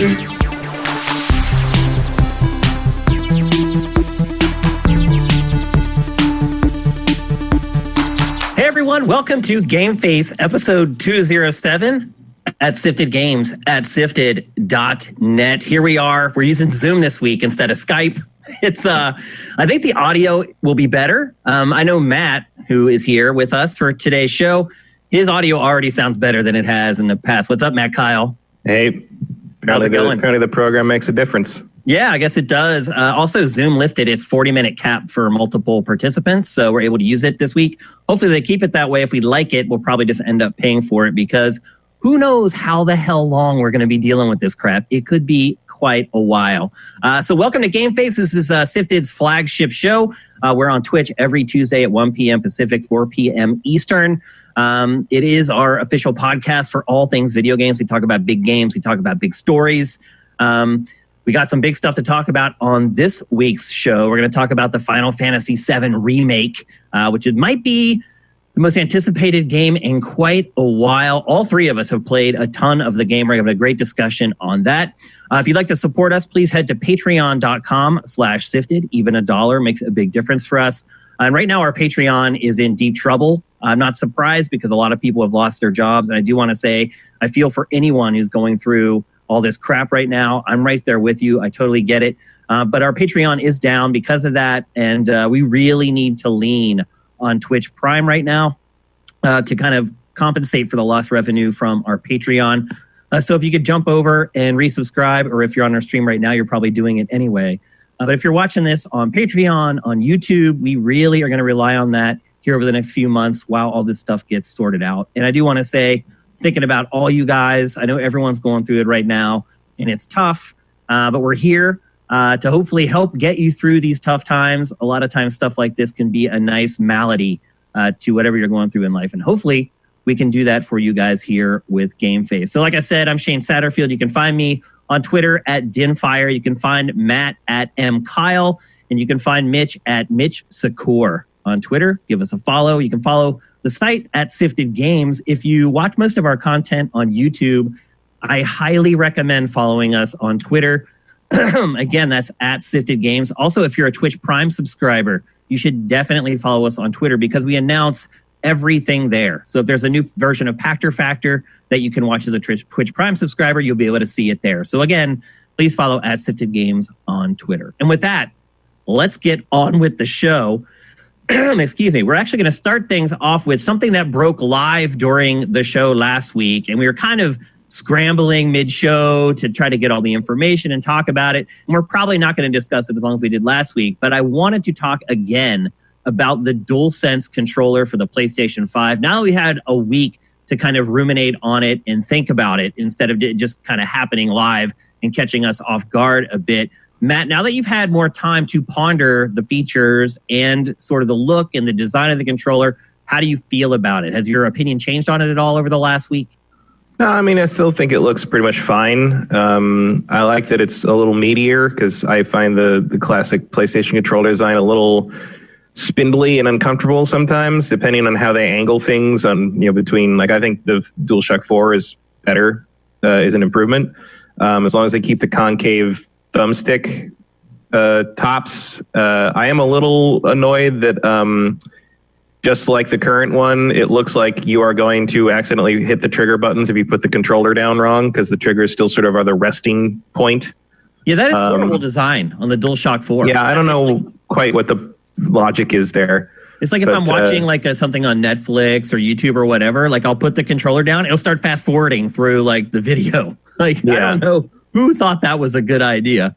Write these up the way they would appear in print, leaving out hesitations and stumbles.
Hey everyone, welcome to GameFace episode 207 at Sifted Games at sifted.net. Here we are. We're using Zoom this week instead of Skype. It's I think the audio will be better. I know Matt, who is here with us for today's show, his audio already sounds better than it has in the past. What's up, Matt Kyle? Hey. How's it going? Apparently the program makes a difference. Yeah, I guess it does. Also, Zoom lifted its 40-minute cap for multiple participants, so we're able to use it this week. Hopefully they keep it that way. If we like it, we'll probably just end up paying for it because who knows how the hell long we're going to be dealing with this crap. It could be quite a while. So welcome to GameFace. This is Sifted's flagship show. We're on Twitch every Tuesday at 1 p.m. Pacific, 4 p.m. Eastern. It is our official podcast for all things video games. We talk about big games. We talk about big stories. We got some big stuff to talk about on this week's show. We're going to talk about the Final Fantasy VII Remake, which it might be the most anticipated game in quite a while. All three of us have played a ton of the game. We're having a great discussion on that. If you'd like to support us, please head to patreon.com/sifted. Even $1 makes a big difference for us. And right now our Patreon is in deep trouble. I'm not surprised because a lot of people have lost their jobs. And I do want to say, I feel for anyone who's going through all this crap right now. I'm right there with you. I totally get it. But our Patreon is down because of that. And we really need to lean on Twitch Prime right now to kind of compensate for the lost revenue from our Patreon. So if you could jump over and resubscribe, or if you're on our stream right now, you're probably doing it anyway. But if you're watching this on Patreon, on YouTube, we really are going to rely on that here over the next few months while all this stuff gets sorted out. And I do want to say, thinking about all you guys, I know everyone's going through it right now, and it's tough, but we're here to hopefully help get you through these tough times. A lot of times stuff like this can be a nice malady to whatever you're going through in life. And hopefully we can do that for you guys here with GameFace. So like I said, I'm Shane Satterfield. You can find me on Twitter at Dinfire. You can find Matt at MKyle, and you can find Mitch at Mitch Secor on Twitter. Give us a follow. You can follow the site at Sifted Games. If you watch most of our content on YouTube, I highly recommend following us on Twitter. Again, that's at Sifted Games. Also, if you're a Twitch Prime subscriber, you should definitely follow us on Twitter because we announce everything there. So if there's a new version of Pactor Factor that you can watch as a Twitch Prime subscriber, you'll be able to see it there. So again, please follow at Sifted Games on Twitter. And with that, let's get on with the show. Excuse me. We're actually going to start things off with something that broke live during the show last week. And we were kind of scrambling mid-show to try to get all the information and talk about it. And we're probably not going to discuss it as long as we did last week. But I wanted to talk again about the DualSense controller for the PlayStation 5. Now that we had a week to kind of ruminate on it and think about it instead of it just kind of happening live and catching us off guard a bit. Matt, now that you've had more time to ponder the features and sort of the look and the design of the controller, how do you feel about it? Has your opinion changed on it at all over the last week? No, I mean, I still think it looks pretty much fine. I like that it's a little meatier because I find the classic PlayStation controller design a little spindly and uncomfortable sometimes, depending on how they angle things on, between, like, I think the DualShock 4 is better, is an improvement. As long as they keep the concave thumbstick tops. I am a little annoyed that just like the current one, it looks like you are going to accidentally hit the trigger buttons if you put the controller down wrong, because the trigger is still sort of the resting point. Yeah, that is horrible design on the DualShock 4. Yeah, I don't know quite what the logic is there. It's like if I'm watching like something on Netflix or YouTube or whatever, like I'll put the controller down, it'll start fast forwarding through like the video. Like, yeah. I don't know who thought that was a good idea.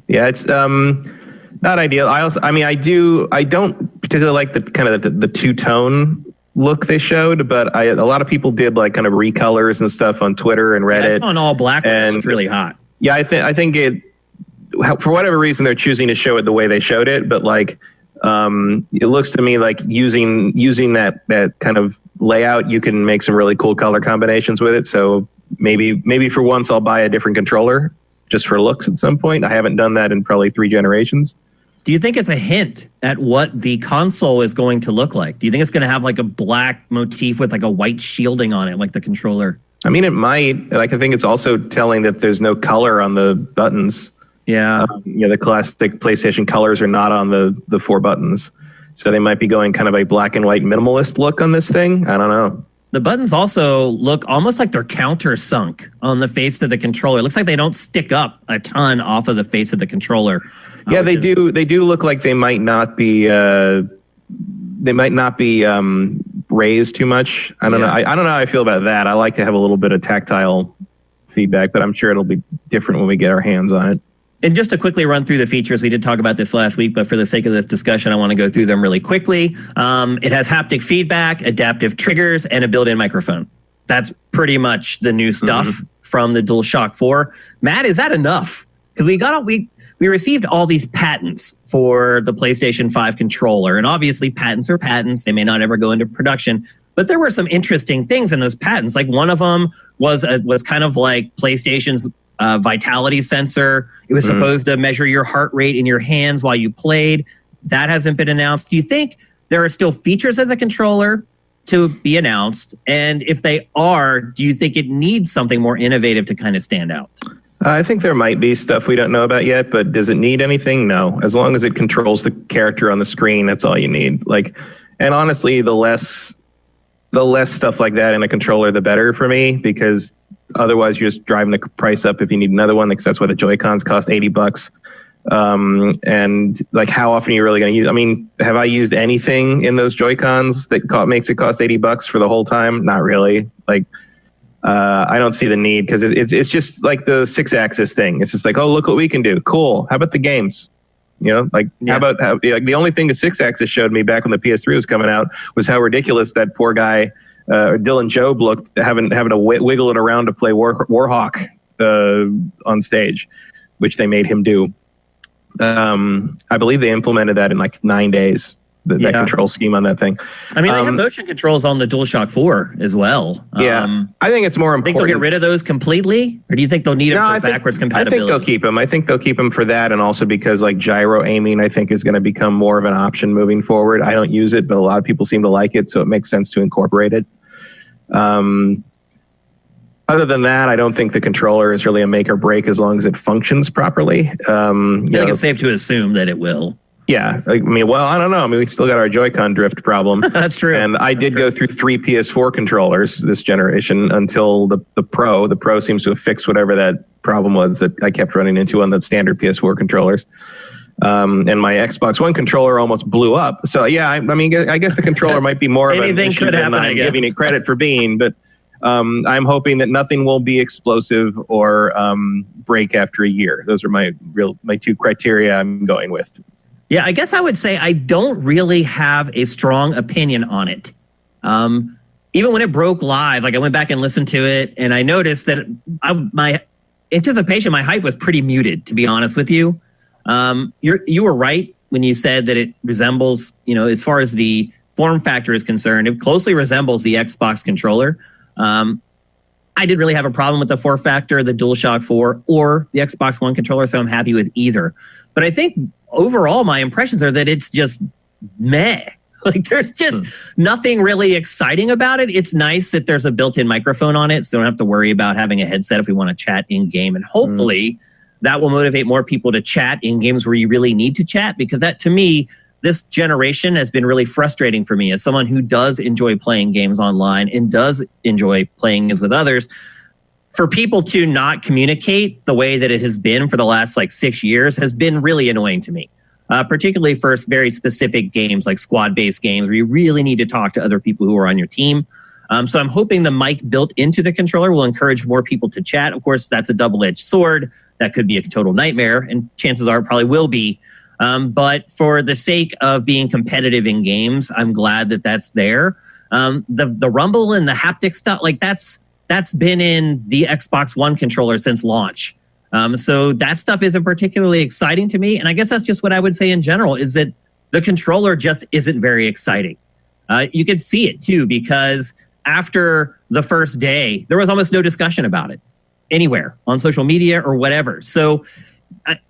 Yeah, it's not ideal. I don't particularly like the kind of the two-tone look they showed, but a lot of people did like kind of recolors and stuff on Twitter and Reddit. That's on all black, and it's really hot. Yeah, I think it, for whatever reason, they're choosing to show it the way they showed it, but like it looks to me like using that kind of layout, you can make some really cool color combinations with it. So maybe for once I'll buy a different controller just for looks at some point. I haven't done that in probably 3 generations. Do you think it's a hint at what the console is going to look like? Do you think it's going to have like a black motif with like a white shielding on it, like the controller? I mean, it might. Like, I think it's also telling that there's no color on the buttons. Yeah. The classic PlayStation colors are not on the 4 buttons. So they might be going kind of a black and white minimalist look on this thing. I don't know. The buttons also look almost like they're countersunk on the face of the controller. It looks like they don't stick up a ton off of the face of the controller. Yeah, they do. They do look like they might not be. Raised too much. I don't know. I don't know how I feel about that. I like to have a little bit of tactile feedback, but I'm sure it'll be different when we get our hands on it. And just to quickly run through the features, we did talk about this last week, but for the sake of this discussion, I want to go through them really quickly. It has haptic feedback, adaptive triggers, and a built-in microphone. That's pretty much the new stuff from the DualShock 4. Matt, is that enough? Because we received all these patents for the PlayStation 5 controller, and obviously patents are patents. They may not ever go into production, but there were some interesting things in those patents. Like one of them was kind of like PlayStation's vitality sensor. It was supposed to measure your heart rate in your hands while you played. That hasn't been announced. Do you think there are still features of the controller to be announced? And if they are, do you think it needs something more innovative to kind of stand out? I think there might be stuff we don't know about yet, but does it need anything? No. As long as it controls the character on the screen, that's all you need. Like, and honestly, the less stuff like that in a controller, the better for me, because otherwise you're just driving the price up if you need another one, because that's why the Joy-Cons cost $80. And like, how often are you really going to use? I mean, have I used anything in those Joy-Cons that makes it cost $80 for the whole time? Not really. Like, I don't see the need, because it's just like the 6-axis thing. It's just like, oh, look what we can do. Cool. How about the games? How about like the only thing the 6-axis showed me back when the PS3 was coming out was how ridiculous that poor guy Dylan Jobe looked, having to wiggle it around to play Warhawk on stage, which they made him do. I believe they implemented that in like 9 days. That control scheme on that thing. I mean, they have motion controls on the DualShock 4 as well. I think it's more important. Think they'll get rid of those completely, or do you think they'll need them for backwards compatibility? I think they'll keep them. I think they'll keep them for that, and also because like gyro aiming, I think is going to become more of an option moving forward. I don't use it, but a lot of people seem to like it, so it makes sense to incorporate it. Other than that, I don't think the controller is really a make or break as long as it functions properly. I think it's safe to assume that it will. Yeah, I mean, well, I don't know. I mean, we still got our Joy-Con drift problem. That's true. And I did go through 3 PS4 controllers this generation until the Pro. The Pro seems to have fixed whatever that problem was that I kept running into on the standard PS4 controllers. And my Xbox One controller almost blew up. So, yeah, I mean, I guess the controller might be more of an issue than I'm giving it credit for being. But I'm hoping that nothing will be explosive or break after a year. Those are my 2 criteria I'm going with. Yeah, I guess I would say I don't really have a strong opinion on it. Even when it broke live, like I went back and listened to it, and I noticed that my anticipation, my hype was pretty muted, to be honest with you. You were right when you said that it resembles, as far as the form factor is concerned, it closely resembles the Xbox controller. I didn't really have a problem with the form factor, the DualShock 4 or the Xbox One controller, so I'm happy with either. But I think overall, my impressions are that it's just meh. Like there's just nothing really exciting about it. It's nice that there's a built-in microphone on it, so we don't have to worry about having a headset if we want to chat in-game. And hopefully that will motivate more people to chat in games where you really need to chat, because that, to me, this generation has been really frustrating for me as someone who does enjoy playing games online and does enjoy playing games with others. For people to not communicate the way that it has been for the last 6 years has been really annoying to me, particularly for very specific games like squad-based games where you really need to talk to other people who are on your team. So I'm hoping the mic built into the controller will encourage more people to chat. Of course, that's a double-edged sword. That could be a total nightmare, and chances are it probably will be. But for the sake of being competitive in games, I'm glad that that's there. The rumble and the haptic stuff, that's been in the Xbox One controller since launch. So that stuff isn't particularly exciting to me. And I guess that's just what I would say in general, is that the controller just isn't very exciting. You could see it too, because after the first day, there was almost no discussion about it anywhere on social media or whatever. So,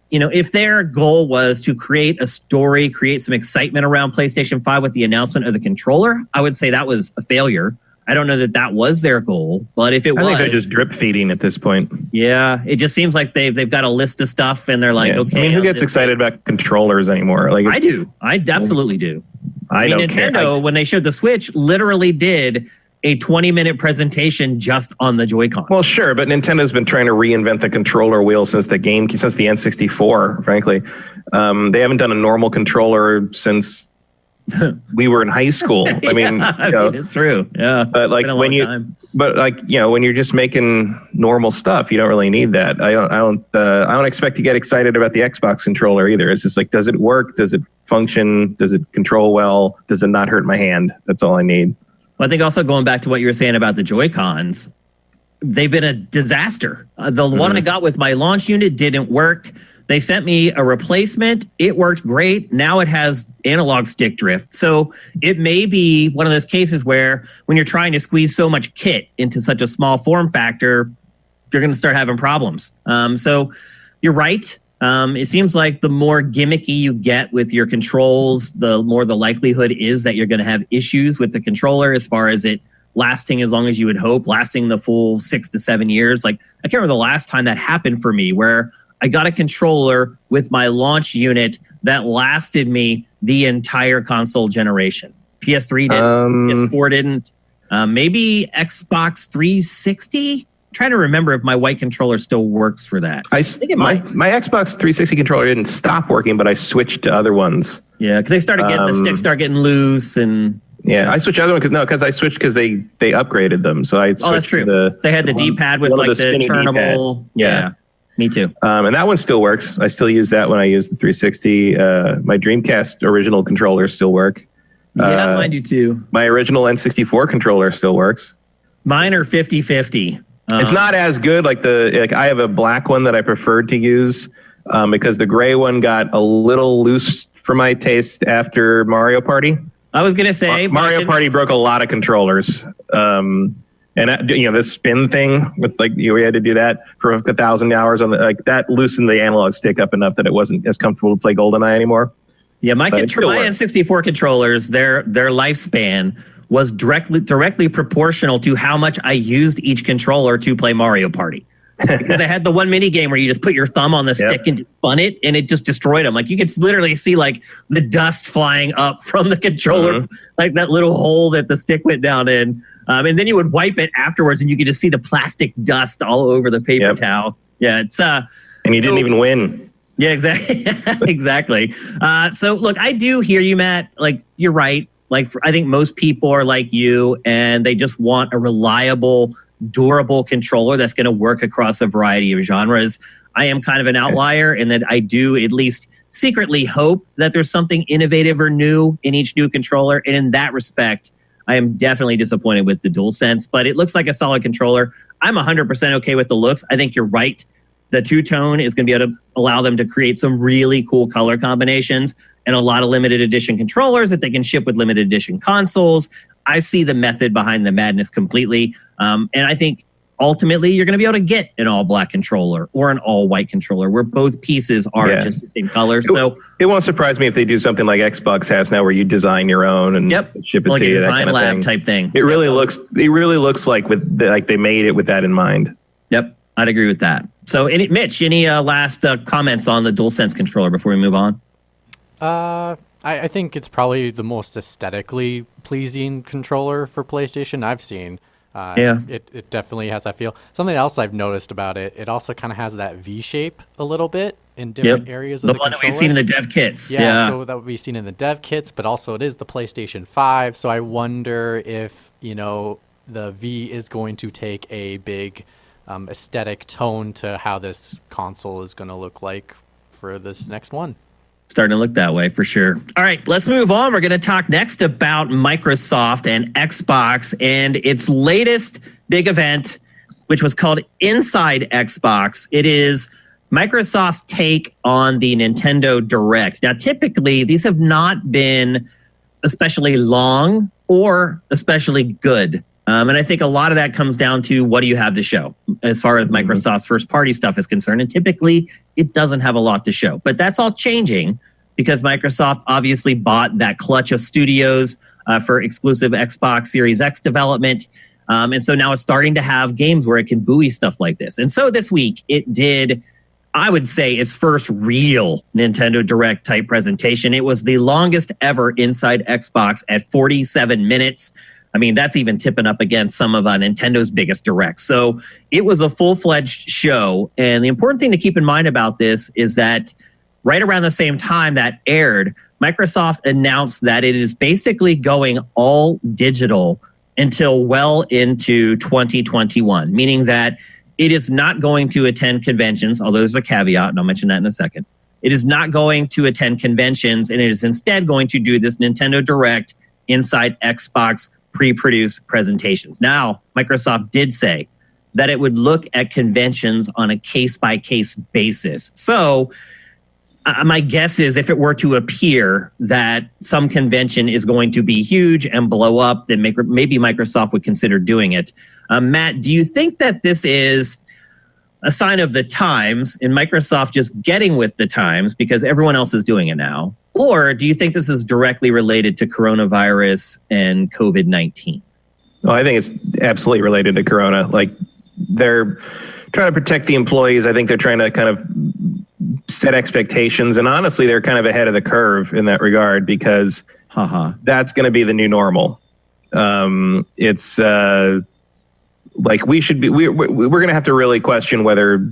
if their goal was to create a story, create some excitement around PlayStation 5 with the announcement of the controller, I would say that was a failure. I don't know that was their goal, but if it was, I think they're just drip feeding at this point. Yeah, it just seems like they've got a list of stuff, and they're like, okay. I mean, who gets excited about controllers anymore? Like, I do. I absolutely do. I mean, Nintendo, when they showed the Switch, literally did a 20-minute presentation just on the Joy-Con. Well, sure, but Nintendo's been trying to reinvent the controller wheel since the N64. Frankly, they haven't done a normal controller since we were in high school. I mean, it's true. Yeah, but like when you're just making normal stuff, you don't really need that. I don't expect to get excited about the Xbox controller either. It's just like, does it work? Does it function? Does it control well? Does it not hurt my hand? That's all I need. Well, I think also going back to what you were saying about the Joy-Cons, they've been a disaster. The one I got with my launch unit didn't work. They sent me a replacement. It worked great. Now it has analog stick drift. So it may be one of those cases where when you're trying to squeeze so much kit into such a small form factor, you're going to start having problems. So you're right. It seems like the more gimmicky you get with your controls, the more the likelihood is that you're going to have issues with the controller as far as it lasting as long as you would hope, lasting the full 6 to 7 years. Like, I can't remember the last time that happened for me where I got a controller with my launch unit that lasted me the entire console generation. PS3 didn't, PS4 didn't, maybe Xbox 360? Trying to remember if my white controller still works for that. I think it might. My Xbox 360 controller didn't stop working, but I switched to other ones. Yeah, because they started getting the sticks start getting loose, and I switched to other ones because I switched because they upgraded them. So I switched that's true. They had the D-pad with like the turnable. D-pad. Yeah, me too. And that one still works. I still use that when I use the 360. My Dreamcast original controllers still work. Yeah, mine do too. My original N64 controller still works. Mine are 50-50. It's not as good. Like I have a black one that I preferred to use because the gray one got a little loose for my taste after Mario Party. I was gonna say Mario Party broke a lot of controllers, and this spin thing with we had to do that for 1,000 hours on that loosened the analog stick up enough that it wasn't as comfortable to play GoldenEye anymore. Yeah, my N64 controllers, their lifespan was directly proportional to how much I used each controller to play Mario Party. Because I had the one mini game where you just put your thumb on the stick and just spun it, and it just destroyed them. Like, you could literally see like the dust flying up from the controller, like that little hole that the stick went down in. And then you would wipe it afterwards, and you could just see the plastic dust all over the paper towel. Yeah, it's and you didn't even win. Yeah, exactly. Exactly. So look, I do hear you, Matt. Like, you're right. Like, I think most people are like you, and they just want a reliable, durable controller that's going to work across a variety of genres. I am kind of an outlier in that I do at least secretly hope that there's something innovative or new in each new controller. And in that respect, I am definitely disappointed with the DualSense, but it looks like a solid controller. I'm 100% okay with the looks. I think you're right. The two-tone is going to be able to allow them to create some really cool color combinations and a lot of limited edition controllers that they can ship with limited edition consoles. I see the method behind the madness completely. And I think ultimately you're going to be able to get an all-black controller or an all-white controller where both pieces are just the same color. So it won't surprise me if they do something like Xbox has now, where you design your own and ship it like to a you. Design that kind of lab thing. type thing. It really looks like they made it with that in mind. Yep, I'd agree with that. So, Mitch, any last comments on the DualSense controller before we move on? I think it's probably the most aesthetically pleasing controller for PlayStation I've seen. It definitely has that feel. Something else I've noticed about it, it also kind of has that V shape a little bit in different areas of the controller. The one that we've seen in the dev kits. Yeah, so that we've seen in the dev kits, but also it is the PlayStation 5. So I wonder if, the V is going to take a big aesthetic tone to how this console is going to look like for this next one. Starting to look that way for sure. All right, let's move on. We're going to talk next about Microsoft and Xbox and its latest big event, which was called Inside Xbox. It is Microsoft's take on the Nintendo Direct. Now, typically, these have not been especially long or especially good. And I think a lot of that comes down to what do you have to show as far as Microsoft's first party stuff is concerned. And typically it doesn't have a lot to show, but that's all changing because Microsoft obviously bought that clutch of studios for exclusive Xbox Series X development. And so now it's starting to have games where it can buoy stuff like this. And so this week it did, I would say, its first real Nintendo Direct type presentation. It was the longest ever inside Xbox at 47 minutes. I mean, that's even tipping up against some of Nintendo's biggest directs. So it was a full-fledged show. And the important thing to keep in mind about this is that right around the same time that aired, Microsoft announced that it is basically going all digital until well into 2021, meaning that it is not going to attend conventions, although there's a caveat, and I'll mention that in a second. It is not going to attend conventions, and it is instead going to do this Nintendo Direct inside Xbox pre-produced presentations. Now, Microsoft did say that it would look at conventions on a case-by-case basis. So my guess is if it were to appear that some convention is going to be huge and blow up, then maybe Microsoft would consider doing it. Matt, do you think that this is a sign of the times and Microsoft just getting with the times because everyone else is doing it now? Or do you think this is directly related to coronavirus and COVID-19? Well, I think it's absolutely related to Corona. Like, they're trying to protect the employees. I think they're trying to kind of set expectations. And honestly, they're kind of ahead of the curve in that regard because that's going to be the new normal. It's like we're going to have to really question whether,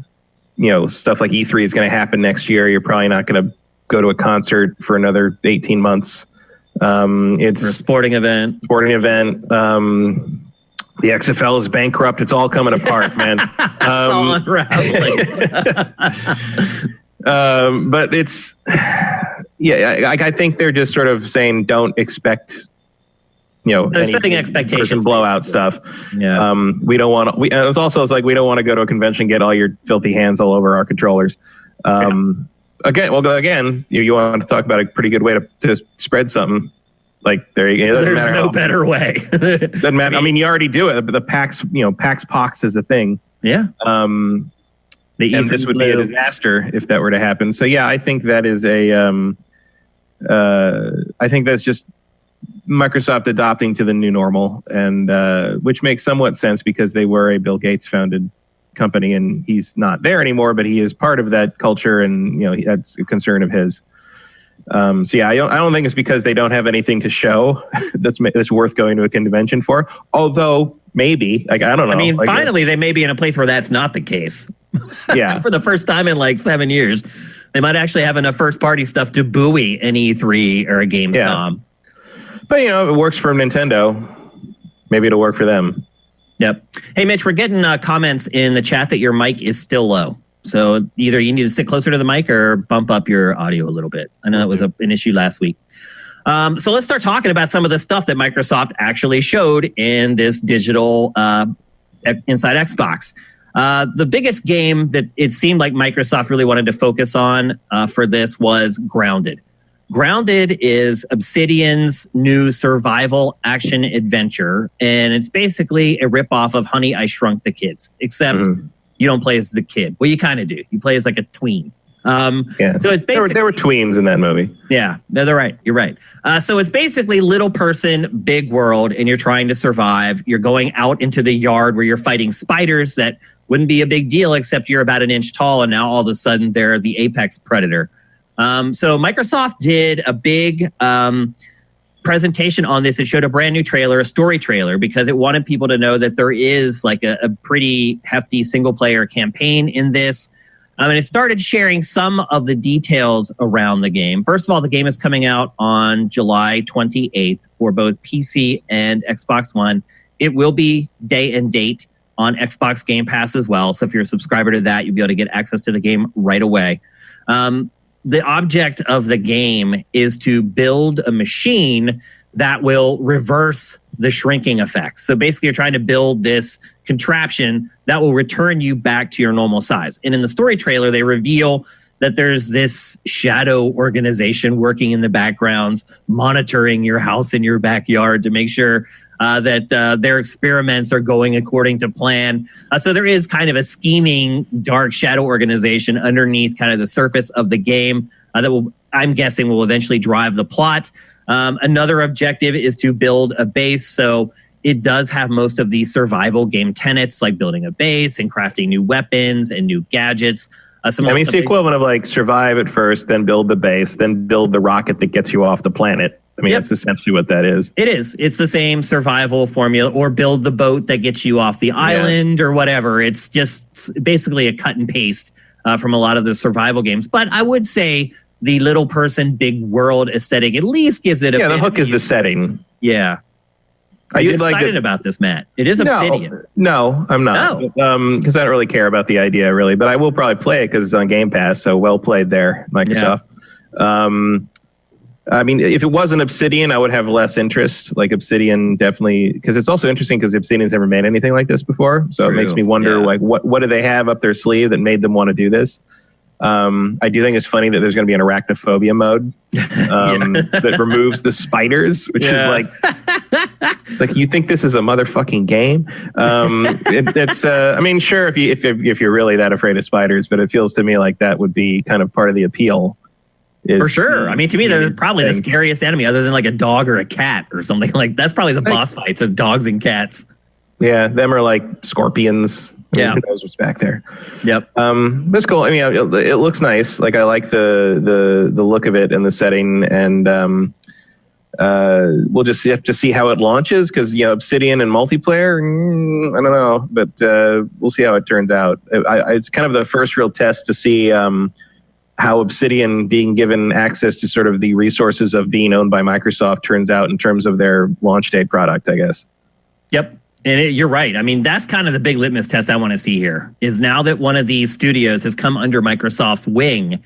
stuff like E3 is going to happen next year. You're probably not going to go to a concert for another 18 months. It's a sporting event. The XFL is bankrupt. It's all coming apart, man. It's all unraveling. But it's, I think they're just sort of saying, don't expect, they're setting expectations, blowout stuff. Yeah. We don't want to. It's we don't want to go to a convention, get all your filthy hands all over our controllers. Again, you want to talk about a pretty good way to spread something. Like, there you go. There's no better way. Doesn't matter. I mean, you already do it. But the PAX, PAX Pox is a thing. Yeah. And this would be a disaster if that were to happen. So yeah, I think that is I think that's just Microsoft adopting to the new normal, and which makes somewhat sense because they were a Bill Gates founded company, and he's not there anymore, but he is part of that culture, and that's a concern of his. So yeah, I don't think it's because they don't have anything to show that's worth going to a convention for. Although maybe, I don't know. I mean, finally, they may be in a place where that's not the case. Yeah, for the first time in like 7 years, they might actually have enough first-party stuff to buoy an E3 or a Gamescom. Yeah. But if it works for Nintendo, maybe it'll work for them. Yep. Hey, Mitch, we're getting comments in the chat that your mic is still low. So either you need to sit closer to the mic or bump up your audio a little bit. I know that was an issue last week. So let's start talking about some of the stuff that Microsoft actually showed in this digital inside Xbox. The biggest game that it seemed like Microsoft really wanted to focus on for this was Grounded. Grounded is Obsidian's new survival action adventure, and it's basically a ripoff of Honey, I Shrunk the Kids, except you don't play as the kid. Well, you kind of do. You play as like a tween. So it's basically there were tweens in that movie. Yeah, no, they're right. You're right. So it's basically little person, big world, and you're trying to survive. You're going out into the yard where you're fighting spiders that wouldn't be a big deal, except you're about an inch tall, and now all of a sudden they're the apex predator. So Microsoft did a big presentation on this. It showed a brand new trailer, a story trailer, because it wanted people to know that there is like a pretty hefty single player campaign in this. And it started sharing some of the details around the game. First of all, the game is coming out on July 28th for both PC and Xbox One. It will be day and date on Xbox Game Pass as well. So if you're a subscriber to that, you'll be able to get access to the game right away. The object of the game is to build a machine that will reverse the shrinking effect. So basically, you're trying to build this contraption that will return you back to your normal size. And in the story trailer, they reveal that there's this shadow organization working in the backgrounds, monitoring your house and your backyard to make sure that their experiments are going according to plan. So there is kind of a scheming, dark shadow organization underneath kind of the surface of the game that will I'm guessing will eventually drive the plot. Another objective is to build a base. So it does have most of the survival game tenets, like building a base and crafting new weapons and new gadgets. It's the equivalent of like survive at first, then build the base, then build the rocket that gets you off the planet. That's essentially what that is. It is. It's the same survival formula, or build the boat that gets you off the island or whatever. It's just basically a cut and paste from a lot of the survival games. But I would say the little person, big world aesthetic at least gives it a bit. The hook is the setting. Yeah. Are you excited about this, Matt? It is Obsidian. No, I'm not. Because I don't really care about the idea, really. But I will probably play it because it's on Game Pass. So well played there, Microsoft. Yeah. If it wasn't Obsidian, I would have less interest. Like Obsidian, definitely, because it's also interesting because Obsidian's never made anything like this before. So It makes me wonder, what do they have up their sleeve that made them want to do this? I do think it's funny that there's going to be an arachnophobia mode that removes the spiders, which is like, you think this is a motherfucking game? Sure, if you're really that afraid of spiders, but it feels to me like that would be kind of part of the appeal. For sure. To me, they're probably the scariest enemy, other than like a dog or a cat or something. Like that's probably the boss fights of dogs and cats. Yeah, them are like scorpions. Yeah, who knows what's back there? Yep. That's cool. It looks nice. Like I like the look of it and the setting, and we'll just have to see how it launches because Obsidian and multiplayer. I don't know, but we'll see how it turns out. It's kind of the first real test to see how Obsidian being given access to sort of the resources of being owned by Microsoft turns out in terms of their launch day product, I guess. Yep. And you're right. That's kind of the big litmus test I want to see here is now that one of these studios has come under Microsoft's wing,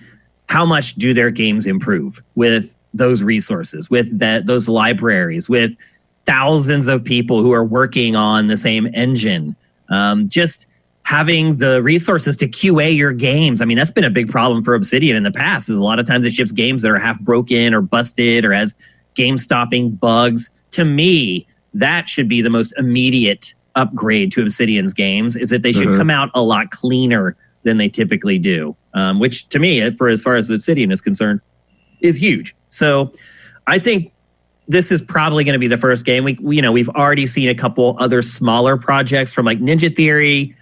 how much do their games improve with those resources, with those libraries, with thousands of people who are working on the same engine, just having the resources to QA your games. That's been a big problem for Obsidian in the past is a lot of times it ships games that are half broken or busted or has game-stopping bugs. To me, that should be the most immediate upgrade to Obsidian's games is that they should come out a lot cleaner than they typically do, which to me, for as far as Obsidian is concerned, is huge. So I think this is probably going to be the first game. We've already seen a couple other smaller projects from like Ninja Theory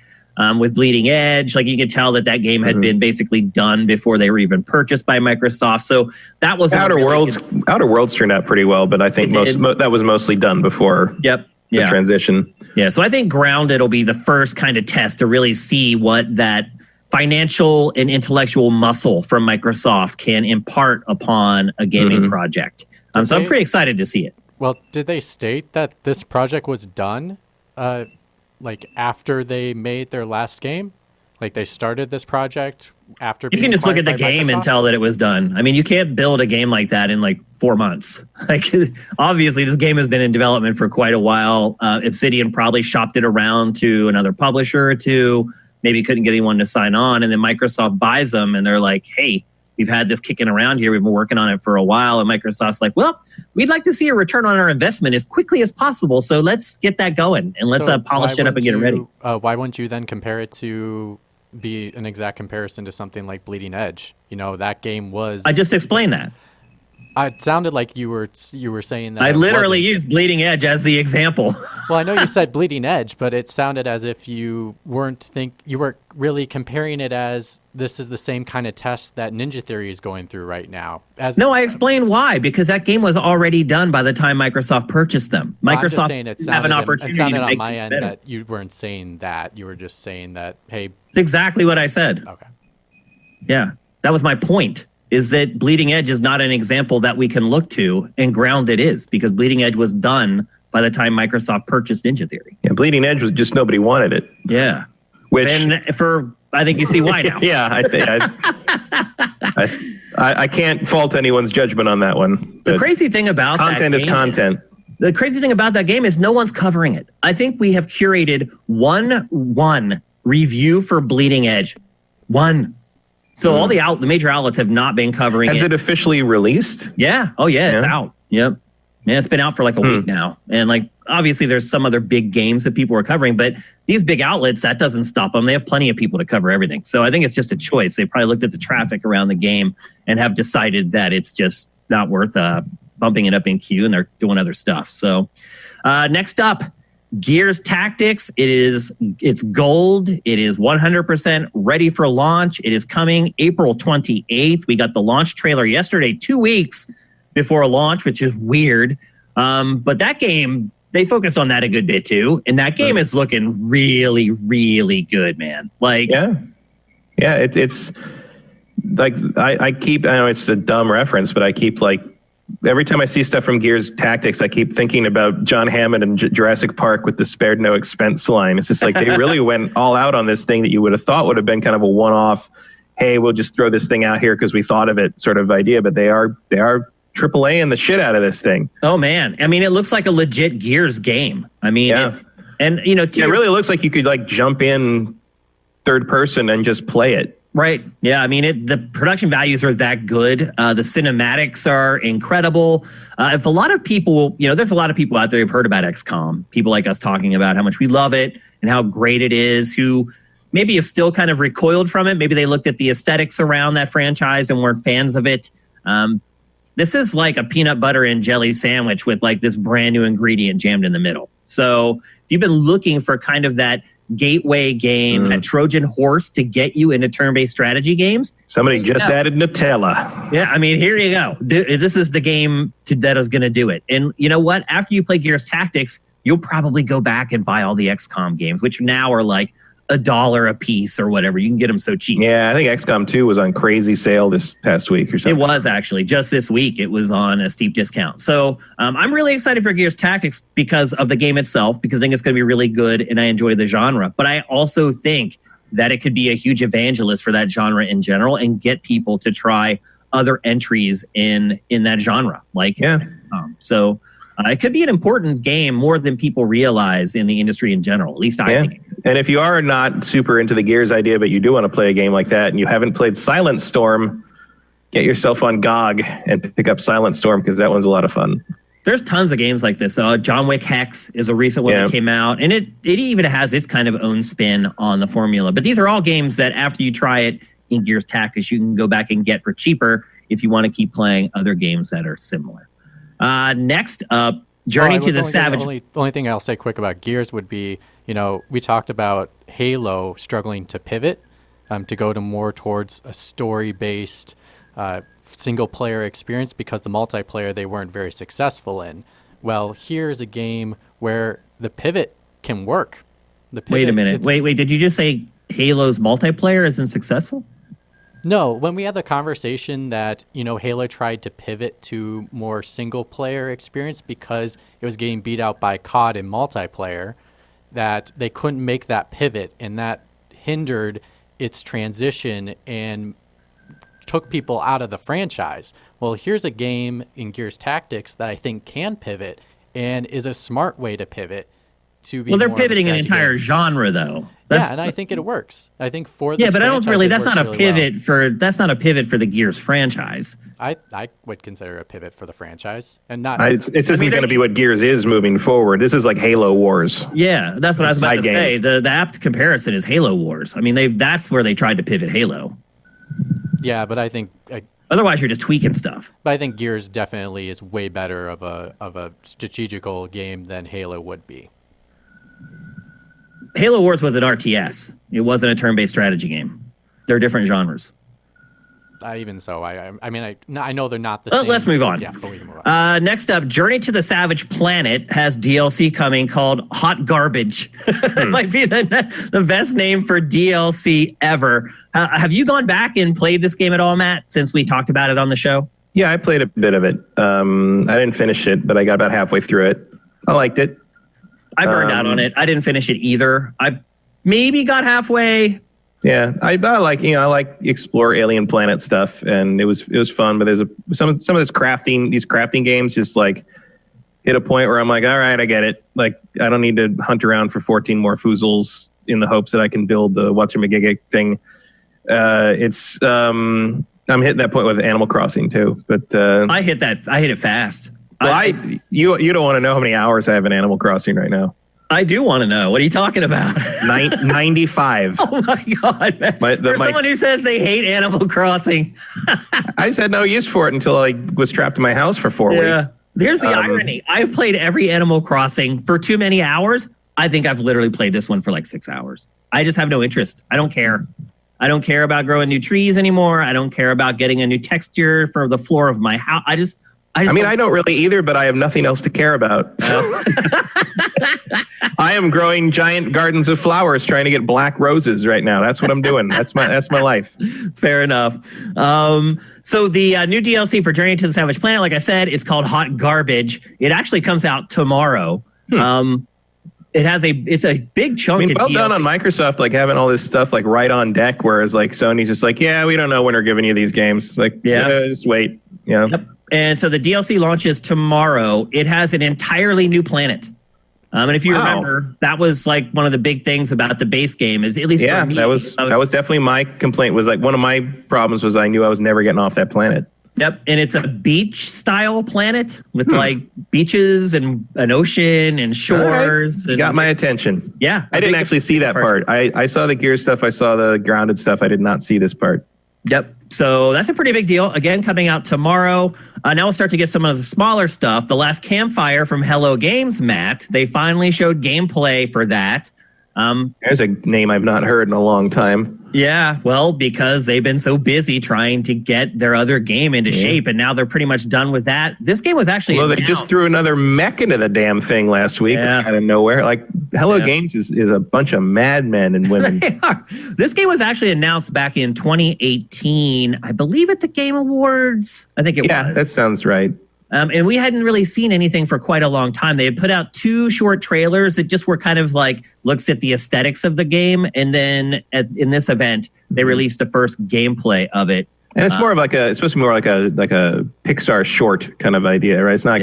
with Bleeding Edge. Like you could tell that game had been basically done before they were even purchased by Microsoft. So that was Outer Worlds turned out pretty well, but I think that was mostly done before the transition. Yeah, so I think Grounded will be the first kind of test to really see what that financial and intellectual muscle from Microsoft can impart upon a gaming project. So I'm pretty excited to see it. Well, did they state that this project was done after they made their last game? Like they started this project after you can just look at the game and tell that it was done. You can't build a game like that in like 4 months. Obviously this game has been in development for quite a while. Obsidian probably shopped it around to another publisher or two, maybe couldn't get anyone to sign on, and then Microsoft buys them and they're like, hey, we've had this kicking around here. We've been working on it for a while. And Microsoft's like, well, we'd like to see a return on our investment as quickly as possible. So let's get that going and let's polish it up and get it ready. Why wouldn't you then compare it to be an exact comparison to something like Bleeding Edge? That game was... I just explained that. It sounded like you were saying that. I literally used Bleeding Edge as the example. Well, I know you said Bleeding Edge, but it sounded as if you weren't really comparing it as this is the same kind of test that Ninja Theory is going through right now. No, I explained why, because that game was already done by the time Microsoft purchased them. Microsoft didn't have an opportunity to make it better. on my end that you weren't saying that. You were just saying that, hey... It's exactly what I said. Okay. Yeah, that was my point. Is that Bleeding Edge is not an example that we can look to, and Grounded is, because Bleeding Edge was done by the time Microsoft purchased Ninja Theory. Yeah, Bleeding Edge was just nobody wanted it. Yeah. And I think you see why now. Yeah, I can't fault anyone's judgment on that one. The crazy thing about content is content. The crazy thing about that game is no one's covering it. I think we have curated one review for Bleeding Edge. One. So all the major outlets have not been covering it. Has it officially released? Yeah. Oh, yeah. It's out. Yep. Yeah, it's been out for like a week now. And like obviously there's some other big games that people are covering, but these big outlets, that doesn't stop them. They have plenty of people to cover everything. So I think it's just a choice. They probably looked at the traffic around the game and have decided that it's just not worth bumping it up in queue, and they're doing other stuff. So next up, Gears Tactics. It's gold. It is 100% ready for launch. It is coming April 28th. We got the launch trailer yesterday, 2 weeks before launch, which is weird. But that game, they focused on that a good bit too. And that game is looking really, really good, man. Like, yeah. It's like, I know it's a dumb reference, but I keep like, every time I see stuff from Gears Tactics, I keep thinking about John Hammond and Jurassic Park with the spared no expense line. It's just like they really went all out on this thing that you would have thought would have been kind of a one-off, hey, we'll just throw this thing out here because we thought of it sort of idea. But they are AAA-ing the shit out of this thing. Oh, man. I mean, it looks like a legit Gears game. I mean, it really looks like you could like jump in third person and just play it. Right. Yeah. I mean, the production values are that good. The cinematics are incredible. If a lot of people, there's a lot of people out there who've heard about XCOM, people like us talking about how much we love it and how great it is, who maybe have still kind of recoiled from it. Maybe they looked at the aesthetics around that franchise and weren't fans of it. This is like a peanut butter and jelly sandwich with like this brand new ingredient jammed in the middle. So if you've been looking for kind of that gateway game, a Trojan horse to get you into turn-based strategy games. Somebody just added Nutella. Yeah, I mean, here you go. This is the game that is going to do it. And you know what? After you play Gears Tactics, you'll probably go back and buy all the XCOM games, which now are like $1 a piece or whatever. You can get them so cheap. Yeah, I think XCOM 2 was on crazy sale this past week or something. It was actually just this week. It was on a steep discount. So I'm really excited for Gears Tactics because of the game itself, because I think it's going to be really good and I enjoy the genre. But I also think that it could be a huge evangelist for that genre in general and get people to try other entries in that genre. So it could be an important game more than people realize in the industry in general. At least I think. And if you are not super into the Gears idea, but you do want to play a game like that and you haven't played Silent Storm, get yourself on GOG and pick up Silent Storm because that one's a lot of fun. There's tons of games like this. John Wick Hex is a recent one that came out, and it even has its kind of own spin on the formula. But these are all games that after you try it in Gears Tactics, you can go back and get for cheaper if you want to keep playing other games that are similar. Next up, Journey to the Savage. The only thing I'll say quick about Gears would be, we talked about Halo struggling to pivot, to go to more towards a story-based single-player experience because the multiplayer they weren't very successful in. Well, here's a game where the pivot can work. Wait a minute. Wait. Did you just say Halo's multiplayer isn't successful? No, when we had the conversation that, Halo tried to pivot to more single-player experience because it was getting beat out by COD in multiplayer, that they couldn't make that pivot, and that hindered its transition and took people out of the franchise. Well, here's a game in Gears Tactics that I think can pivot and is a smart way to pivot. They're pivoting an entire genre, though. And I think it works. I think for this but I don't really. That's not a pivot That's not a pivot for the Gears franchise. I would consider a pivot for the franchise, and not. It's isn't going to be what Gears is moving forward. This is like Halo Wars. Yeah, that's what I was about to say. The apt comparison is Halo Wars. I mean, that's where they tried to pivot Halo. Yeah, but I think. Otherwise, you're just tweaking stuff. But I think Gears definitely is way better of a strategical game than Halo would be. Halo Wars was an RTS. It wasn't a turn-based strategy game. They're different genres. Even so, I mean, I know they're not the same. Let's move on. Yeah, but we can move on. Next up, Journey to the Savage Planet has DLC coming called Hot Garbage. It might be the best name for DLC ever. Have you gone back and played this game at all, Matt, since we talked about it on the show? Yeah, I played a bit of it. I didn't finish it, but I got about halfway through it. I liked it. I burned out on it. I didn't finish it either. I maybe got halfway. Yeah, I like explore alien planet stuff, and it was fun. But there's some of these crafting games just like hit a point where I'm like, all right, I get it. Like I don't need to hunt around for 14 more foozles in the hopes that I can build the what's-your-magigig thing. I'm hitting that point with Animal Crossing too. But I hit it fast. Well, you don't want to know how many hours I have in Animal Crossing right now. I do want to know. What are you talking about? 95. Oh my God, man. For someone who says they hate Animal Crossing. I just had no use for it until I was trapped in my house for 4 weeks. Here's the irony. I've played every Animal Crossing for too many hours. I think I've literally played this one for like 6 hours. I just have no interest. I don't care. I don't care about growing new trees anymore. I don't care about getting a new texture for the floor of my house. I don't really either, but I have nothing else to care about. So. I am growing giant gardens of flowers, trying to get black roses right now. That's what I'm doing. That's my life. Fair enough. So the new DLC for Journey to the Savage Planet, like I said, is called Hot Garbage. It actually comes out tomorrow. It's a big chunk. Well done on Microsoft, like having all this stuff like right on deck, whereas like Sony's just like, yeah, we don't know when we're giving you these games. Like, just wait. Yeah. Yep. And so the DLC launches tomorrow. It has an entirely new planet. And if you remember, that was like one of the big things about the base game is, at least for me, that was definitely my complaint. Was like one of my problems was I knew I was never getting off that planet. Yep. And it's a beach style planet with like beaches and an ocean and shores. You got my attention. Yeah. I didn't actually see that part. I saw the gear stuff. I saw the grounded stuff. I did not see this part. Yep. So that's a pretty big deal. Again, coming out tomorrow. Now we'll start to get some of the smaller stuff. The Last Campfire from Hello Games, Matt. They finally showed gameplay for that. There's a name I've not heard in a long time. Yeah, well, because they've been so busy trying to get their other game into shape, and now they're pretty much done with that. This game was actually they just threw another mech into the damn thing last week out of nowhere. Like, Hello Games is a bunch of madmen and women. They are. This game was actually announced back in 2018, I believe, at the Game Awards. I think it was. Yeah, that sounds right. And we hadn't really seen anything for quite a long time. They had put out 2 short trailers that just were kind of like looks at the aesthetics of the game. And then in this event, they released the first gameplay of it. And it's it's supposed to be more like a Pixar short kind of idea, right? It's not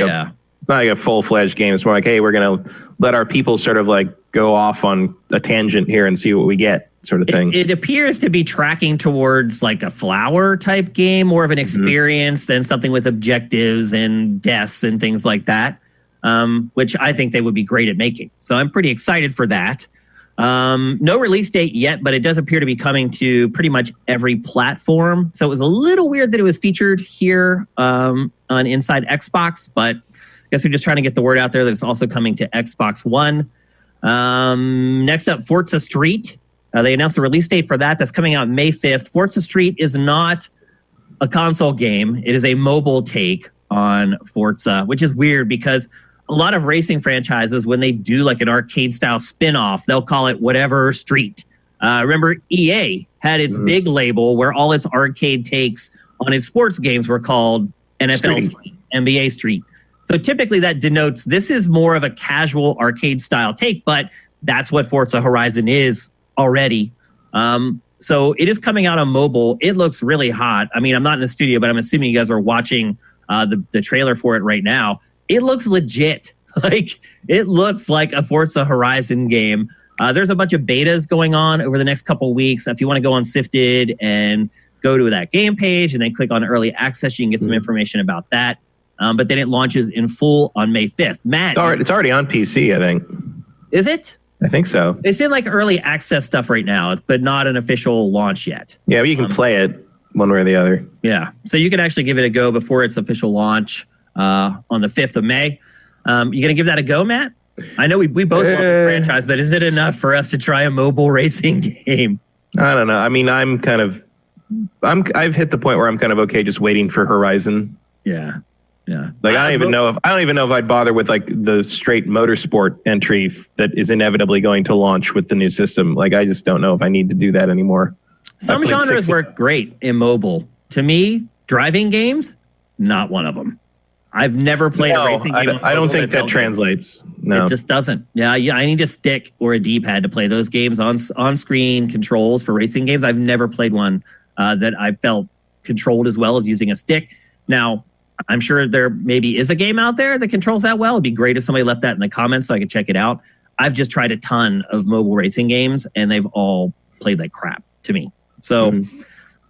like a full-fledged game. It's more like, hey, we're going to let our people sort of like go off on a tangent here and see what we get. Sort of thing. It appears to be tracking towards like a Flower type game, more of an experience than something with objectives and deaths and things like that, which I think they would be great at making. So I'm pretty excited for that. No release date yet, but it does appear to be coming to pretty much every platform. So it was a little weird that it was featured here on Inside Xbox, but I guess we're just trying to get the word out there that it's also coming to Xbox One. Next up, Forza Street. They announced a release date for that. That's coming out May 5th. Forza Street is not a console game. It is a mobile take on Forza, which is weird because a lot of racing franchises, when they do like an arcade style spin-off, they'll call it whatever Street. Remember, EA had its big label where all its arcade takes on its sports games were called NFL Street, NBA Street. So typically that denotes this is more of a casual arcade style take, but that's what Forza Horizon is already. So it is coming out on mobile. It looks really hot. I mean, I'm not in the studio, but I'm assuming you guys are watching the trailer for it right now. It looks legit. Like, it looks like a Forza Horizon game. There's a bunch of betas going on over the next couple of weeks. If you want to go on Sifted and go to that game page and then click on early access, you can get some information about that. But then it launches in full on May 5th. Matt, it's already on PC, I think. Is it? I think so. It's in like early access stuff right now, but not an official launch yet. Yeah, but you can play it one way or the other. Yeah, so you can actually give it a go before its official launch on the 5th of May. You going to give that a go, Matt? I know we both love this franchise, but is it enough for us to try a mobile racing game? I don't know. I mean, I've hit the point where I'm kind of okay just waiting for Horizon. Yeah. Yeah. Like I don't even know if I'd bother with like the straight motorsport entry that is inevitably going to launch with the new system. Like I just don't know if I need to do that anymore. Some genres work great in mobile. To me, driving games, not one of them. I've never played a racing game. I don't think that translates. No, it just doesn't. Yeah, I need a stick or a D-pad to play those games on screen controls for racing games. I've never played one that I felt controlled as well as using a stick. Now, I'm sure there maybe is a game out there that controls that well. It'd be great if somebody left that in the comments so I could check it out. I've just tried a ton of mobile racing games, and they've all played like crap to me. So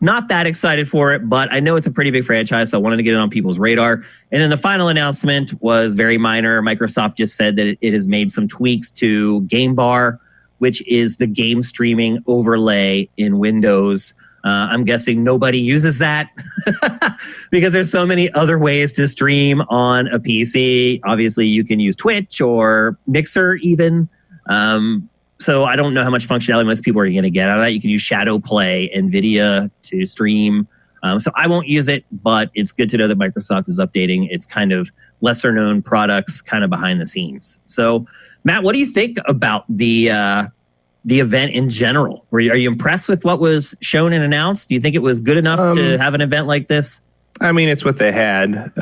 not that excited for it, but I know it's a pretty big franchise, so I wanted to get it on people's radar. And then the final announcement was very minor. Microsoft just said that it has made some tweaks to Game Bar, which is the game streaming overlay in Windows. I'm guessing nobody uses that because there's so many other ways to stream on a PC. Obviously, you can use Twitch or Mixer even. So I don't know how much functionality most people are going to get out of that. You can use Shadow Play, NVIDIA to stream. So I won't use it, but it's good to know that Microsoft is updating its kind of lesser known products kind of behind the scenes. So Matt, what do you think about the event in general? Are you impressed with what was shown and announced? Do you think it was good enough to have an event like this? I mean, it's what they had.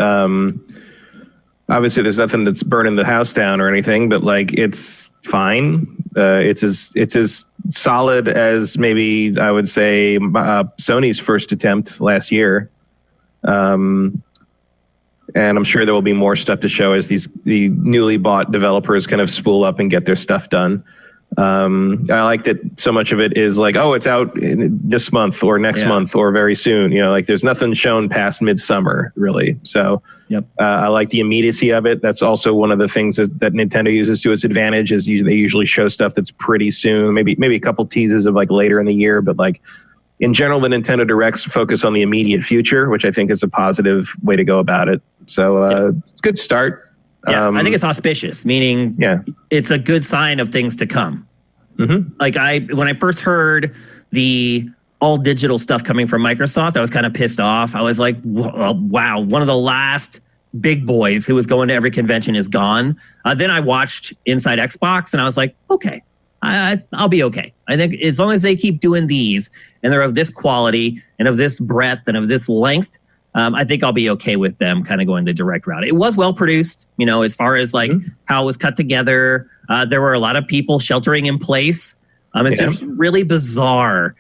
Obviously, there's nothing that's burning the house down or anything, but like it's fine. It's as solid as maybe I would say Sony's first attempt last year. And I'm sure there will be more stuff to show as the newly bought developers kind of spool up and get their stuff done. I like that so much of it is like, oh, it's out this month or next month or very soon. You know, like there's nothing shown past midsummer really. So I like the immediacy of it. That's also one of the things that Nintendo uses to its advantage is they usually show stuff that's pretty soon, maybe a couple teases of like later in the year, but like in general, the Nintendo Directs focus on the immediate future, which I think is a positive way to go about it. So it's a good start. Yeah, I think it's auspicious, meaning it's a good sign of things to come. Mm-hmm. Like when I first heard the all digital stuff coming from Microsoft, I was kind of pissed off. I was like, wow, one of the last big boys who was going to every convention is gone. Then I watched Inside Xbox and I was like, okay, I'll be okay. I think as long as they keep doing these and they're of this quality and of this breadth and of this length, I think I'll be okay with them kind of going the direct route. It was well produced, you know, as far as like how it was cut together. There were a lot of people sheltering in place. It's just really bizarre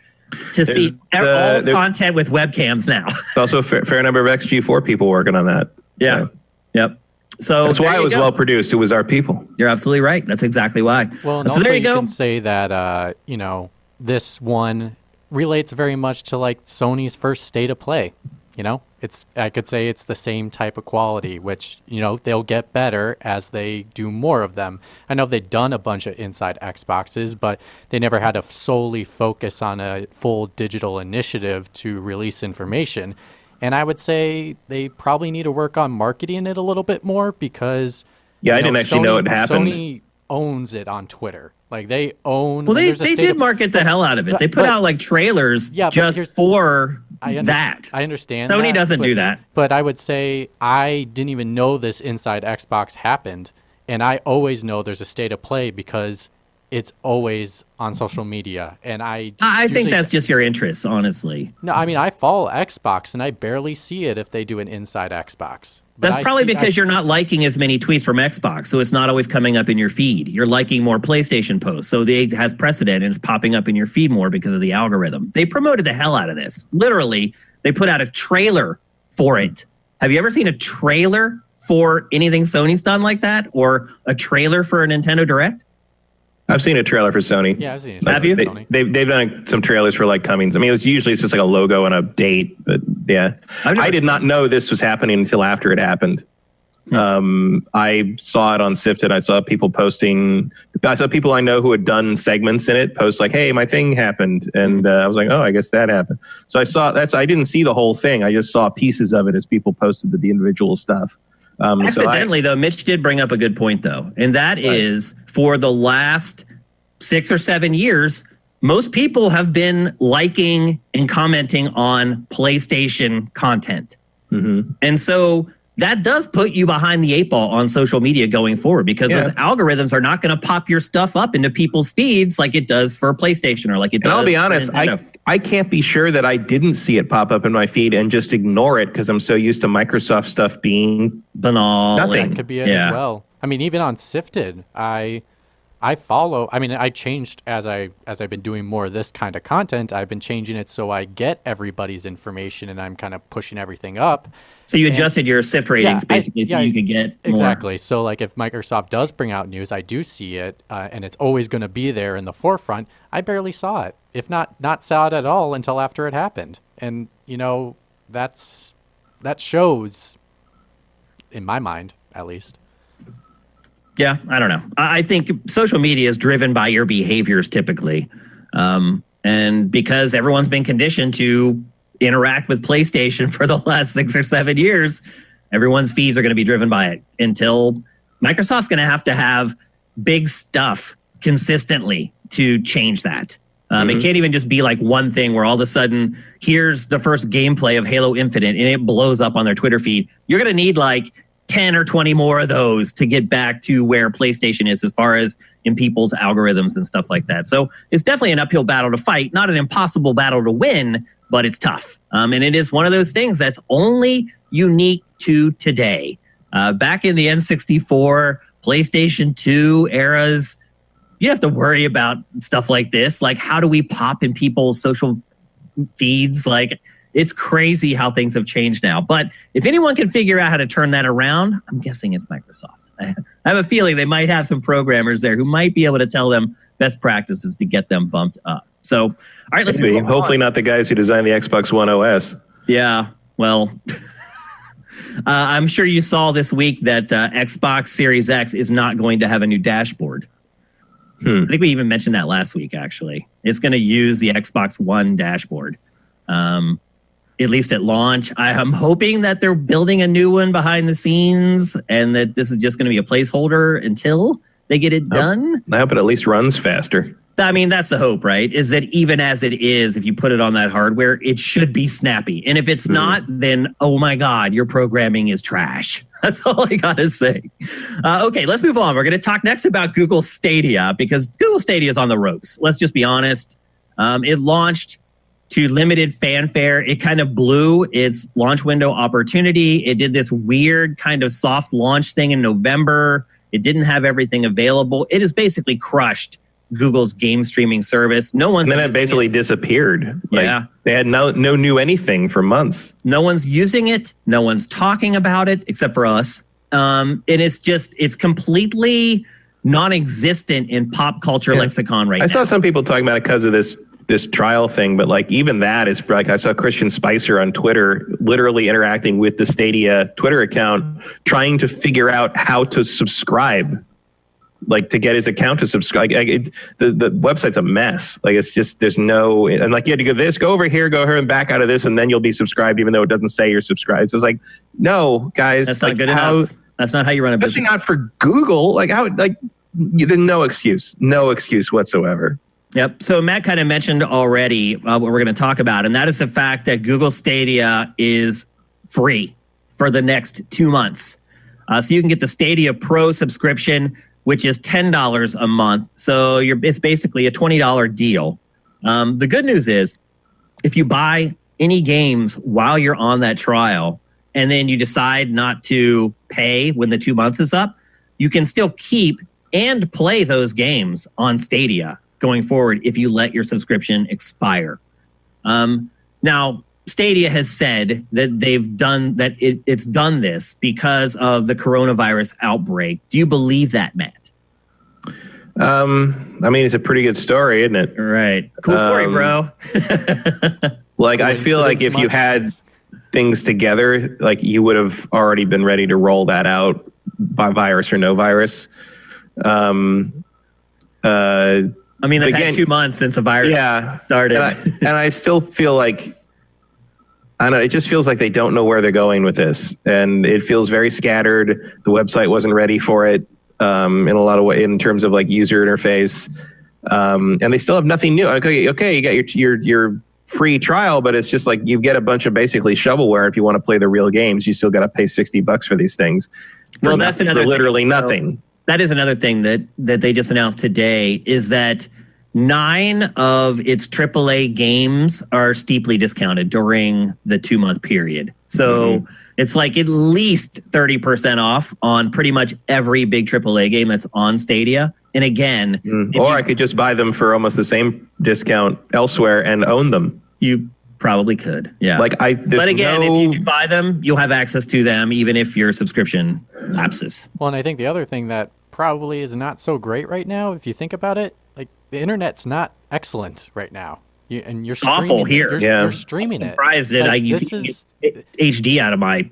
to see all content with webcams now. There's also a fair number of XG4 people working on that. Yeah. So. Yep. So that's why it was well produced. It was our people. You're absolutely right. That's exactly why. Well, and so also there you go. Can say that this one relates very much to like Sony's first State of Play. You know, I could say it's the same type of quality, which, you know, they'll get better as they do more of them. I know they've done a bunch of Inside Xboxes, but they never had to solely focus on a full digital initiative to release information. And I would say they probably need to work on marketing it a little bit more because I didn't actually know it happened. Sony owns it on Twitter. Like they own. Well, they did market the hell out of it. They put out like trailers just for that. I understand. Sony doesn't do that. But I would say I didn't even know this Inside Xbox happened, and I always know there's a State of Play because it's always on social media, and I think that's just your interest, honestly. No, I mean I follow Xbox, and I barely see it if they do an Inside Xbox. But that's probably because you're not liking as many tweets from Xbox, so it's not always coming up in your feed. You're liking more PlayStation posts, so it has precedent and it's popping up in your feed more because of the algorithm. They promoted the hell out of this. Literally, they put out a trailer for it. Have you ever seen a trailer for anything Sony's done like that, or a trailer for a Nintendo Direct? I've seen a trailer for Sony. Yeah, I've seen it. Have you? They've done some trailers for like Cummings. I mean, it's just like a logo and a date, but yeah. I did not know this was happening until after it happened. I saw it on Sifted. I saw people posting. I saw people I know who had done segments in it post like, "Hey, my thing happened," and I was like, "Oh, I guess that happened." So I saw that. I didn't see the whole thing. I just saw pieces of it as people posted the individual stuff. Accidentally, though, Mitch did bring up a good point, though, and that is for the last 6 or 7 years, most people have been liking and commenting on PlayStation content. Mm-hmm. And so that does put you behind the 8 ball on social media going forward because those algorithms are not going to pop your stuff up into people's feeds like it does for PlayStation or like it does. And I'll be honest, I can't be sure that I didn't see it pop up in my feed and just ignore it because I'm so used to Microsoft stuff being banal. Nothing. That could be it as well. I mean, even on Sifted, I follow. I mean, I changed as I've been doing more of this kind of content. I've been changing it so I get everybody's information and I'm kind of pushing everything up. So you adjusted your SIFT ratings basically so you could get more. Exactly. So like if Microsoft does bring out news, I do see it, and it's always going to be there in the forefront. I barely saw it, if not saw it at all until after it happened. And, that shows, in my mind, at least. Yeah, I don't know. I think social media is driven by your behaviors typically. And because everyone's been conditioned to interact with PlayStation for the last 6 or 7 years, everyone's feeds are going to be driven by it until Microsoft's going to have big stuff consistently to change that. It can't even just be like one thing where all of a sudden, here's the first gameplay of Halo Infinite and it blows up on their Twitter feed. You're going to need like 10 or 20 more of those to get back to where PlayStation is as far as in people's algorithms and stuff like that. So it's definitely an uphill battle to fight, not an impossible battle to win, but it's tough. And it is one of those things that's only unique to today. Back in the N64, PlayStation 2 eras, you have to worry about stuff like this. Like, how do we pop in people's social feeds? Like, it's crazy how things have changed now. But if anyone can figure out how to turn that around, I'm guessing it's Microsoft. I have a feeling they might have some programmers there who might be able to tell them best practices to get them bumped up. So, all right, let's move on. Hopefully not the guys who designed the Xbox One OS. Yeah, well, I'm sure you saw this week that Xbox Series X is not going to have a new dashboard. I think we even mentioned that last week, actually. It's going to use the Xbox One dashboard, at least at launch. I'm hoping that they're building a new one behind the scenes and that this is just going to be a placeholder until they get it done. I hope it at least runs faster. I mean, that's the hope, right? Is that even as it is, if you put it on that hardware, it should be snappy. And if it's not, then, oh my God, your programming is trash. That's all I got to say. Okay, let's move on. We're going to talk next about Google Stadia because Google Stadia is on the ropes. Let's just be honest. It launched to limited fanfare. It kind of blew its launch window opportunity. It did this weird kind of soft launch thing in November. It didn't have everything available. It has basically crushed Google's game streaming service. No one's and then it basically disappeared. Yeah. They had no new anything for months. No one's using it. No one's talking about it except for us. And it's completely non-existent in pop culture lexicon right now. I saw some people talking about it because of this trial thing, but like even that is like I saw Christian Spicer on Twitter literally interacting with the Stadia Twitter account, trying to figure out how to subscribe. Like to get his account to subscribe, the website's a mess. Like it's just there's no, and like you had to go over here, and back out of this, and then you'll be subscribed, even though it doesn't say you're subscribed. So it's like, no, guys, that's not good enough. That's not how you run a business. Especially not for Google. Like how, like there's no excuse whatsoever. Yep. So Matt kind of mentioned already what we're going to talk about, and that is the fact that Google Stadia is free for the next 2 months. So you can get the Stadia Pro subscription, which is $10 a month. So it's basically a $20 deal. The good news is if you buy any games while you're on that trial and then you decide not to pay when the 2 months is up, you can still keep and play those games on Stadia going forward if you let your subscription expire. Now, Stadia has said that it's done this because of the coronavirus outbreak. Do you believe that, Matt? I mean, it's a pretty good story, isn't it? Right. Cool story, bro. Like, I feel like if you had things together, like you would have already been ready to roll that out by virus or no virus. I mean, they've had 2 months since the virus started. And I still feel like, I don't know, it just feels like they don't know where they're going with this. And it feels very scattered. The website wasn't ready for it in a lot of ways in terms of like user interface. And they still have nothing new. Okay, you got your free trial, but it's just like you get a bunch of basically shovelware. If you want to play the real games, you still got to pay $60 for these things. Well, that's another thing. Literally nothing. That is another thing that they just announced today is that 9 of its AAA games are steeply discounted during the 2-month period. So it's like at least 30% off on pretty much every big AAA game that's on Stadia. And again, or I could just buy them for almost the same discount elsewhere and own them. You probably could. Yeah. But again, if you do buy them, you'll have access to them even if your subscription lapses. Well, and I think the other thing that probably is not so great right now, if you think about it, like the internet's not excellent right now. You're it's awful here. You're streaming it. Surprised that like, you can get HD out of my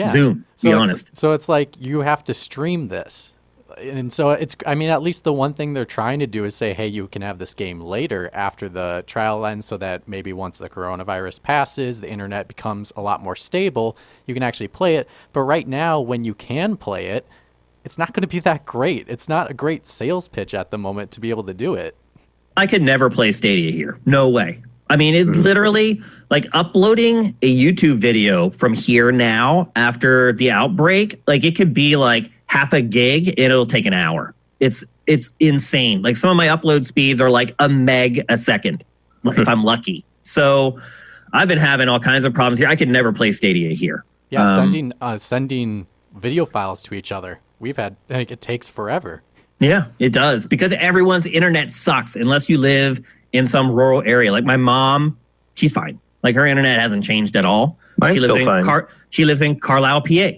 Zoom, to be honest. So it's like you have to stream this. And so at least the one thing they're trying to do is say, hey, you can have this game later after the trial ends, so that maybe once the coronavirus passes, the internet becomes a lot more stable, you can actually play it. But right now, when you can play it, it's not going to be that great. It's not a great sales pitch at the moment to be able to do it. I could never play Stadia here. No way. I mean, it literally, like uploading a YouTube video from here now after the outbreak, like it could be like half a gig and it'll take an hour. It's insane. Like some of my upload speeds are like a meg a second, if I'm lucky. So I've been having all kinds of problems here. I could never play Stadia here. Yeah, sending video files to each other. It takes forever. Yeah, it does, because everyone's internet sucks unless you live in some rural area. Like my mom, she's fine. Like her internet hasn't changed at all. Mine's still fine. She lives in Carlisle, PA.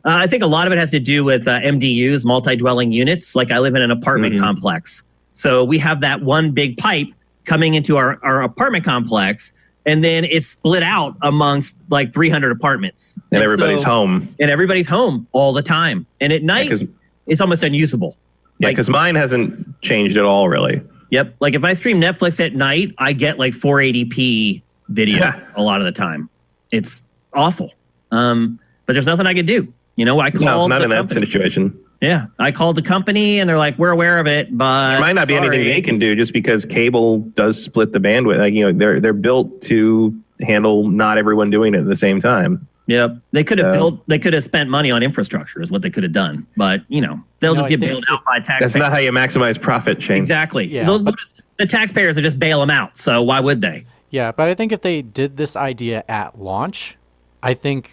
I think a lot of it has to do with MDUs, multi-dwelling units. Like I live in an apartment complex. So we have that one big pipe coming into our apartment complex, and then it's split out amongst like 300 apartments. And everybody's home. And everybody's home all the time. And at night, it's almost unusable. Yeah, because mine hasn't changed at all, really. Yep. Like if I stream Netflix at night, I get like 480p video a lot of the time. It's awful. But there's nothing I can do. You know, I called not in that situation. Yeah, I called the company and they're like, we're aware of it, but there might not be anything they can do just because cable does split the bandwidth. Like, you know, they're built to handle not everyone doing it at the same time. Yep. They could have spent money on infrastructure is what they could have done. But, you know, they'll just get bailed out by taxpayers. That's not how you maximize profit, Shane. Exactly. Yeah, the taxpayers will just bail them out. So why would they? Yeah, but I think if they did this idea at launch, I think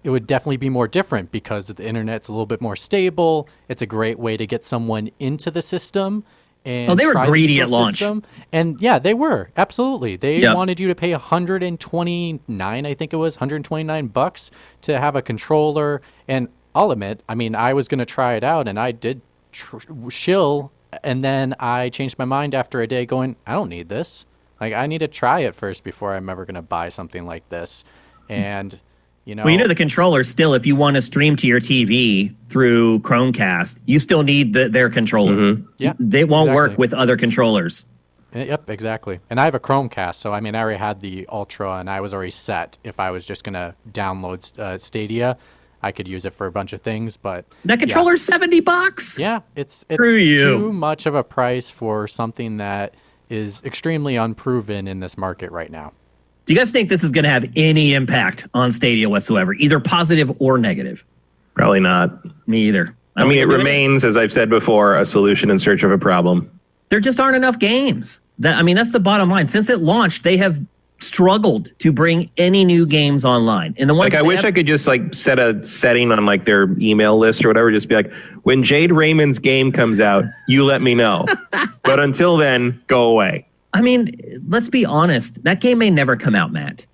it would definitely be more different because the internet's a little bit more stable. It's a great way to get someone into the system. And they were greedy at launch. And yeah, they were. Absolutely. They wanted you to pay $129, I think it was, $129 to have a controller. And I'll admit, I mean, I was going to try it out and I did shill. And then I changed my mind after a day going, I don't need this. Like, I need to try it first before I'm ever going to buy something like this. And well, the controller still, if you want to stream to your TV through Chromecast, you still need their controller. Mm-hmm. Yeah, they won't work with other controllers. Yep, exactly. And I have a Chromecast, so I mean, I already had the Ultra, and I was already set. If I was just gonna download Stadia, I could use it for a bunch of things. But that controller's $70. Yeah, it's too much of a price for something that is extremely unproven in this market right now. Do you guys think this is going to have any impact on Stadia whatsoever, either positive or negative? Probably not. Me either. I mean, it remains, as I've said before, a solution in search of a problem. There just aren't enough games. That's the bottom line. Since it launched, they have struggled to bring any new games online. And the ones I wish I could just like set a setting on like their email list or whatever. Just be like, when Jade Raymond's game comes out, you let me know. But until then, go away. I mean, let's be honest. That game may never come out, Matt.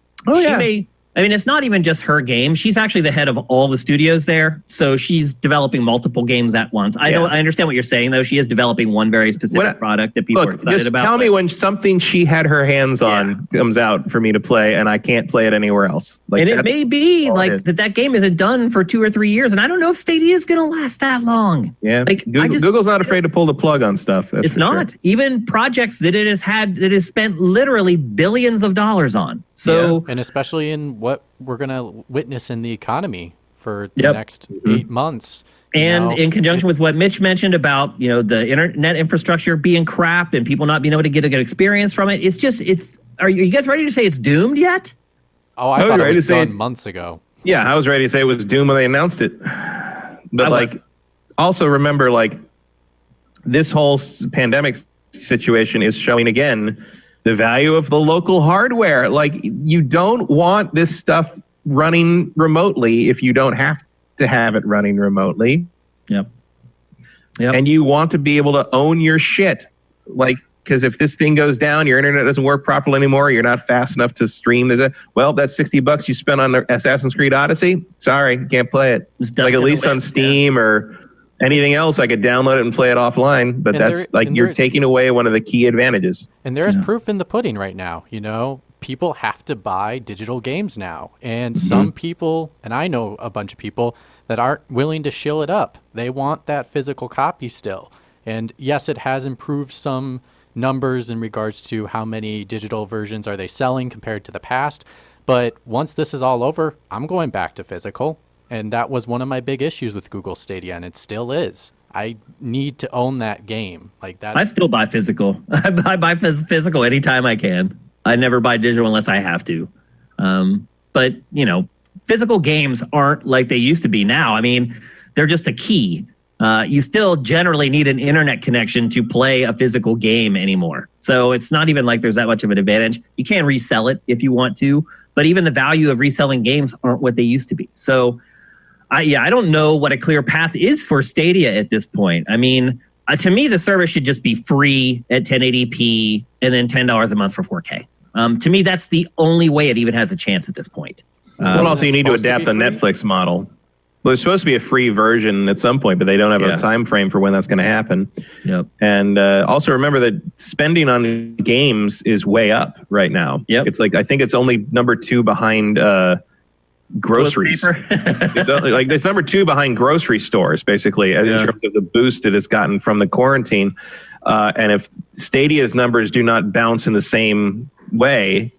It's not even just her game. She's actually the head of all the studios there. So she's developing multiple games at once. I understand what you're saying, though. She is developing one very specific product that people are excited about. Tell me when something she had her hands on comes out for me to play and I can't play it anywhere else. Like, and it may be like that game isn't done for 2 or 3 years. And I don't know if Stadia is going to last that long. Yeah. Like, Google's not afraid to pull the plug on stuff. It's not. Sure. Even projects that it has spent literally billions of dollars on. So, and especially in what we're going to witness in the economy for the next 8 months. And in conjunction with what Mitch mentioned about, the internet infrastructure being crap and people not being able to get a good experience from it. Are you guys ready to say it's doomed yet? Oh, I thought it was done months ago. Yeah, I was ready to say it was doomed when they announced it. But also remember, this whole pandemic situation is showing again the value of the local hardware. Like, you don't want this stuff running remotely if you don't have to have it running remotely. Yep. And you want to be able to own your shit. Because if this thing goes down, your internet doesn't work properly anymore, you're not fast enough to stream. That's $60 you spent on Assassin's Creed Odyssey. Sorry, can't play it. At least on Steam or Anything else, I could download it and play it offline, but that's you're taking away one of the key advantages. And there's proof in the pudding right now. People have to buy digital games now. And some people, and I know a bunch of people that aren't willing to shill it up. They want that physical copy still. And yes, it has improved some numbers in regards to how many digital versions are they selling compared to the past. But once this is all over, I'm going back to physical. And that was one of my big issues with Google Stadia, and it still is. I need to own that game. Like that. I still buy physical. I buy physical anytime I can. I never buy digital unless I have to. But, physical games aren't like they used to be now. I mean, they're just a key. You still generally need an internet connection to play a physical game anymore. So it's not even like there's that much of an advantage. You can resell it if you want to, but even the value of reselling games aren't what they used to be. So I don't know what a clear path is for Stadia at this point. I mean, to me, the service should just be free at 1080p and then $10 a month for 4K. To me, that's the only way it even has a chance at this point. Well, also you need to adapt the Netflix model. Well, there's supposed to be a free version at some point, but they don't have a time frame for when that's going to happen. Yep. And also remember that spending on games is way up right now. Yep. It's I think it's only number 2 behind groceries. It's number 2 behind grocery stores, basically, in terms of the boost that it's gotten from the quarantine. And if Stadia's numbers do not bounce in the same way,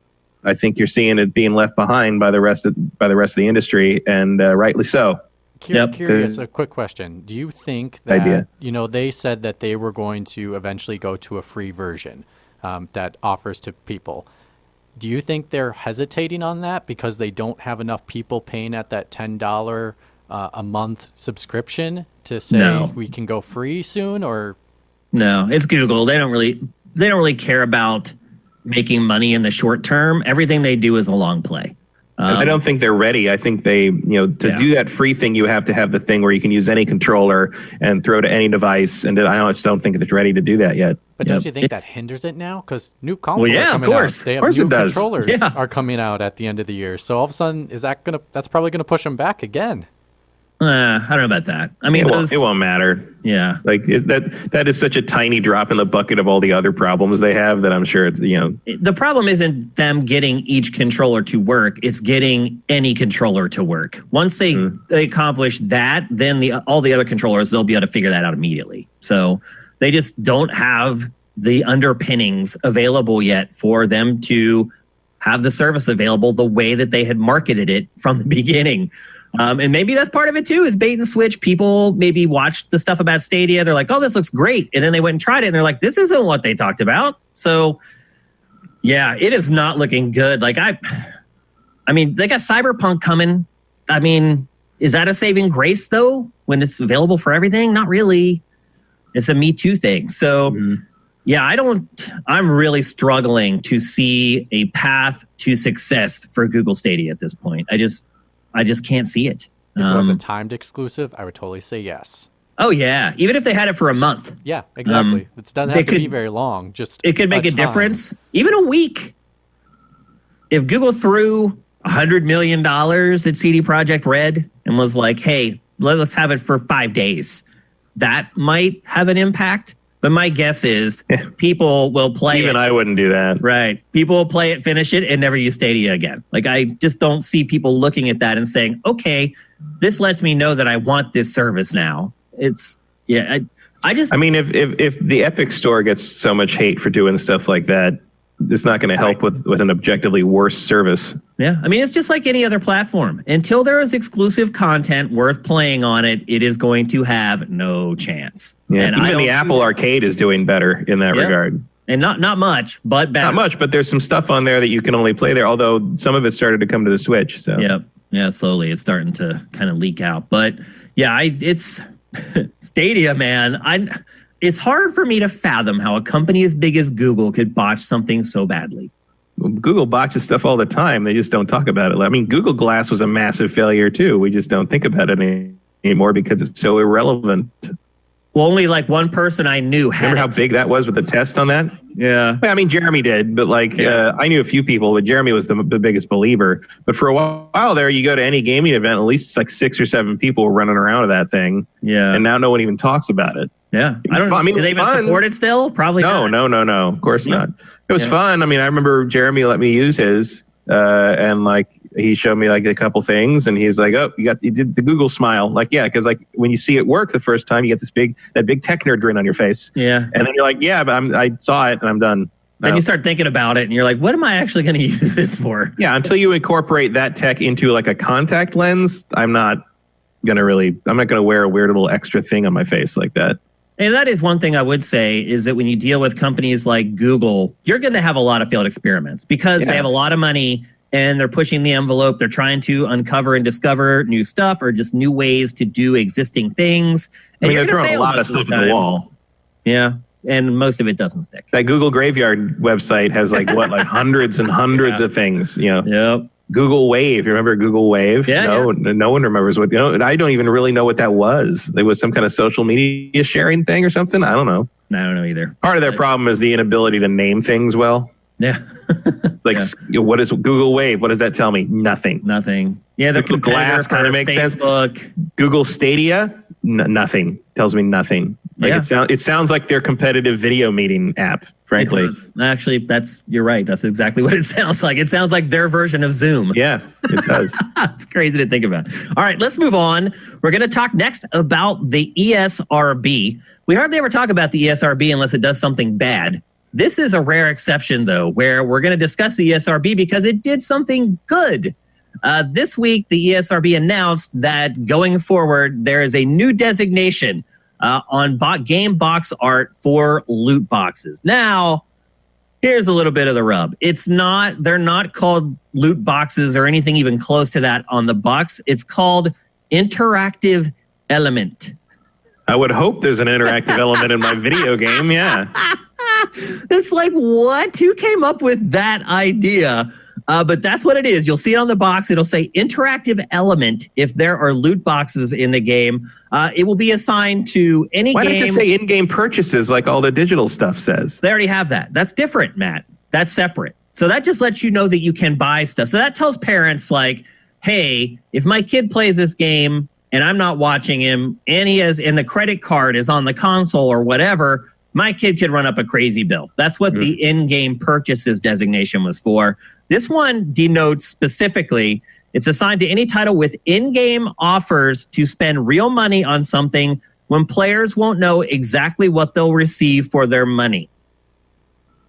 I think you're seeing it being left behind by the rest of the industry, and rightly so. Curious, a quick question. Do you think that, they said that they were going to eventually go to a free version that offers to people. Do you think they're hesitating on that because they don't have enough people paying at that $10 a month subscription to say we can go free soon? Or no, it's Google. They don't really care about making money in the short term. Everything they do is a long play. I don't think they're ready. I think they, to do that free thing, you have to have the thing where you can use any controller and throw to any device. And I just don't think they're ready to do that yet. But don't you think that hinders it now? Because new consoles are coming out. They have new controllers are coming out at the end of the year. So all of a sudden, that's probably going to push them back again. I don't know about that. I mean, it won't matter. Yeah, that is such a tiny drop in the bucket of all the other problems they have that I'm sure it's The problem isn't them getting each controller to work; it's getting any controller to work. Once they accomplish that, then all the other controllers, they'll be able to figure that out immediately. So they just don't have the underpinnings available yet for them to have the service available the way that they had marketed it from the beginning. And maybe that's part of it too, is bait and switch. People maybe watched the stuff about Stadia. They're like, oh, this looks great. And then they went and tried it and they're like, this isn't what they talked about. So yeah, it is not looking good. Like I mean, they got Cyberpunk coming. I mean, is that a saving grace though, when it's available for everything? Not really. It's a Me Too thing. So yeah, I'm really struggling to see a path to success for Google Stadia at this point. I just can't see it. If it was a timed exclusive, I would totally say yes. Oh yeah, even if they had it for a month. Yeah, exactly. It doesn't have to be very long. It could make a difference. Even a week. If Google threw $100 million at CD Projekt Red and was like, "Hey, let's have it for 5 days," that might have an impact. But my guess is people will play Even I wouldn't do that. Right. People will play it, finish it, and never use Stadia again. Like, I just don't see people looking at that and saying, okay, this lets me know that I want this service now. It's, I mean, if the Epic Store gets so much hate for doing stuff like that, it's not going to help with an objectively worse service. Yeah. I mean, it's just like any other platform. Until there is exclusive content worth playing on it, it is going to have no chance. Yeah. And even the Apple Arcade is doing better in that regard. And not much, but better. Not much, but there's some stuff on there that you can only play there, although some of it started to come to the Switch. So yeah, slowly it's starting to kind of leak out. But yeah, it's Stadia, man. It's hard for me to fathom how a company as big as Google could botch something so badly. Google botches stuff all the time. They just don't talk about it. I mean, Google Glass was a massive failure too. We just don't think about it anymore because it's so irrelevant. Well, only like one person I knew had Remember how big that was with the test on that? Yeah. I mean, Jeremy did, but I knew a few people, but Jeremy was the biggest believer. But for a while there, you go to any gaming event, at least it's like 6 or 7 people were running around with that thing. Yeah. And now no one even talks about it. Yeah. I don't know. Do they even support it still? Probably not. No. Of course not. It was fun. I mean, I remember Jeremy let me use his, and he showed me a couple things, and he's like, "Oh, you did the Google smile." Because when you see it work the first time, you get that big tech nerd grin on your face. Yeah. And then you're like, "Yeah, but I saw it and I'm done." Then you start thinking about it, and you're like, "What am I actually going to use this for?" Yeah. Until you incorporate that tech into a contact lens, I'm not going to wear a weird little extra thing on my face like that. And that is one thing I would say is that when you deal with companies like Google, you're going to have a lot of failed experiments because they have a lot of money. And they're pushing the envelope. They're trying to uncover and discover new stuff or just new ways to do existing things. And they're throwing a lot of stuff at the wall. Yeah. And most of it doesn't stick. That Google Graveyard website has hundreds and hundreds of things. Yep. Google Wave. You remember Google Wave? Yeah. No one remembers what. I don't even really know what that was. It was some kind of social media sharing thing or something. I don't know. I don't know either. Part of their problem is the inability to name things well. Yeah. What is Google Wave? What does that tell me? Nothing. Yeah, they're Google Glass kind of makes Facebook. sense. Google Stadia, nothing. Tells me nothing. It sounds like their competitive video meeting app, frankly. It does. Actually, you're right. That's exactly what it sounds like. It sounds like their version of Zoom. Yeah, it does. It's crazy to think about. All right, let's move on. We're going to talk next about the ESRB. We hardly ever talk about the ESRB unless it does something bad. This is a rare exception, though, where we're going to discuss the ESRB because it did something good. This week, the ESRB announced that going forward, there is a new designation on game box art for loot boxes. Now, here's a little bit of the rub. They're not called loot boxes or anything even close to that on the box. It's called interactive element. I would hope there's an interactive element in my video game, yeah. It's like, what? Who came up with that idea? But that's what it is. You'll see it on the box. It'll say interactive element if there are loot boxes in the game. It will be assigned to any game. Why don't you say in-game purchases like all the digital stuff says? They already have that. That's different, Matt. That's separate. So that just lets you know that you can buy stuff. So that tells parents hey, if my kid plays this game and I'm not watching him and the credit card is on the console or whatever, my kid could run up a crazy bill. That's what the in-game purchases designation was for. This one denotes specifically, it's assigned to any title with in-game offers to spend real money on something when players won't know exactly what they'll receive for their money.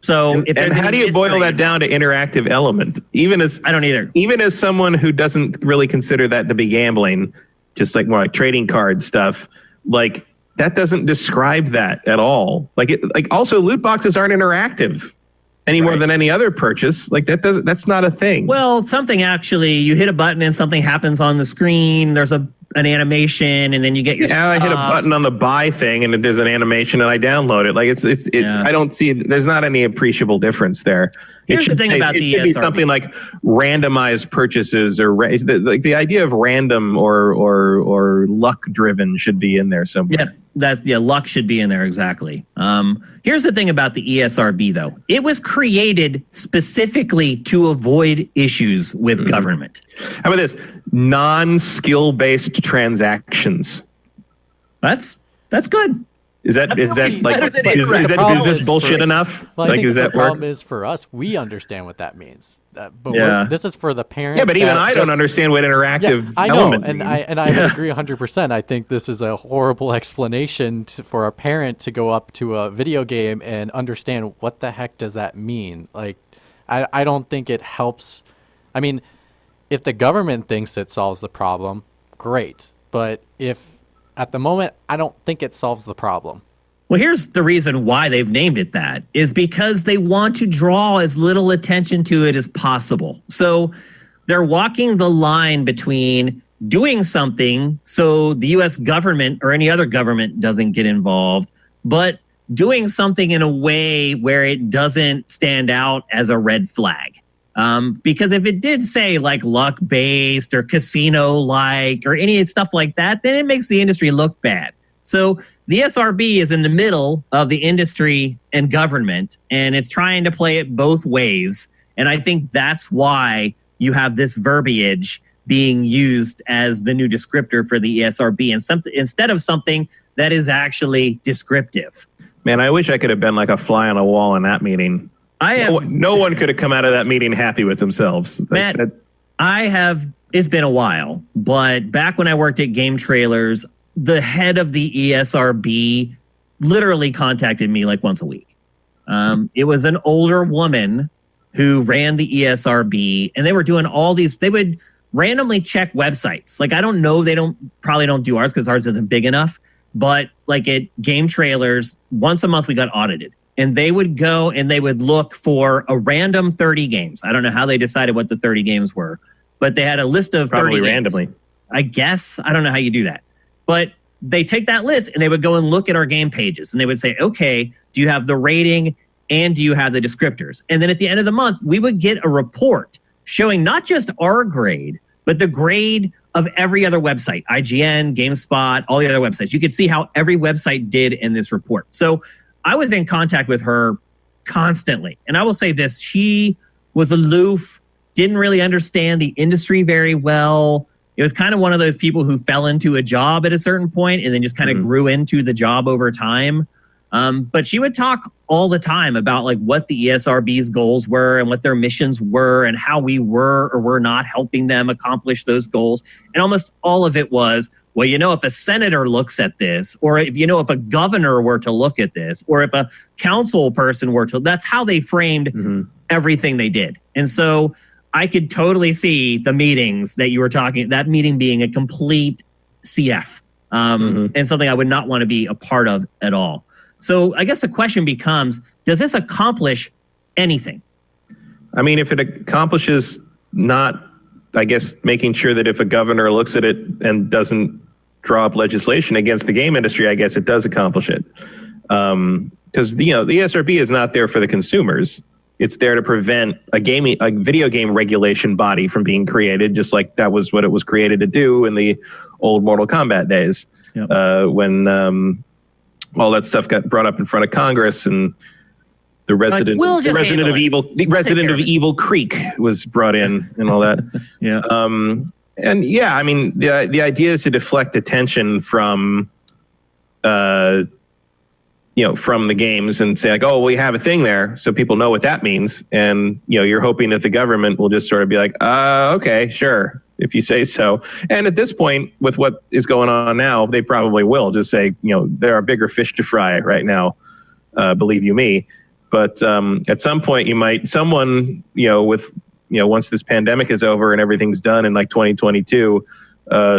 So if there's how do you boil that down to interactive element? I don't either. Even as someone who doesn't really consider that to be gambling, just more like trading card stuff, that doesn't describe that at all. Also loot boxes aren't interactive any more than any other purchase. That's not a thing. Well, something actually, you hit a button and something happens on the screen. There's an animation and then you get your stuff. I hit a button on the buy thing and there's an animation and I download it. I don't see, there's not any appreciable difference there. Here's the thing about the ESRB. It should be something like randomized purchases or the idea of random or luck driven should be in there somewhere. Luck should be in there. Exactly. Here's the thing about the ESRB though. It was created specifically to avoid issues with government. How about this? Non-skill based transactions. That's good. Is this bullshit enough? Well, I think the problem is for us, we understand what that means. This is for the parents. Yeah, but even I don't understand what interactive element means. And I agree 100%. I think this is a horrible explanation for a parent to go up to a video game and understand what the heck does that mean. I don't think it helps. I mean, if the government thinks it solves the problem, great. But at the moment, I don't think it solves the problem. Well, here's the reason why they've named it that is because they want to draw as little attention to it as possible. So they're walking the line between doing something so the U.S. government or any other government doesn't get involved, but doing something in a way where it doesn't stand out as a red flag. Because if it did say luck-based or casino-like or any stuff like that, then it makes the industry look bad. So the ESRB is in the middle of the industry and government, and it's trying to play it both ways. And I think that's why you have this verbiage being used as the new descriptor for the ESRB, and instead of something that is actually descriptive. Man, I wish I could have been like a fly on a wall in that meeting. No one could have come out of that meeting happy with themselves. Matt, it's been a while, but back when I worked at Game Trailers, the head of the ESRB literally contacted me like once a week. It was an older woman who ran the ESRB, and they were doing all these, they would randomly check websites. Like, I don't know, they probably don't do ours because ours isn't big enough, but like at Game Trailers, once a month we got audited. And they would go and they would look for a random 30 games. I don't know how they decided what the 30 games were, but they had a list of 30 Probably games. randomly. I guess. I don't know how you do that. But they take that list and they would go and look at our game pages and they would say, okay, do you have the rating and do you have the descriptors? And then at the end of the month, we would get a report showing not just our grade, but the grade of every other website, IGN, GameSpot, all the other websites. You could see how every website did in this report. So I was in contact with her constantly. And I will say this, she was aloof, didn't really understand the industry very well. It was kind of one of those people who fell into a job at a certain point and then just kind of grew into the job over time. But she would talk all the time about like what the ESRB's goals were and what their missions were and how we were or were not helping them accomplish those goals. And almost all of it was, well, you know, if a senator looks at this, or if, you know, if a governor were to look at this, or if a council person were to, that's how they framed everything they did. And so I could totally see the meetings that you were talking, that meeting being a complete CF and something I would not want to be a part of at all. So I guess the question becomes, does this accomplish anything? I mean, if it accomplishes not, I guess, making sure that if a governor looks at it and doesn't draw up legislation against the game industry, I guess it does accomplish it. Because, you know, the ESRB is not there for the consumers. It's there to prevent a video game regulation body from being created, just like that was what it was created to do in the old Mortal Kombat days. Yep. When all that stuff got brought up in front of Congress and the resident of Evil Creek was brought in and all that. Yeah. And yeah, I mean, the idea is to deflect attention from, from the games and say like, oh, we have a thing there, so people know what that means. And, you know, you're hoping that the government will just sort of be like, okay, sure, if you say so. And at this point, with what is going on now, they probably will just say, you know, there are bigger fish to fry right now, believe you me. But at some point, someone, once this pandemic is over and everything's done in like 2022,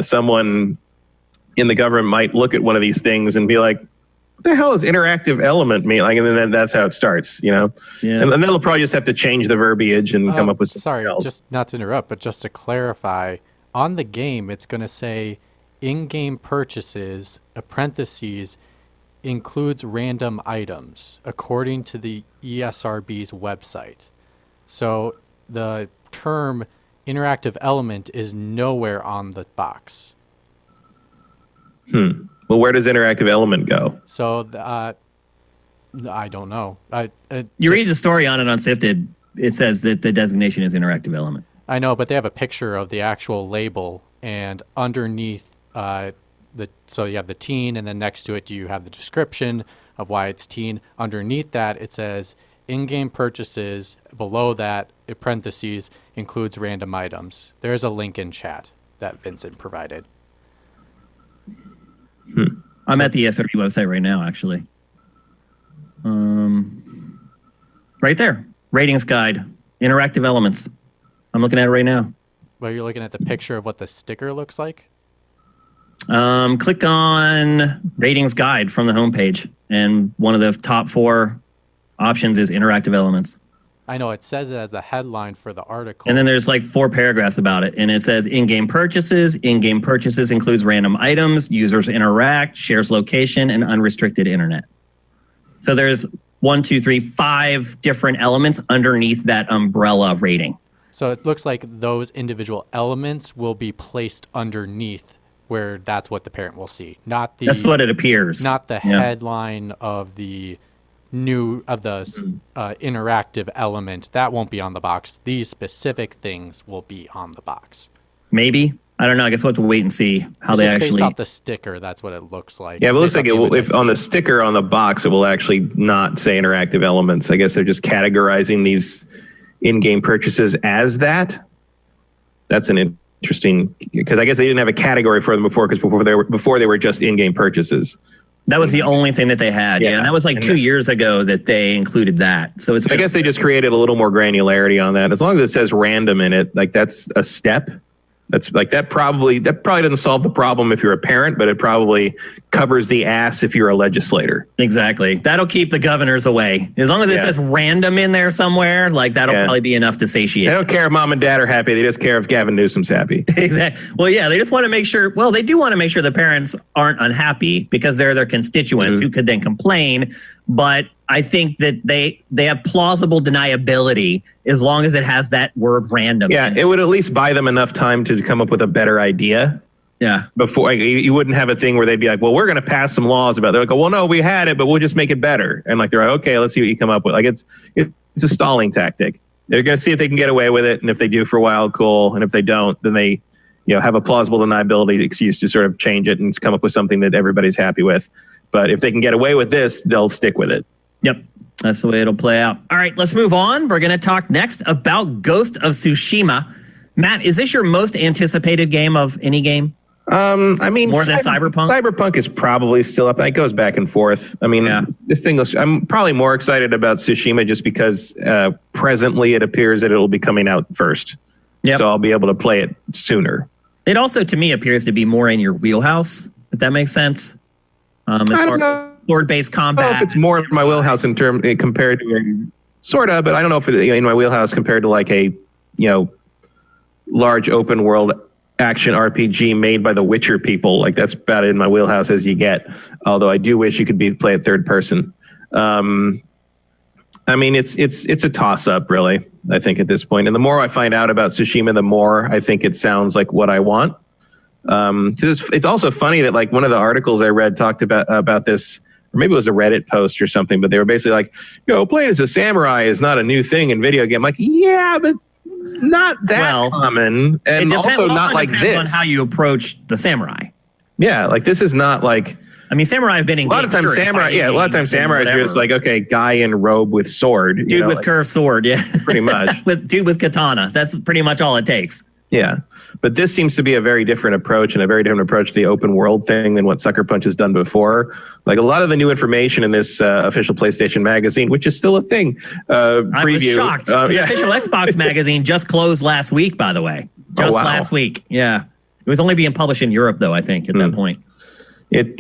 someone in the government might look at one of these things and be like, what the hell is interactive element mean? Like, and then that's how it starts, you know? Yeah. And then they'll probably just have to change the verbiage and come up with something else. Just not to interrupt, but just to clarify, on the game, it's going to say in-game purchases, parentheses, includes random items, according to the ESRB's website. So the term interactive element is nowhere on the box. Well, where does interactive element go? So I don't know. You read the story on it on Sifted, it says that the designation is interactive element. I know, but they have a picture of the actual label, and underneath so you have the teen, and then next to it you have the description of why it's teen. Underneath that, it says in-game purchases. Below that, in parentheses, includes random items. There's a link in chat that Vincent provided. I'm at the ESRB website right now, actually. Right there. Ratings guide. Interactive elements. I'm looking at it right now. Well, you're looking at the picture of what the sticker looks like? Click on ratings guide from the homepage. And one of the top 4 options is interactive elements. I know, it says it as the headline for the article. And then there's like 4 paragraphs about it. And it says in-game purchases. In-game purchases includes random items, users interact, shares location, and unrestricted internet. So there's 5 different elements underneath that umbrella rating. So it looks like those individual elements will be placed underneath where that's what the parent will see, not the. That's what it appears. Not the headline of the interactive element. That won't be on the box. These specific things will be on the box. Maybe. I don't know. I guess we'll have to wait and see how they actually. Based off the sticker, that's what it looks like. Yeah, but it looks like if on the sticker on the box, it will actually not say interactive elements. I guess they're just categorizing these in-game purchases as that. That's an interesting, because I guess they didn't have a category for them before, because before they were just in-game purchases. That was the only thing that they had. Yeah, and that was like 2 years ago that they incled that. So I guess they just created a little more granularity on that. As long as it says random in it, like that's a step. That's like that probably doesn't solve the problem if you're a parent, but it probably covers the ass if you're a legislator. Exactly. That'll keep the governors away. As long as it says random in there somewhere, like that'll probably be enough to satiate. They don't care if mom and dad are happy. They just care if Gavin Newsom's happy. Exactly. Well, yeah, they just want to make sure. Well, they do want to make sure the parents aren't unhappy because they're their constituents who could then complain. But I think that they have plausible deniability as long as it has that word random. Yeah, it would at least buy them enough time to come up with a better idea. Yeah. Before you wouldn't have a thing where they'd be like, well, we're going to pass some laws about it. They're like, well, no, we had it, but we'll just make it better. And like, they're like, okay, let's see what you come up with. Like it's a stalling tactic. They're going to see if they can get away with it. And if they do for a while, cool. And if they don't, then they, have a plausible deniability excuse to sort of change it and come up with something that everybody's happy with. But if they can get away with this, they'll stick with it. Yep. That's the way it'll play out. All right, let's move on. We're going to talk next about Ghost of Tsushima. Matt, is this your most anticipated game of any game? I mean, more than Cyberpunk? Cyberpunk is probably still up. It goes back and forth. I mean, I'm probably more excited about Tsushima just because presently it appears that it will be coming out first. Yep. So I'll be able to play it sooner. It also, to me, appears to be more in your wheelhouse, if that makes sense. As far as sword-based combat. I don't know if it's more in my wheelhouse compared to sort of, but I don't know if it's in my wheelhouse compared to like a, large open world action RPG made by the Witcher people. Like that's about in my wheelhouse as you get. Although I do wish you could play it third person. I mean, it's a toss up, really. I think at this point, and the more I find out about Tsushima, the more I think it sounds like what I want. It's also funny that like one of the articles I read talked about this, or maybe it was a Reddit post or something, but they were basically like, playing as a samurai is not a new thing in video game. I'm like, yeah, but not that common, and also not like this. On how you approach the samurai. Yeah, like this is not like. I mean, samurai have been in a lot of times. Samurai is just like, okay, guy in robe with sword, dude with curved sword, yeah, pretty much. Dude with katana. That's pretty much all it takes. Yeah, but this seems to be a very different approach and a very different approach to the open world thing than what Sucker Punch has done before. Like a lot of the new information in this official PlayStation magazine, which is still a thing, preview. I was shocked. The official Xbox magazine just closed last week, by the way. Last week. Yeah. It was only being published in Europe, though, I think, at that point. It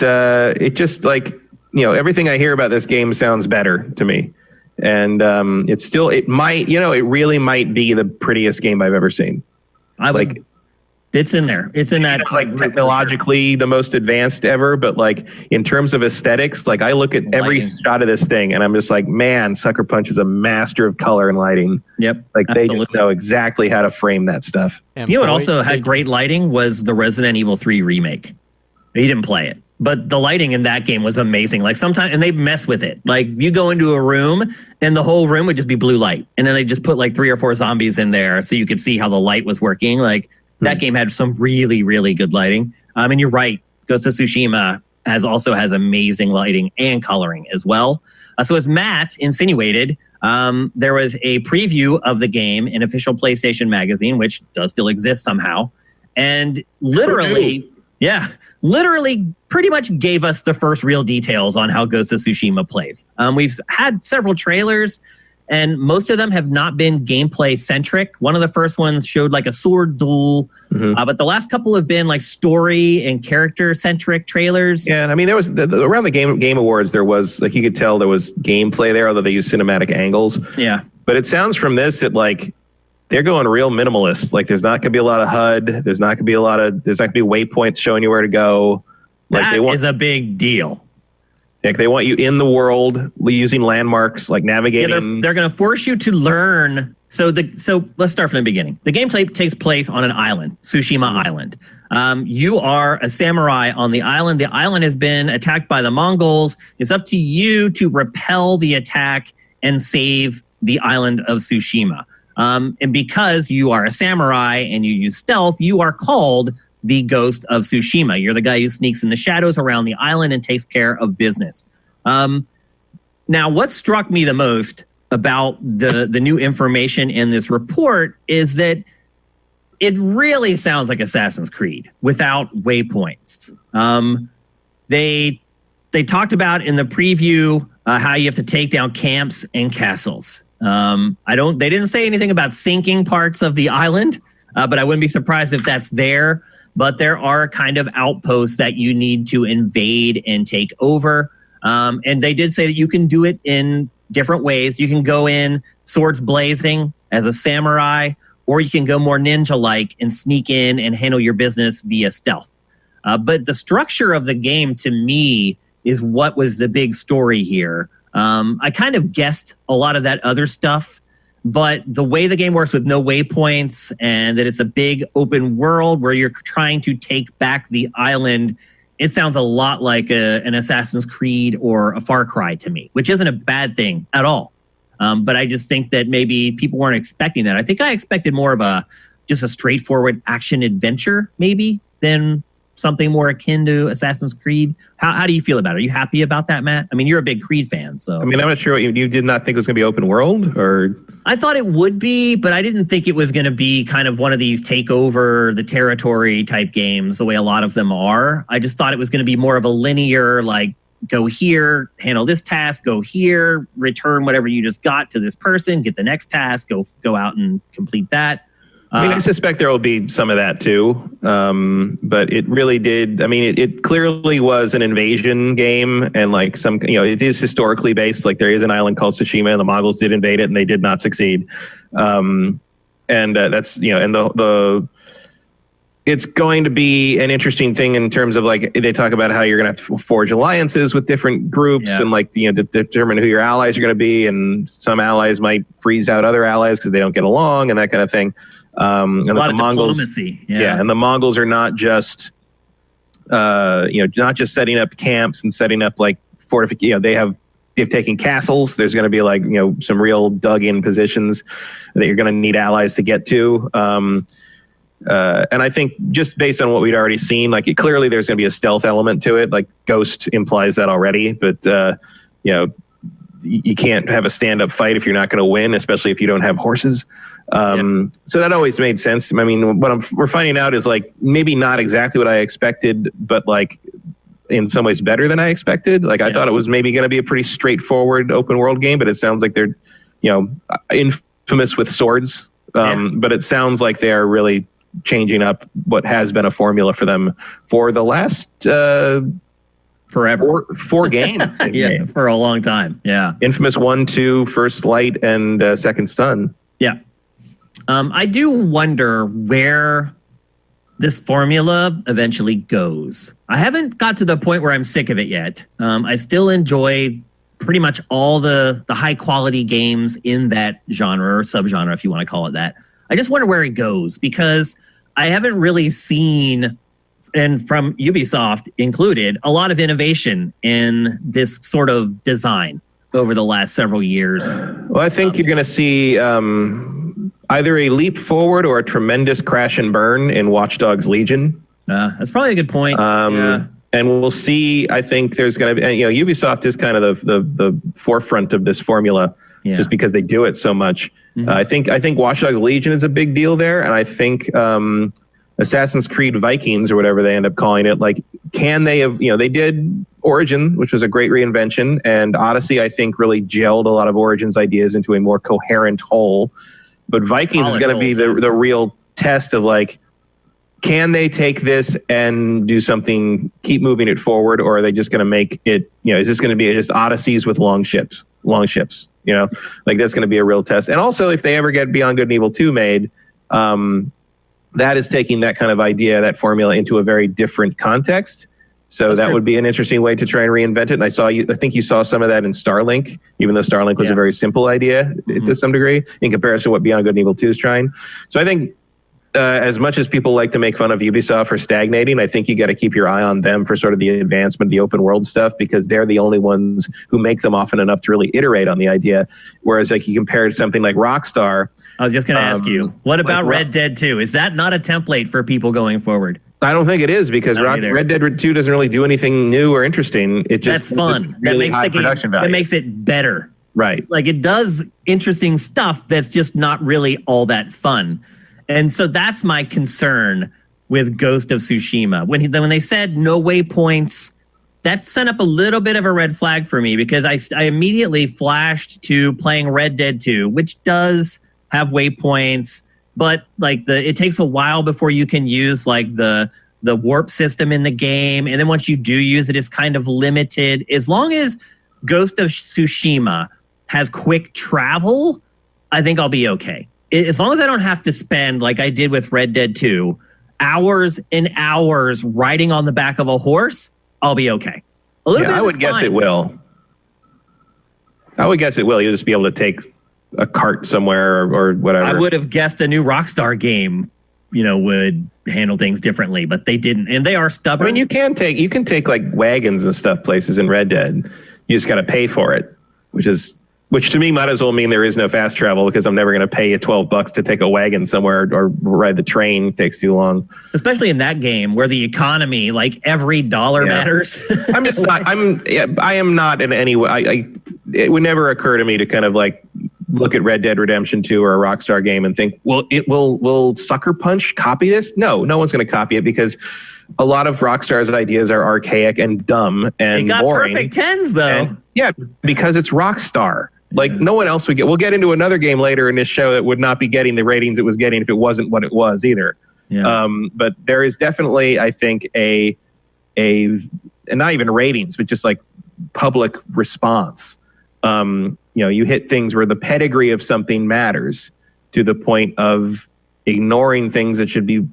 just like, everything I hear about this game sounds better to me. And it really might be the prettiest game I've ever seen. It's in there. It's in that technologically the most advanced ever, but like in terms of aesthetics, like I look at every shot of this thing and I'm just like, man, Sucker Punch is a master of color and lighting. Yep. Like they just know exactly how to frame that stuff. And what also had great lighting was the Resident Evil 3 remake. He didn't play it, but the lighting in that game was amazing. Like sometimes, and they mess with it. Like you go into a room and the whole room would just be blue light. And then they just put like 3 or 4 zombies in there so you could see how the light was working. Like that game had some really, really good lighting. And you're right. Ghost of Tsushima also has amazing lighting and coloring as well. So as Matt insinuated, there was a preview of the game in official PlayStation magazine, which does still exist somehow. And literally pretty much gave us the first real details on how Ghost of Tsushima plays. We've had several trailers, and most of them have not been gameplay centric. One of the first ones showed like a sword duel, but the last couple have been like story and character centric trailers. Yeah, and I mean, there was around the Game Awards, there was like you could tell there was gameplay there, although they used cinematic angles. Yeah, but it sounds from this that like they're going real minimalist. Like there's not going to be a lot of HUD. There's not going to be waypoints showing you where to go. Like that is a big deal. Like they want you in the world using landmarks, like navigating. Yeah, they're going to force you to learn. So let's start from the beginning. The gameplay takes place on an island, Tsushima Island. You are a samurai on the island. The island has been attacked by the Mongols. It's up to you to repel the attack and save the island of Tsushima. And because you are a samurai and you use stealth, you are called the Ghost of Tsushima. You're the guy who sneaks in the shadows around the island and takes care of business. Now, what struck me the most about the new information in this report is that it really sounds like Assassin's Creed without waypoints. They talked about in the preview how you have to take down camps and castles. They didn't say anything about sinking parts of the island, but I wouldn't be surprised if that's there. But there are kind of outposts that you need to invade and take over. And they did say that you can do it in different ways. You can go in swords blazing as a samurai, or you can go more ninja-like and sneak in and handle your business via stealth. But the structure of the game, to me, is what was the big story here. I kind of guessed a lot of that other stuff, but the way the game works with no waypoints and that it's a big open world where you're trying to take back the island, it sounds a lot like an Assassin's Creed or a Far Cry to me, which isn't a bad thing at all. But I just think that maybe people weren't expecting that. I think I expected more of just a straightforward action adventure, maybe, than something more akin to Assassin's Creed. How do you feel about it? Are you happy about that, Matt? I mean, you're a big Creed fan, so. I mean, I'm not sure what you did not think it was going to be open world, or? I thought it would be, but I didn't think it was going to be kind of one of these take over the territory type games the way a lot of them are. I just thought it was going to be more of a linear, like, go here, handle this task, go here, return whatever you just got to this person, get the next task, go out and complete that. I mean, I suspect there will be some of that too, but it really did. I mean, it clearly was an invasion game, and like it is historically based. Like there is an island called Tsushima, and the Mongols did invade it, and they did not succeed. And that's and it's going to be an interesting thing in terms of like they talk about how you're going to have to forge alliances with different groups and like to determine who your allies are going to be, and some allies might freeze out other allies because they don't get along and that kind of thing. And a lot of Mongols, diplomacy. Yeah, and the Mongols are not just setting up camps and setting up like fortifications. They've taken castles. There's going to be like some real dug in positions that you're going to need allies to get to. And I think just based on what we'd already seen, like clearly there's going to be a stealth element to it. Like Ghost implies that already, but you can't have a stand-up fight if you're not going to win, especially if you don't have horses. So that always made sense. I mean, what we're finding out is like maybe not exactly what I expected, but like in some ways better than I expected. Like I thought it was maybe going to be a pretty straightforward open world game, but it sounds like they're, infamous with swords. But it sounds like they're really changing up what has been a formula for them for the last forever four games. For a long time. Infamous 1, 2, First Light, and Second Son. I do wonder where this formula eventually goes. I haven't got to the point where I'm sick of it yet. I still enjoy pretty much all the high quality games in that genre or subgenre, if you want to call it that. I just wonder where it goes because I haven't really seen, and from Ubisoft included, a lot of innovation in this sort of design over the last several years. Well, I think you're going to see either a leap forward or a tremendous crash and burn in Watch Dogs Legion. That's probably a good point. And we'll see. I think there's going to be, Ubisoft is kind of the forefront of this formula just because they do it so much. Mm-hmm. I think Watch Dogs Legion is a big deal there. And I think Assassin's Creed Vikings or whatever they end up calling it, like, can they have, they did Origin, which was a great reinvention, and Odyssey, I think, really gelled a lot of Origin's ideas into a more coherent whole. But Vikings is going to be the real test of like, can they take this and do something, keep moving it forward, or are they just going to make it, is this going to be just Odysseys with long ships, like that's going to be a real test. And also if they ever get Beyond Good and Evil 2 made, that is taking that kind of idea, that formula into a very different context. So that would be an interesting way to try and reinvent it. And I think you saw some of that in Starlink, even though Starlink was a very simple idea to some degree in comparison to what Beyond Good and Evil 2 is trying. So I think as much as people like to make fun of Ubisoft for stagnating, I think you got to keep your eye on them for sort of the advancement, the open world stuff, because they're the only ones who make them often enough to really iterate on the idea. Whereas like you compare to something like Rockstar. I was just going to ask you, what about Red Dead 2? Is that not a template for people going forward? I don't think it is, because Red Dead 2 doesn't really do anything new or interesting. It just that's fun. Really that makes the game. Production value. That makes it better. Right. It's like it does interesting stuff that's just not really all that fun. And so that's my concern with Ghost of Tsushima. When they said no waypoints, that sent up a little bit of a red flag for me, because I immediately flashed to playing Red Dead 2, which does have waypoints. But like it takes a while before you can use like the warp system in the game, and then once you do use it, it's kind of limited. As long as Ghost of Tsushima has quick travel, I think I'll be okay. As long as I don't have to spend, like I did with Red Dead 2, hours and hours riding on the back of a horse, I'll be okay. A little bit. I would guess it will. You'll just be able to take a cart somewhere or whatever. I would have guessed a new Rockstar game, would handle things differently, but they didn't, and they are stubborn. I mean, you can take like wagons and stuff places in Red Dead. You just got to pay for it, which to me might as well mean there is no fast travel, because I'm never going to pay you $12 to take a wagon somewhere or ride the train. It takes too long. Especially in that game where the economy, like every dollar matters. I am not in any way. It would never occur to me to kind of like look at Red Dead Redemption 2 or a Rockstar game and think, well, will Sucker Punch copy this? No one's going to copy it, because a lot of Rockstar's ideas are archaic and dumb and it got boring. Perfect 10s though. Because it's Rockstar. Like no one else would get. We'll get into another game later in this show that would not be getting the ratings it was getting if it wasn't what it was either. Yeah. But there is definitely, I think, and not even ratings, but just like public response. You hit things where the pedigree of something matters to the point of ignoring things that should be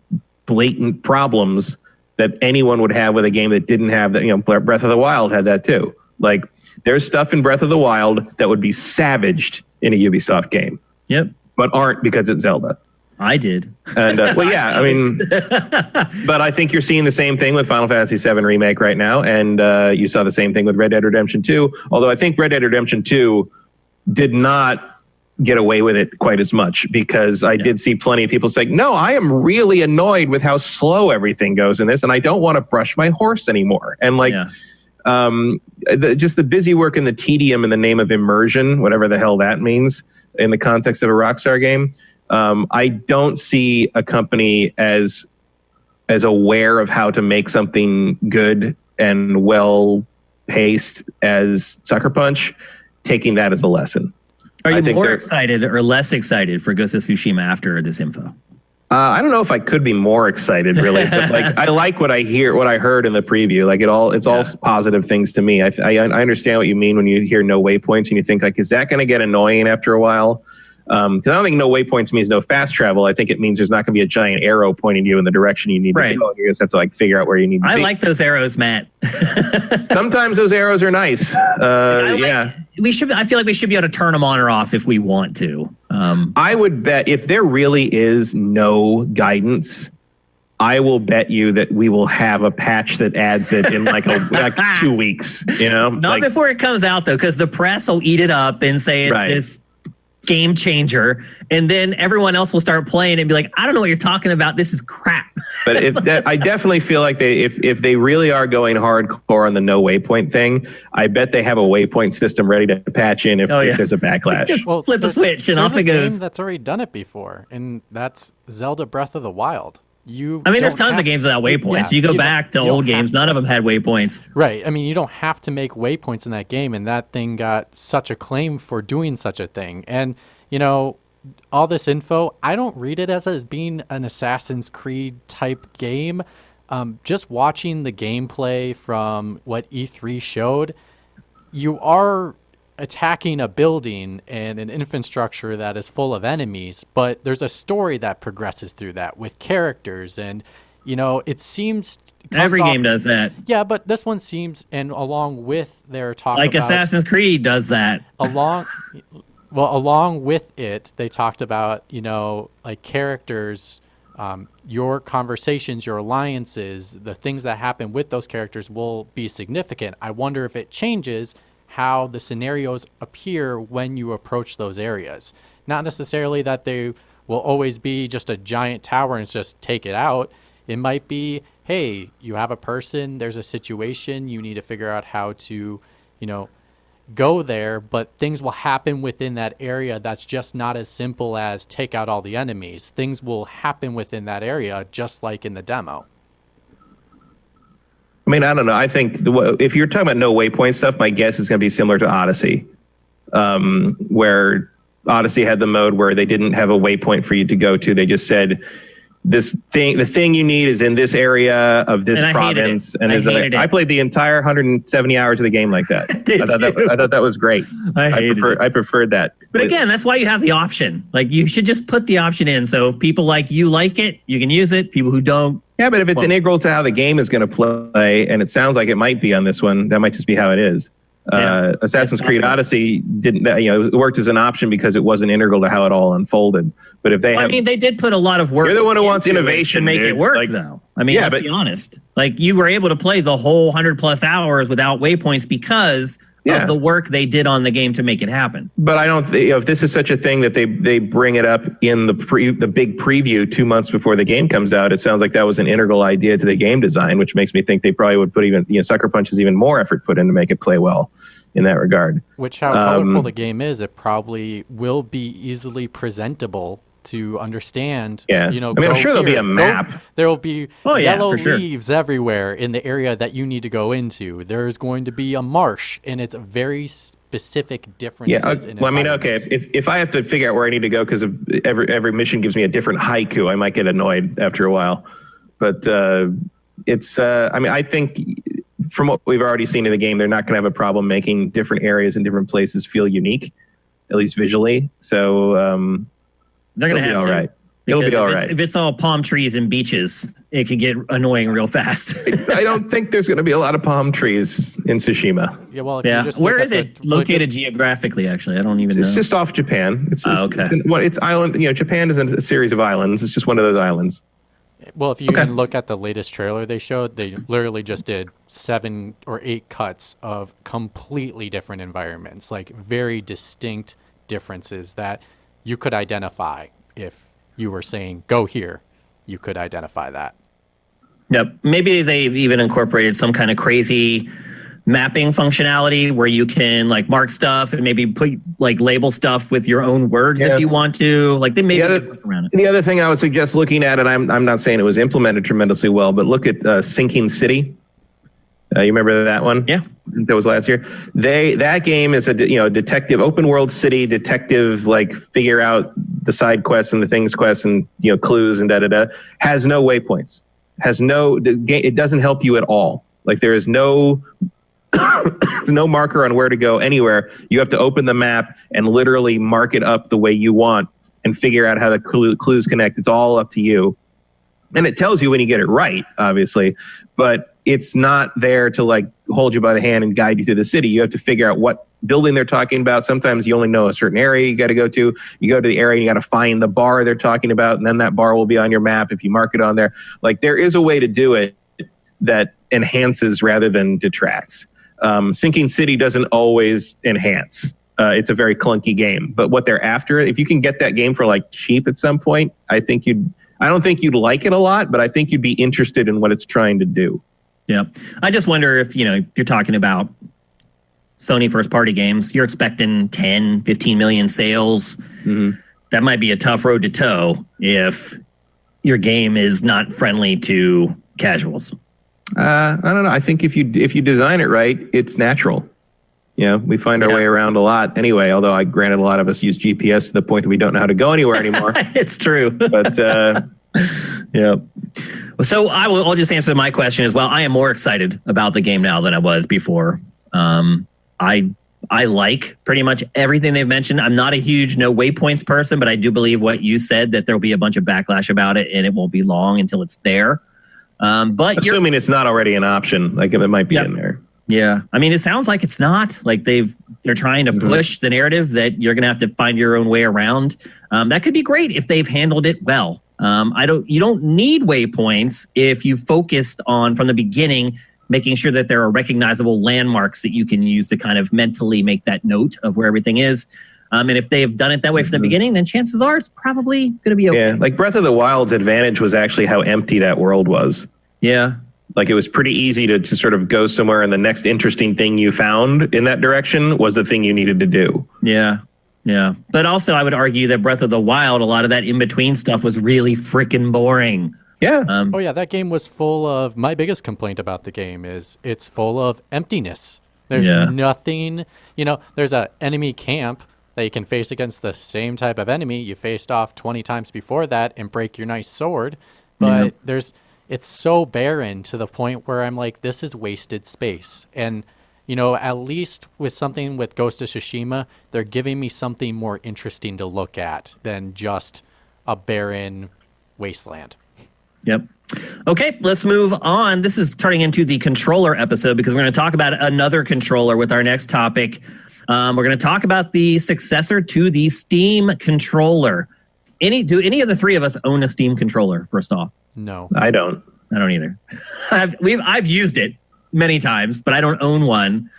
blatant problems that anyone would have with a game that didn't have that. Breath of the Wild had that too. Like there's stuff in Breath of the Wild that would be savaged in a Ubisoft game. Yep. But aren't, because it's Zelda. I did. And but I think you're seeing the same thing with Final Fantasy VII Remake right now. And you saw the same thing with Red Dead Redemption 2. Although I think Red Dead Redemption 2 did not get away with it quite as much, because I did see plenty of people saying, no, I am really annoyed with how slow everything goes in this, and I don't want to brush my horse anymore. And just the busy work and the tedium in the name of immersion, whatever the hell that means in the context of a Rockstar game. I don't see a company as aware of how to make something good and well paced as Sucker Punch taking that as a lesson. Are you more excited or less excited for Ghost of Tsushima after this info? I don't know if I could be more excited, really, but I like what I heard in the preview. Like it's all positive things to me. I understand what you mean when you hear no waypoints and you think like, is that going to get annoying after a while? Because I don't think no waypoints means no fast travel. I think it means there's not going to be a giant arrow pointing you in the direction you need to go. You just have to figure out where you need to be. I like those arrows, Matt. Sometimes those arrows are nice. We should. I feel like we should be able to turn them on or off if we want to. I would bet if there really is no guidance, I will bet you that we will have a patch that adds it in like 2 weeks. Not before it comes out though, because the press will eat it up and say it's this game changer, and then everyone else will start playing and be like, I don't know what you're talking about, this is crap. But I definitely feel like if they really are going hardcore on the no waypoint thing, I bet they have a waypoint system ready to patch in if there's a backlash. Just flip a switch and off it goes. That's already done it before, and that's Zelda Breath of the Wild. There's tons of games without waypoints. You go back to old games, none of them had waypoints. Right. You don't have to make waypoints in that game, and that thing got such acclaim for doing such a thing. And, all this info, I don't read it as being an Assassin's Creed type game. Just watching the gameplay from what E3 showed, you are attacking a building and an infrastructure that is full of enemies, but there's a story that progresses through that with characters, and it seems every game does that. Yeah, but this one seems, and along with their talk like about, Assassin's Creed does that. Along with it, they talked about like characters, your conversations, your alliances, the things that happen with those characters will be significant. I wonder if it changes how the scenarios appear when you approach those areas. Not necessarily that they will always be just a giant tower and just take it out. It might be, hey, you have a person, there's a situation, you need to figure out how to, go there, but things will happen within that area that's just not as simple as take out all the enemies. Things will happen within that area, just like in the demo. I mean, I don't know. I think if you're talking about no waypoint stuff, my guess is going to be similar to Odyssey, where Odyssey had the mode where they didn't have a waypoint for you to go to. They just said, the thing you need is in this area of this province. And I played the entire 170 hours of the game like that. I thought that was great. I preferred that. But again, that's why you have the option. Like, you should just put the option in. So if people like it, you can use it. People who don't. Yeah, but if it's integral to how the game is going to play, and it sounds like it might be on this one, that might just be how it is. Assassin's Creed Odyssey didn't, it worked as an option because it wasn't integral to how it all unfolded. But if they they did put a lot of work. You're the one who wants innovation to make it work, though. Let's be honest. Like, you were able to play the whole 100+ hours without waypoints because of the work they did on the game to make it happen. But I don't think, if this is such a thing that they bring it up in the big preview 2 months before the game comes out, it sounds like that was an integral idea to the game design, which makes me think they probably would put Sucker Punch's even more effort put in to make it play well in that regard. Which, how colorful the game is, it probably will be easily presentable to understand. Yeah, I'm sure there'll be a map. There will be yellow leaves everywhere in the area that you need to go into. There's going to be a marsh, and it's very specific differences. If I have to figure out where I need to go because every mission gives me a different haiku, I might get annoyed after a while. But I think from what we've already seen in the game, they're not going to have a problem making different areas and different places feel unique, at least visually. So they're going to have all to. right. It'll be all right. If it's all palm trees and beaches, it could get annoying real fast. I don't think there's going to be a lot of palm trees in Tsushima. Yeah, well, where is it located geographically? Actually, I don't even know. It's just off Japan. It's okay. It's island. Japan is a series of islands. It's just one of those islands. Well, if you even look at the latest trailer they showed, they literally just did 7 or 8 cuts of completely different environments, like very distinct differences that you could identify. If you were saying, go here, you could identify that. Yep. Maybe they've even incorporated some kind of crazy mapping functionality where you can mark stuff and maybe put label stuff with your own words if you want to. They maybe work around it. The other thing I would suggest looking at, and I'm not saying it was implemented tremendously well, but look at Sinking City. You remember that one? Yeah, that was last year. That game is a detective, open world city detective, figure out the side quests and the things quests and clues and has no waypoints. It doesn't help you at all. There is no no marker on where to go anywhere. You have to open the map and literally mark it up the way you want and figure out how the clues connect. It's all up to you. And it tells you when you get it right, obviously, but it's not there to hold you by the hand and guide you through the city. You have to figure out what building they're talking about. Sometimes you only know a certain area you got to go to. You go to the area and you got to find the bar they're talking about, and then that bar will be on your map if you mark it on there. There is a way to do it that enhances rather than detracts. Sinking City doesn't always enhance. It's a very clunky game, but what they're after, if you can get that game for cheap at some point, I don't think you'd like it a lot, but I think you'd be interested in what it's trying to do. Yeah. I just wonder if, you're talking about Sony first party games, you're expecting 10, 15 million sales. Mm-hmm. That might be a tough road to toe if your game is not friendly to casuals. I don't know. I think if you design it right, it's natural. We find our way around a lot anyway, although granted a lot of us use GPS to the point that we don't know how to go anywhere anymore. It's true. But yeah. So I'll just answer my question as well. I am more excited about the game now than I was before. I like pretty much everything they've mentioned. I'm not a huge no waypoints person, but I do believe what you said, that there'll be a bunch of backlash about it and it won't be long until it's there. But assuming it's not already an option, like it might be in there. Yeah, I mean, it sounds like it's not. Like they're trying to push the narrative that you're going to have to find your own way around. That could be great if they've handled it well. You don't need waypoints if you focused on from the beginning, making sure that there are recognizable landmarks that you can use to kind of mentally make that note of where everything is. And if they've done it that way from the beginning, then chances are it's probably going to be okay. Yeah, like Breath of the Wild's advantage was actually how empty that world was. Yeah. Like it was pretty easy to sort of go somewhere and the next interesting thing you found in that direction was the thing you needed to do. Yeah. Yeah. But also I would argue that Breath of the Wild, a lot of that in-between stuff was really freaking boring. Yeah. That game was full of, my biggest complaint about the game is it's full of emptiness. There's nothing, there's an enemy camp that you can face against the same type of enemy you faced off 20 times before that and break your nice sword. But it's so barren to the point where I'm like, this is wasted space. And, at least with something with Ghost of Tsushima, they're giving me something more interesting to look at than just a barren wasteland. Yep. Okay, let's move on. This is turning into the controller episode because we're going to talk about another controller with our next topic. We're going to talk about the successor to the Steam controller. Do any of the three of us own a Steam controller, first off? No. I don't either. I've used it many times, but I don't own one.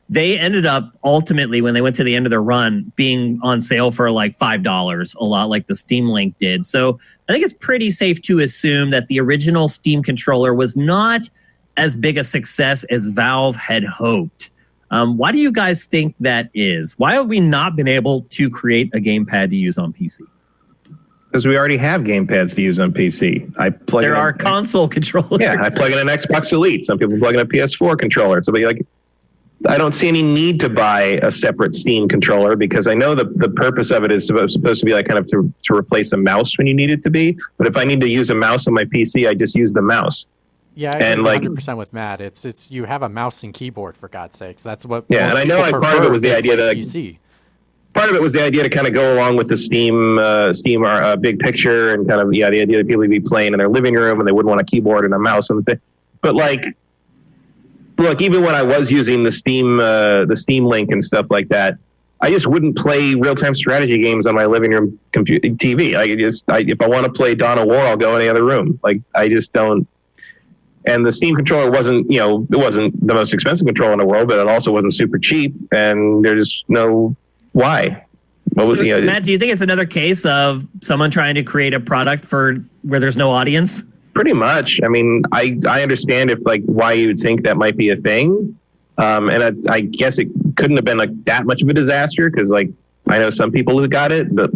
They ended up ultimately, when they went to the end of their run, being on sale for like $5, a lot like the Steam Link did. So I think it's pretty safe to assume that the original Steam controller was not as big a success as Valve had hoped. Why do you guys think that is? Why have we not been able to create a gamepad to use on PC? Because we already have gamepads to use on PC. There are console controllers. Yeah, I plug in an Xbox Elite. Some people plug in a PS4 controller. So, I don't see any need to buy a separate Steam controller because I know the purpose of it is supposed to be like kind of to replace a mouse when you need it to be. But if I need to use a mouse on my PC, I just use the mouse. Yeah, I agree 100% with Matt. It's you have a mouse and keyboard, for God's sakes. That's what. Yeah, and I know part of it was the idea that PC. Part of it was the idea to kind of go along with the Steam big picture and kind of the idea that people would be playing in their living room and they wouldn't want a keyboard and a mouse and thing. But look, even when I was using the Steam Link and stuff like that, I just wouldn't play real-time strategy games on my living room TV. If I want to play Dawn of War, I'll go in the other room. I just don't. And the Steam controller wasn't, it wasn't the most expensive controller in the world, but it also wasn't super cheap. And there's no why. Matt, do you think it's another case of someone trying to create a product for where there's no audience? Pretty much. I mean, I understand why you would think that might be a thing. And I guess it couldn't have been that much of a disaster because I know some people who got it, but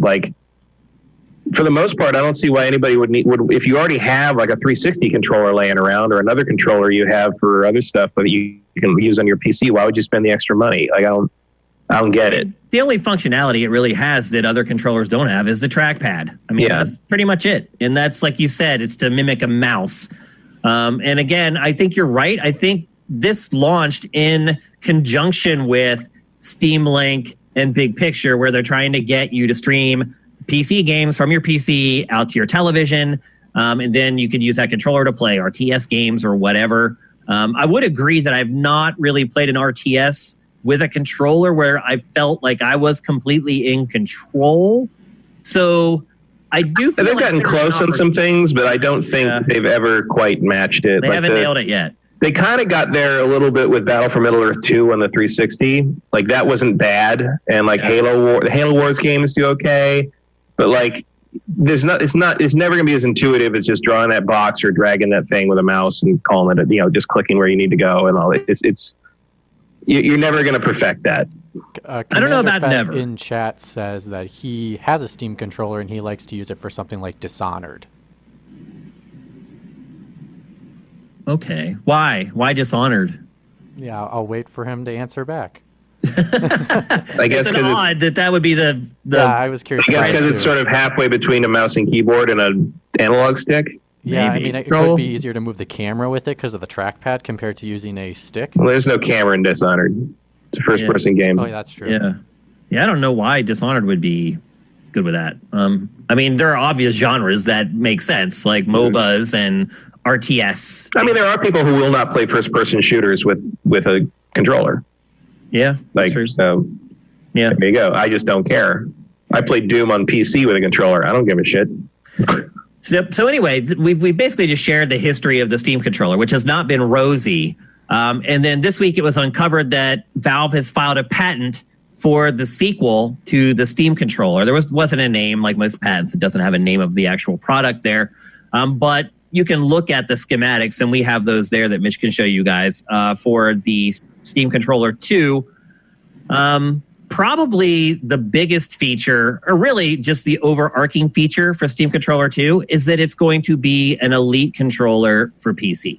for the most part, I don't see why anybody would if you already have a 360 controller laying around or another controller you have for other stuff that you can use on your PC, why would you spend the extra money? I don't get it. The only functionality it really has that other controllers don't have is the trackpad. I mean, that's pretty much it. And that's, like you said, it's to mimic a mouse. And again, I think you're right. I think this launched in conjunction with Steam Link and Big Picture, where they're trying to get you to stream PC games from your PC out to your television. And then you could use that controller to play RTS games or whatever. I would agree that I've not really played an RTS with a controller where I felt like I was completely in control. So I do feel they've gotten close on some things, but I don't think they've ever quite matched it. They haven't nailed it yet. They kind of got there a little bit with Battle for Middle-earth 2 on the 360. That wasn't bad. And the Halo Wars games do okay. But it's never gonna be as intuitive as just drawing that box or dragging that thing with a mouse and calling it just clicking where you need to go and all. You're never going to perfect that. I don't know about never. In chat says that he has a Steam controller and he likes to use it for something like Dishonored. Okay. Why? Why Dishonored? Yeah, I'll wait for him to answer back. I guess it's odd that would be the. Yeah, I was curious. I guess because it's sort of halfway between a mouse and keyboard and an analog stick. Yeah, maybe. I mean, it could be easier to move the camera with it because of the trackpad compared to using a stick. Well, there's no camera in Dishonored. It's a first-person game. Oh, yeah, that's true. Yeah, I don't know why Dishonored would be good with that. I mean, there are obvious genres that make sense, like MOBAs and RTS. I mean, there are people who will not play first-person shooters with a controller. Yeah, like true. So. Yeah, there you go. I just don't care. I played Doom on PC with a controller. I don't give a shit. So anyway, we basically just shared the history of the Steam controller, which has not been rosy. And then this week it was uncovered that Valve has filed a patent for the sequel to the Steam controller. There wasn't a name like most patents. It doesn't have a name of the actual product there. But you can look at the schematics, and we have those there that Mitch can show you guys for the Steam controller 2. Probably the biggest feature, or really just the overarching feature for Steam Controller 2, is that it's going to be an elite controller for PC.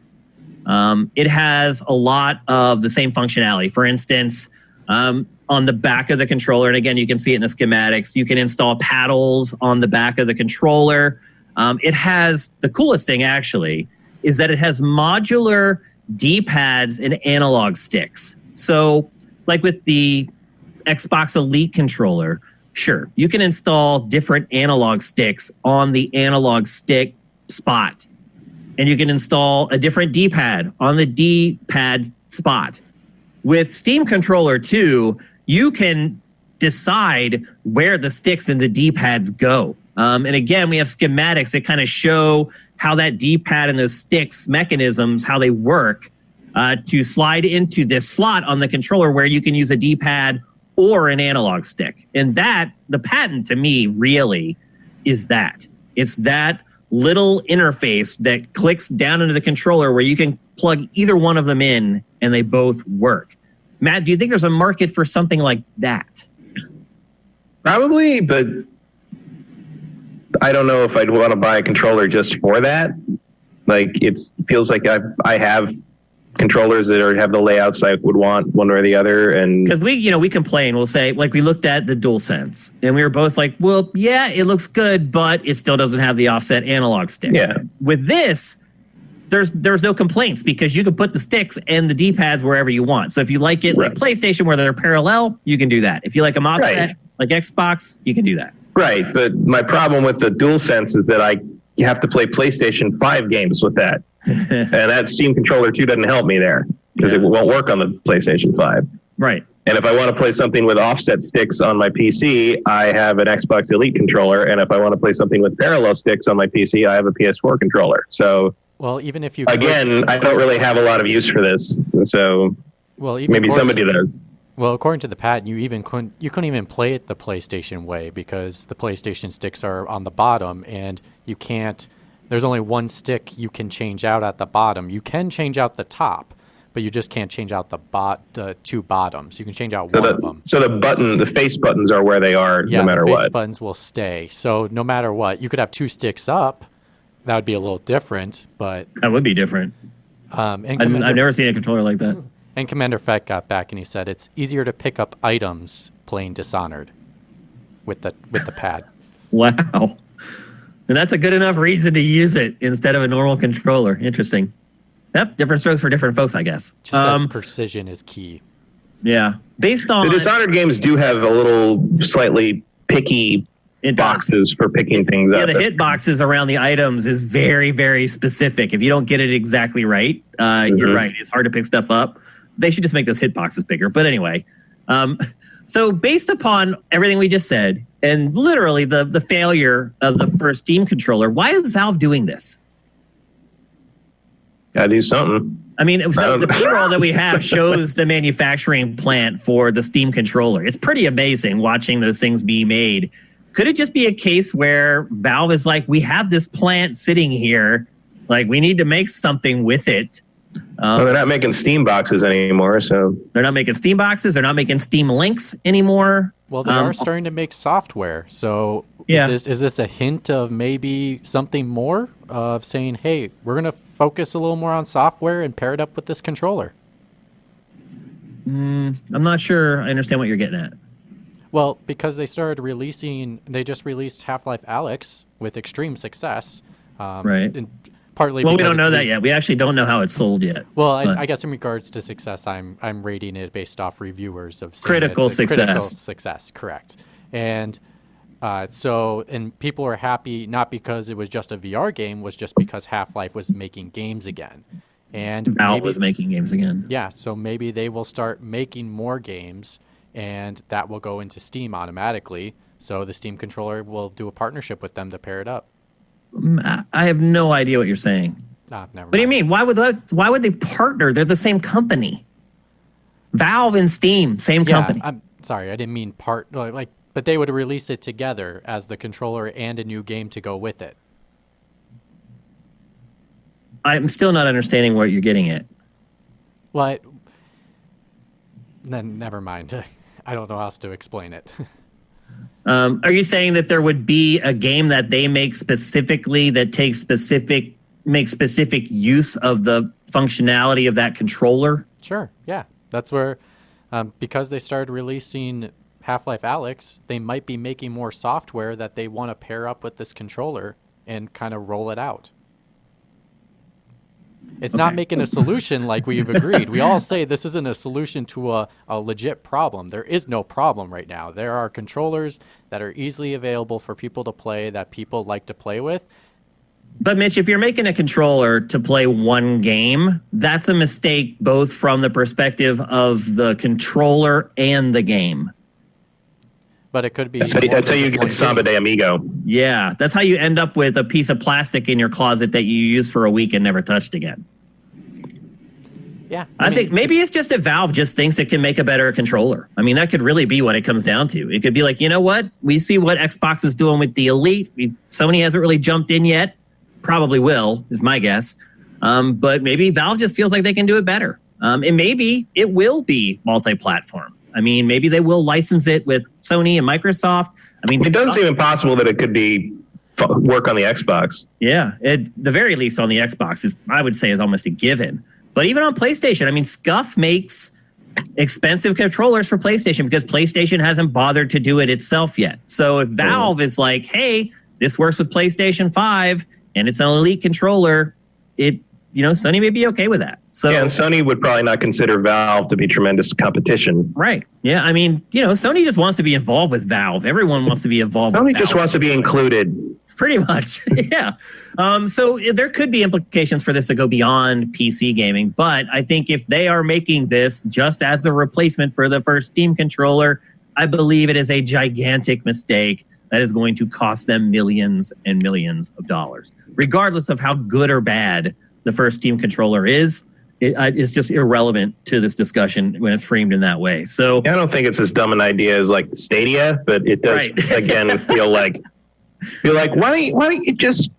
It has a lot of the same functionality. For instance, on the back of the controller, and again, you can see it in the schematics, you can install paddles on the back of the controller. It has, the coolest thing actually, is that it has modular D-pads and analog sticks. So like with the Xbox Elite controller, sure, you can install different analog sticks on the analog stick spot, and you can install a different D-pad on the D-pad spot. With Steam Controller 2, you can decide where the sticks and the D-pads go. And again, we have schematics that kind of show how that D-pad and those sticks mechanisms, how they work to slide into this slot on the controller where you can use a D-pad or an analog stick. And that, the patent to me really is that. It's that little interface that clicks down into the controller where you can plug either one of them in and they both work. Matt, do you think there's a market for something like that? Probably, but I don't know if I'd want to buy a controller just for that. Like, it feels like I have controllers that have the layouts I would want, one or the other. And because we complain, we'll say, like, we looked at the DualSense and we were both like, well, yeah, it looks good, but it still doesn't have the offset analog sticks. Yeah. With this, there's no complaints because you can put the sticks and the D-pads wherever you want. So if you like it like PlayStation where they're parallel, you can do that. If you like them offset like Xbox, you can do that. Right, but my problem with the DualSense is that you have to play PlayStation 5 games with that. And that Steam Controller 2 doesn't help me there because it won't work on the PlayStation 5. Right. And if I want to play something with offset sticks on my PC, I have an Xbox Elite controller. And if I want to play something with parallel sticks on my PC, I have a PS4 controller. So, well, even if you again, I don't really have a lot of use for this. So, maybe somebody does. Well, according to the patent, you couldn't even play it the PlayStation way because the PlayStation sticks are on the bottom, and you can't. There's only one stick you can change out at the bottom. You can change out the top, but you just can't change out the two bottoms. You can change out one of them. So the face buttons are where they are, no matter what. what. The face buttons will stay. So no matter what, you could have two sticks up. That would be a little different, but that would be different. I've never seen a controller like that. And Commander Fett got back and he said it's easier to pick up items playing Dishonored with the pad. Wow. And that's a good enough reason to use it instead of a normal controller. Interesting. Yep, different strokes for different folks, I guess. Just says precision is key. Yeah. Based on the Dishonored games do have a little slightly picky boxes for picking things up. Yeah, the hit boxes around the items is very, very specific. If you don't get it exactly right, you're right. It's hard to pick stuff up. They should just make those hit boxes bigger. But anyway, so based upon everything we just said, and literally the failure of the first Steam controller, why is Valve doing this? Gotta do something. I mean, so the B-roll that we have shows the manufacturing plant for the Steam controller. It's pretty amazing watching those things be made. Could it just be a case where Valve is like, we have this plant sitting here, like we need to make something with it? Well, they're not making Steam boxes anymore, so they're not making Steam boxes. They're not making Steam Links anymore. Well, they are starting to make software. So is this a hint of maybe something more of saying, hey, we're going to focus a little more on software and pair it up with this controller? I'm not sure I understand what you're getting at. Well, because they just released Half-Life Alyx with extreme success. Right. And partly we don't know that yet. We actually don't know how it's sold yet. Well, I guess in regards to success, I'm rating it based off reviewers of critical success. Critical success, correct. And And people were happy not because it was just a VR game, was just because Half-Life was making games again. And Valve was making games again. Yeah, so maybe they will start making more games, and that will go into Steam automatically. So the Steam controller will do a partnership with them to pair it up. I have no idea what you're saying. Never mind. What do you mean? Why would they partner? They're the same company. Valve and Steam, same company. I'm sorry, I didn't mean but they would release it together as the controller and a new game to go with it. I'm still not understanding what you're getting at. Well, then never mind. I don't know how else to explain it. Are you saying that there would be a game that they make specifically that makes specific use of the functionality of that controller? Sure, yeah. That's where, because they started releasing Half-Life Alyx, they might be making more software that they want to pair up with this controller and kind of roll it out. It's not making a solution like we've agreed. We all say this isn't a solution to a legit problem. There is no problem right now. There are controllers that are easily available for people to play that people like to play with. But Mitch, if you're making a controller to play one game, that's a mistake both from the perspective of the controller and the game. But it could be. That's how you get Samba de Amigo. Yeah, that's how you end up with a piece of plastic in your closet that you use for a week and never touched again. Yeah. I think maybe it's just that Valve just thinks it can make a better controller. I mean, that could really be what it comes down to. It could be like, you know what? We see what Xbox is doing with the Elite. Sony hasn't really jumped in yet. Probably will, is my guess. But maybe Valve just feels like they can do it better. And maybe it will be multi-platform. I mean, maybe they will license it with Sony and Microsoft. I mean, it doesn't seem impossible that it could be work on the Xbox. Yeah, at the very least on the Xbox, I would say is almost a given. But even on PlayStation, I mean, Scuf makes expensive controllers for PlayStation because PlayStation hasn't bothered to do it itself yet. So if Valve is like, hey, this works with PlayStation 5 and it's an Elite controller, Sony may be okay with that. So yeah, and Sony would probably not consider Valve to be tremendous competition. Right. Yeah. I mean, Sony just wants to be involved with Valve. Everyone wants to be involved with Valve. Sony just wants to be included. Pretty much. Yeah. So there could be implications for this that go beyond PC gaming. But I think if they are making this just as the replacement for the first Steam controller, I believe it is a gigantic mistake that is going to cost them millions and millions of dollars, regardless of how good or bad the first Steam controller is. It's just irrelevant to this discussion when it's framed in that way. So I don't think it's as dumb an idea as like Stadia, but it does again feel like why don't you just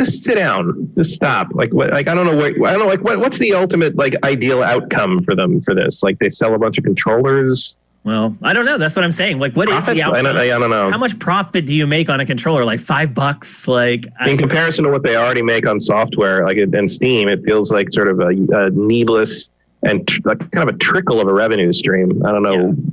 sit down, just stop. Like what? Like I don't know what's the ultimate ideal outcome for them for this? Like they sell a bunch of controllers. Well, I don't know. That's what I'm saying. Like, what profit? Is the outcome? I don't know. How much profit do you make on a controller? Like $5? Like in comparison to what they already make on software, like and Steam, it feels like sort of a needless and kind of a trickle of a revenue stream. I don't know. Yeah.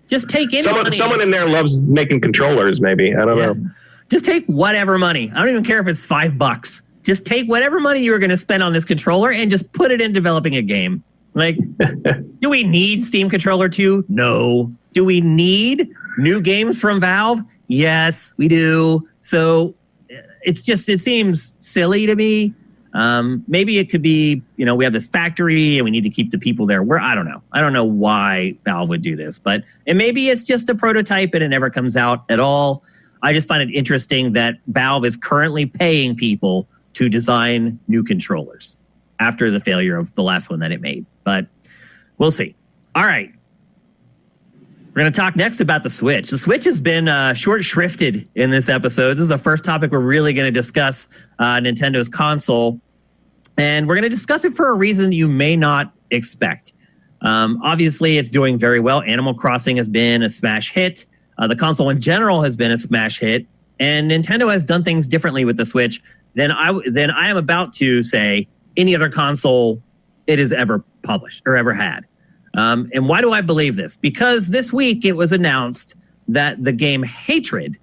Just take someone in there loves making controllers. Maybe I don't know. Just take whatever money. I don't even care if it's $5. Just take whatever money you were going to spend on this controller and just put it in developing a game. Like, do we need Steam Controller 2? No. Do we need new games from Valve? Yes, we do. So it seems silly to me. Maybe it could be, we have this factory and we need to keep the people there. I don't know. I don't know why Valve would do this, but maybe it's just a prototype and it never comes out at all. I just find it interesting that Valve is currently paying people to design new controllers after the failure of the last one that it made. But we'll see. All right. We're going to talk next about the Switch. The Switch has been short-shrifted in this episode. This is the first topic we're really going to discuss, Nintendo's console. And we're going to discuss it for a reason you may not expect. Obviously, it's doing very well. Animal Crossing has been a smash hit. The console in general has been a smash hit. And Nintendo has done things differently with the Switch than I am about to say any other console it has ever published or ever had. And why do I believe this? Because this week it was announced that the game Hatred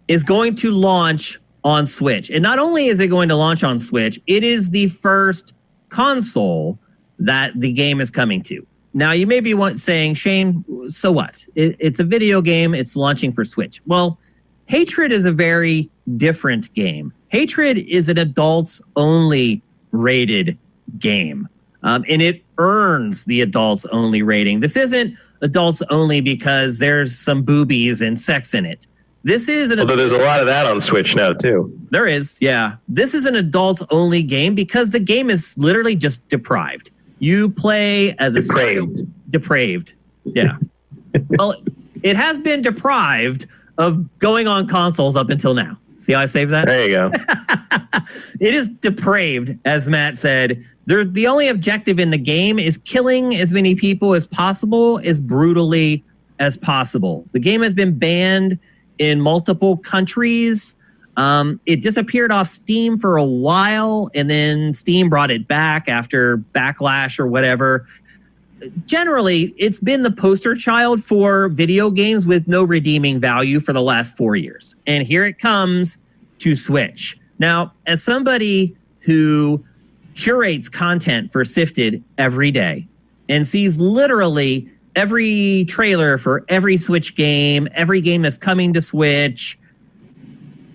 is going to launch on Switch. And not only is it going to launch on Switch, it is the first console that the game is coming to. Now, you may be saying, Shane, so what? It's a video game. It's launching for Switch. Well, Hatred is a very different game. Hatred is an adults-only rated game, and it earns the adults-only rating. This isn't adults-only because there's some boobies and sex in it. This is although there's a lot of that on Switch now, too. There is, yeah. This is an adults-only game because the game is literally just deprived. You play as a depraved. Yeah. Well, it has been deprived of going on consoles up until now. See how I saved that? There you go. It is depraved, as Matt said. The only objective in the game is killing as many people as possible, as brutally as possible. The game has been banned in multiple countries. It disappeared off Steam for a while, and then Steam brought it back after backlash or whatever. Generally, it's been the poster child for video games with no redeeming value for the last 4 years. And here it comes to Switch. Now, as somebody who curates content for Sifted every day and sees literally every trailer for every Switch game, every game that's coming to Switch,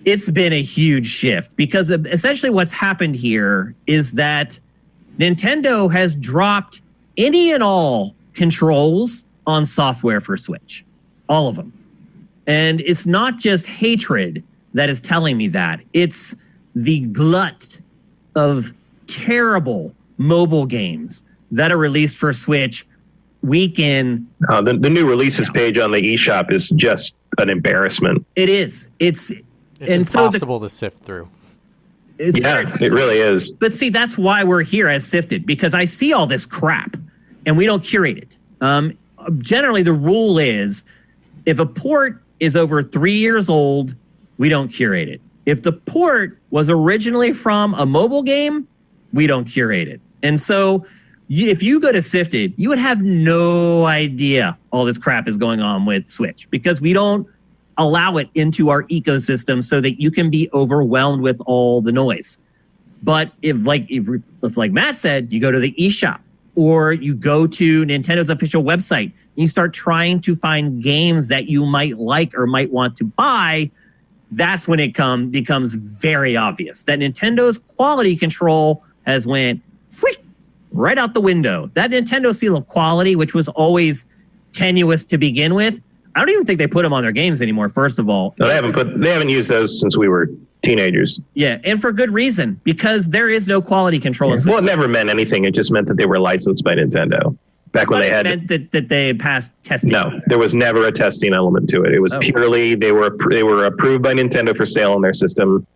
it's been a huge shift because essentially what's happened here is that Nintendo has dropped any and all controls on software for Switch. All of them. And it's not just Hatred that is telling me that. It's the glut of terrible mobile games that are released for Switch week in. The new releases page on the eShop is just an embarrassment. It is. It's impossible to sift through. It really is. But see, that's why we're here as Sifted, because I see all this crap and we don't curate it. Generally, the rule is if a port is over 3 years old, we don't curate it. If the port was originally from a mobile game, we don't curate it. And so if you go to Sifted, you would have no idea all this crap is going on with Switch because we don't allow it into our ecosystem so that you can be overwhelmed with all the noise. But if like Matt said, you go to the eShop or you go to Nintendo's official website and you start trying to find games that you might like or might want to buy, that's when it becomes very obvious that Nintendo's quality control has went right out the window. That Nintendo seal of quality, which was always tenuous to begin with, I don't even think they put them on their games anymore, first of all. No, they haven't used those since we were teenagers. Yeah, and for good reason, because there is no quality control. Yeah. Well, it never meant anything. It just meant that they were licensed by Nintendo. Back when they had meant that they passed testing. No, there was never a testing element to it. It was purely they were approved by Nintendo for sale on their system.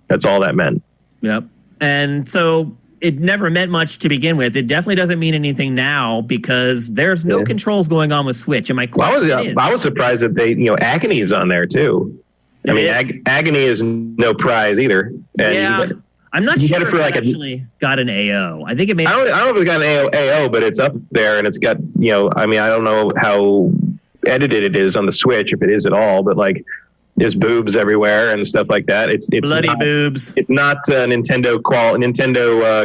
That's all that meant. Yep. And so it never meant much to begin with. It definitely doesn't mean anything now because there's no controls going on with Switch. And my question I was surprised that Agony is on there too. Agony is no prize either. And I'm not sure if it actually got an AO. I think it made. I don't know if it got an AO, but it's up there and it's got, I don't know how edited it is on the Switch, if it is at all, but there's boobs everywhere and stuff like that. It's bloody boobs. It's not Nintendo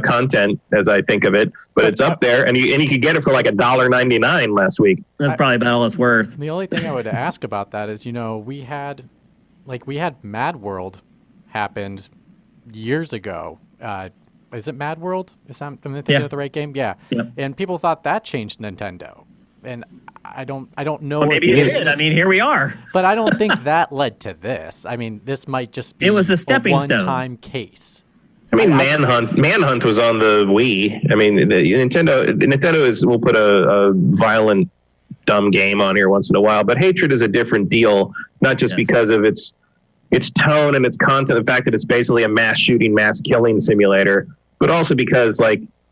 content as I think of it, but it's up there, and you could get it for $1.99 last week. That's probably about all it's worth. The only thing I would ask about that is, we had Mad World happened years ago. Is it Mad World? Am I thinking of the right game? Yeah. Yep. And people thought that changed Nintendo, and I don't know. Well, maybe it did. Here we are. But I don't think that led to this. This might just be a one-time case. Manhunt was on the Wii. Nintendo will put a violent, dumb game on here once in a while, but Hatred is a different deal, not just because of its tone and its content, the fact that it's basically a mass shooting, mass killing simulator, but also because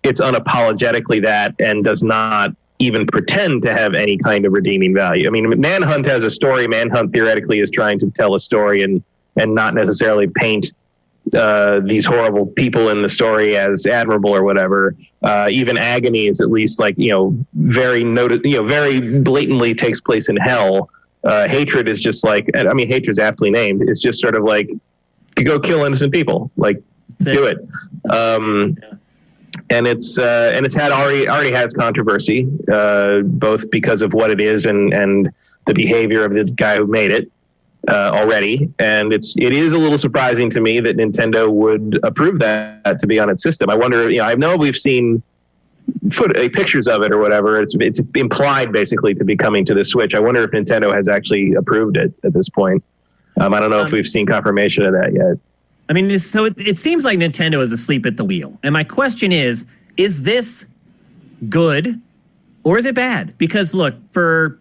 it's unapologetically that and does not even pretend to have any kind of redeeming value. Manhunt has a story. Manhunt theoretically is trying to tell a story and not necessarily paint these horrible people in the story as admirable or whatever. Even Agony is at least very blatantly takes place in hell. Hatred is just Hatred's aptly named. It's just sort of go kill innocent people. Do it. and it's had already has controversy, both because of what it is and the behavior of the guy who made it already. And it is a little surprising to me that Nintendo would approve that to be on its system. I wonder, I know we've seen pictures of it or whatever. It's implied basically to be coming to the Switch. I wonder if Nintendo has actually approved it at this point. I don't know if we've seen confirmation of that yet. I mean, it seems like Nintendo is asleep at the wheel. And my question is this good or is it bad? Because look, for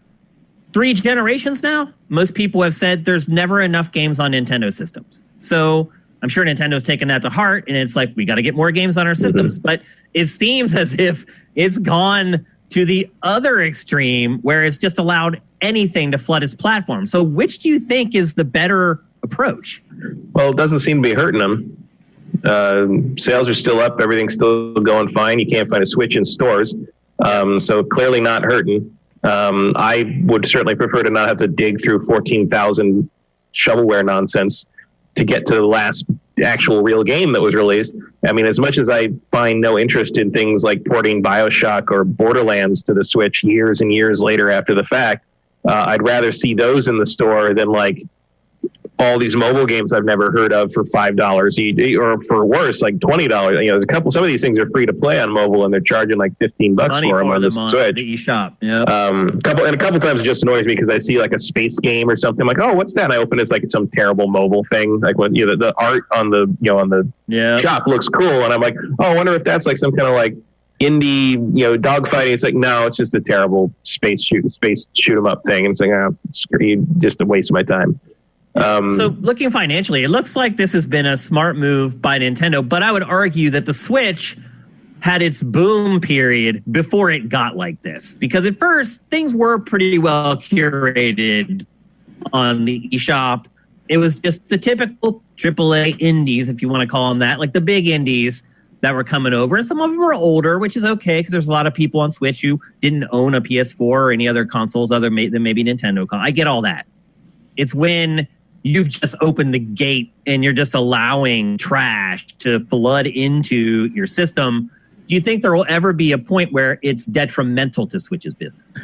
3 generations now, most people have said there's never enough games on Nintendo systems. So I'm sure Nintendo's taken that to heart, and it's like, we got to get more games on our systems. But it seems as if it's gone to the other extreme where it's just allowed anything to flood its platform. So which do you think is the better approach? Well, it doesn't seem to be hurting them. Sales are still up. Everything's still going fine. You can't find a Switch in stores. So clearly not hurting. I would certainly prefer to not have to dig through 14,000 shovelware nonsense to get to the last actual real game that was released. I mean, as much as I find no interest in things like porting BioShock or Borderlands to the Switch years and years later after the fact, I'd rather see those in the store than like all these mobile games I've never heard of for $5 or for worse, like $20. Some of these things are free to play on mobile and they're charging like $15 for them on the Switch. The eShop. Yeah. A couple times it just annoys me because I see like a space game or something. I'm like, oh, what's that? And I open it's like some terrible mobile thing. Like when the art on the shop looks cool, and I'm like, oh, I wonder if that's like some kind of like indie dogfighting. It's like, no, it's just a terrible space shoot 'em up thing. And it's like, just a waste of my time. So looking financially, it looks like this has been a smart move by Nintendo, but I would argue that the Switch had its boom period before it got like this. Because at first, things were pretty well curated on the eShop. It was just the typical AAA indies, if you want to call them that, like the big indies that were coming over. And some of them were older, which is okay, because there's a lot of people on Switch who didn't own a PS4 or any other consoles other than maybe Nintendo. I get all that. It's when you've just opened the gate and you're just allowing trash to flood into your system. Do you think there will ever be a point where it's detrimental to Switch's business?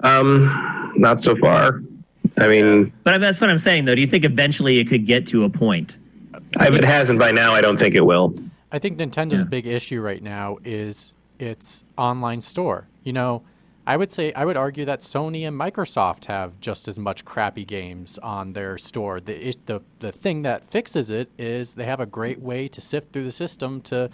Not so far. I mean... But that's what I'm saying, though. Do you think eventually it could get to a point? If it hasn't by now, I don't think it will. I think Nintendo's big issue right now is its online store. I would argue that Sony and Microsoft have just as much crappy games on their store. The thing that fixes it is they have a great way to sift through the system to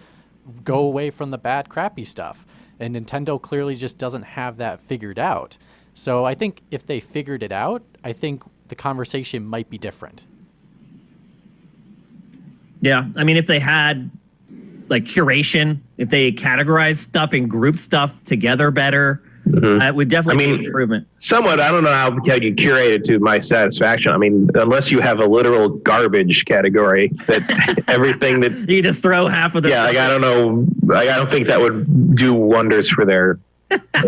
go away from the bad, crappy stuff. And Nintendo clearly just doesn't have that figured out. So I think if they figured it out, I think the conversation might be different. Yeah, I mean, if they had like curation, if they categorized stuff and grouped stuff together better, it would definitely be an improvement. Somewhat. I don't know how you curate it to my satisfaction. I mean, unless you have a literal garbage category that everything that you just throw half of the stuff. I don't know. I don't think that would do wonders for their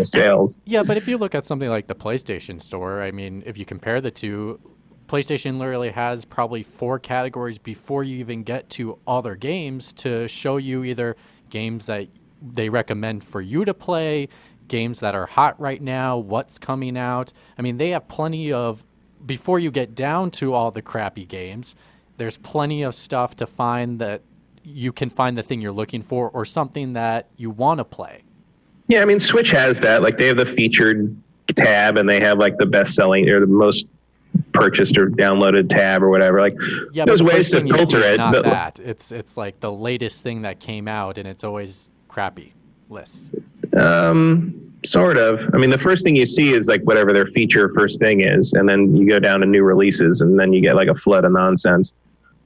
sales. Yeah, but if you look at something like the PlayStation Store, I mean, if you compare the two, PlayStation literally has probably 4 categories before you even get to other games to show you either games that they recommend for you to play, games that are hot right now, what's coming out. I mean, they have plenty of, before you get down to all the crappy games, there's plenty of stuff to find that you can find the thing you're looking for or something that you want to play. Yeah, I mean, Switch has that. Like, they have the featured tab and they have like the best selling or the most purchased or downloaded tab or whatever. Like, yeah, there's ways to filter it. Not that. It's like the latest thing that came out and it's always crappy lists. Sort of. I mean, the first thing you see is like whatever their feature first thing is, and then you go down to new releases, and then you get like a flood of nonsense.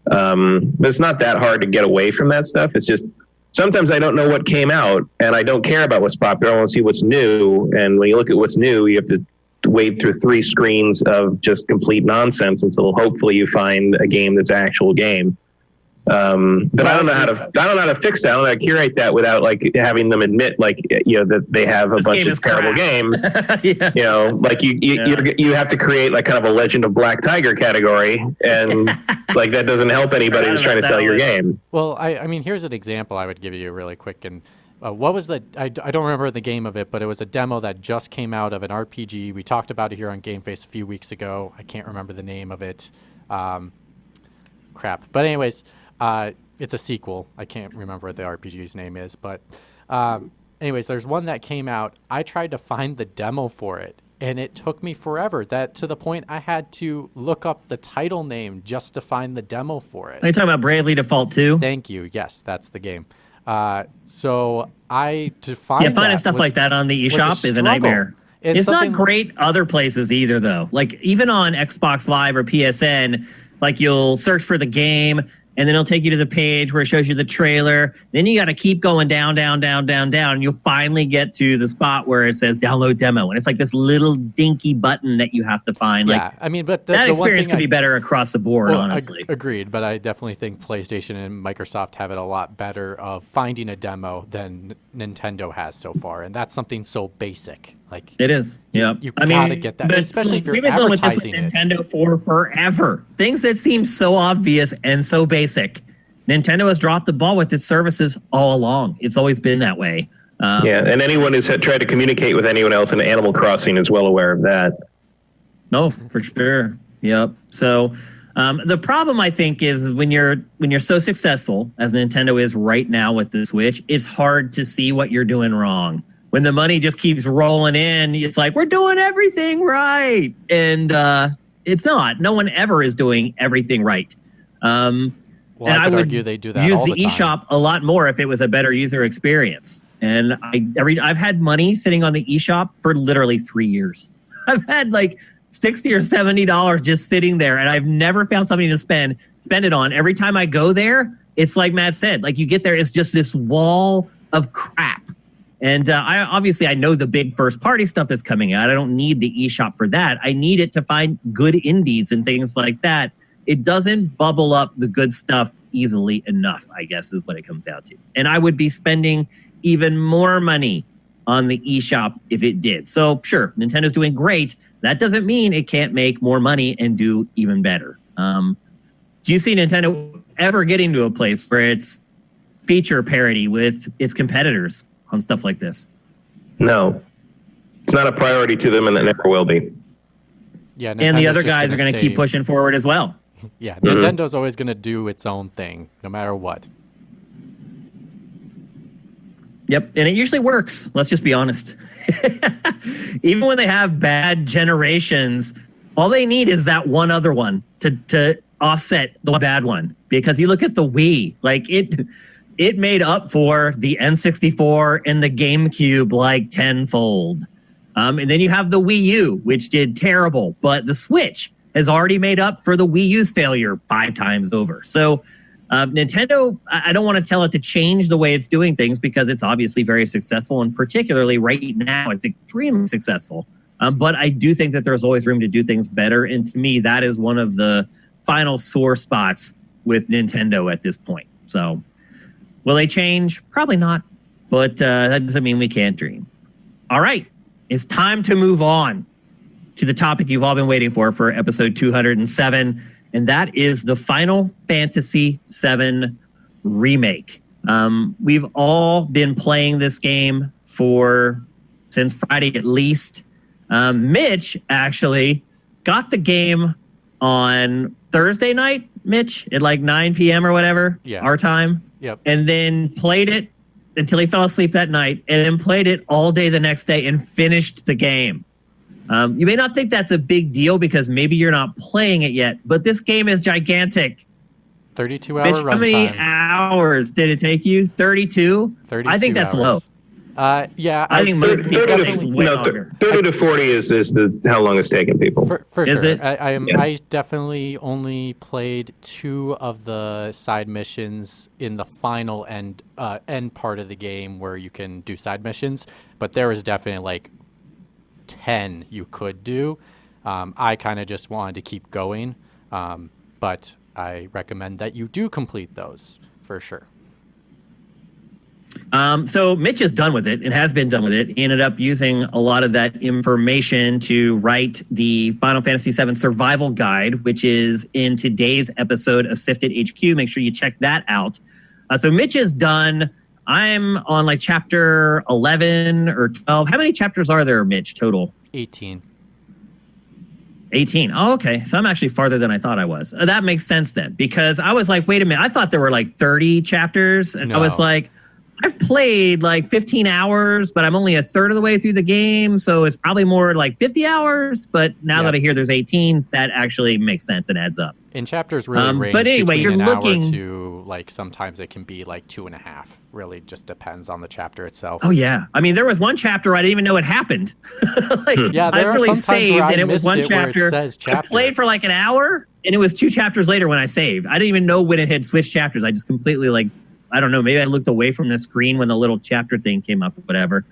But it's not that hard to get away from that stuff. It's just sometimes I don't know what came out, and I don't care about what's popular. I want to see what's new, and when you look at what's new, you have to wade through 3 screens of just complete nonsense until hopefully you find a game that's an actual game. But I don't know how to fix that. I don't know how to curate that without like having them admit that they have a bunch of terrible games. Like you have to create like kind of a Legend of Black Tiger category, and Like, that doesn't help anybody who's trying to sell your game. Well, I mean, here's an example I would give you really quick. And what was the? I don't remember the game of it, but it was a demo that just came out of an RPG. We talked about it here on GameFace a few weeks ago. I can't remember the name of it. Crap. But anyways, it's a sequel. I can't remember what the RPG's name is. But anyways, there's one that came out. I tried to find the demo for it, and it took me forever. That to the point I had to look up the title name just to find the demo for it. Are you talking about Bravely Default 2? Thank you. Yes, that's the game. So finding stuff like that on the eShop is a nightmare. It's not great other places either, though. Like, even on Xbox Live or PSN, like, you'll search for the game, and then it'll take you to the page where it shows you the trailer. Then you got to keep going down, and you'll finally get to the spot where it says download demo. And it's like this little dinky button that you have to find. Yeah, like, I mean, but that experience could be better across the board, honestly. Agreed, but I definitely think PlayStation and Microsoft have it a lot better of finding a demo than Nintendo has so far. And that's something so basic. Like, it is. Yeah. You gotta get that, especially if you're we've been dealing with this with Nintendo for forever. Things that seem so obvious and so basic. Nintendo has dropped the ball with its services all along. It's always been that way. And anyone who's tried to communicate with anyone else in Animal Crossing is well aware of that. No, for sure. Yep. So the problem, I think, is when you're so successful as Nintendo is right now with the Switch, it's hard to see what you're doing wrong. When the money just keeps rolling in, it's like, we're doing everything right. And it's not. No one ever is doing everything right. Well, and I would argue they do that use all the time. eShop a lot more if it was a better user experience. And I've had money sitting on the eShop for literally 3 years. I've had like $60 or $70 just sitting there, and I've never found something to spend it on. Every time I go there, it's like Matt said, like, you get there, it's just this wall of crap. And I know the big first party stuff that's coming out. I don't need the eShop for that. I need it to find good indies and things like that. It doesn't bubble up the good stuff easily enough, I guess, is what it comes out to. And I would be spending even more money on the eShop if it did. So sure, Nintendo's doing great. That doesn't mean it can't make more money and do even better. Do you see Nintendo ever getting to a place where it's feature parity with its competitors on stuff like this? No, it's not a priority to them, and it never will be. Yeah, and the other guys are going to keep pushing forward as well. Yeah, Nintendo's always going to do its own thing, no matter what. Yep, and it usually works. Let's just be honest. Even when they have bad generations, all they need is that one other one to offset the bad one. Because you look at the Wii, like it made up for the N64 and the GameCube like tenfold. And then you have the Wii U, which did terrible, but the Switch has already made up for the Wii U's failure 5 times over. So Nintendo, I don't want to tell it to change the way it's doing things because it's obviously very successful, and particularly right now, it's extremely successful. But I do think that there's always room to do things better. And to me, that is one of the final sore spots with Nintendo at this point. So will they change? Probably not. But that doesn't mean we can't dream. All right. It's time to move on to the topic you've all been waiting for episode 207. And that is the Final Fantasy VII Remake. We've all been playing this game since Friday at least. Mitch actually got the game on Thursday night, Mitch, at like 9 p.m. or whatever, our time. Yep. And then played it until he fell asleep that night, and then played it all day the next day and finished the game. You may not think that's a big deal because maybe you're not playing it yet, but this game is gigantic. 32-hour Mitch, runtime. how many hours did it take you? 32? 32 I think that's hours. low. Yeah. I think most people 30 to 40 is how long it's taking people. For is sure. it? I definitely only played 2 of the side missions in the final end part of the game where you can do side missions, but there was definitely like 10 you could do. I kind of just wanted to keep going, but I recommend that you do complete those for sure. So Mitch is done with it and has been done with it. He ended up using a lot of that information to write the Final Fantasy VII Survival Guide, which is in today's episode of Sifted HQ. Make sure you check that out. So Mitch is done. I'm on like chapter 11 or 12. How many chapters are there, Mitch, total? 18. 18. Oh, okay. So I'm actually farther than I thought I was. That makes sense then, because I was like, wait a minute. I thought there were like 30 chapters. And I was like, I've played like 15 hours, but I'm only a third of the way through the game. So it's probably more like 50 hours. But now that I hear there's 18, that actually makes sense and adds up. And chapters really range but anyway, between you're an looking hour to like sometimes it can be like 2.5. Really just depends on the chapter itself. Oh, yeah. I mean, there was one chapter I didn't even know it happened. I really saved and it was one chapter. I played for like an hour and it was 2 chapters later when I saved. I didn't even know when it had switched chapters. I just completely I don't know, maybe I looked away from the screen when the little chapter thing came up or whatever.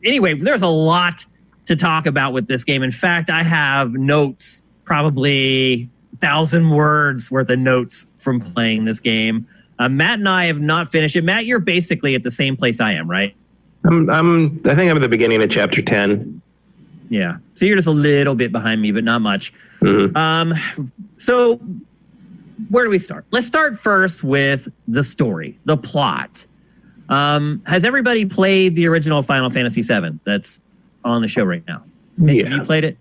Anyway, there's a lot to talk about with this game. In fact, I have notes, probably 1,000 words worth of notes from playing this game. Matt and I have not finished it. Matt, you're basically at the same place I am, right? I think I'm at the beginning of chapter 10. Yeah. So you're just a little bit behind me, but not much. Mm-hmm. So where do we start? Let's start first with the story, the plot. Has everybody played the original Final Fantasy VII that's on the show right now? Mitch, have you played it?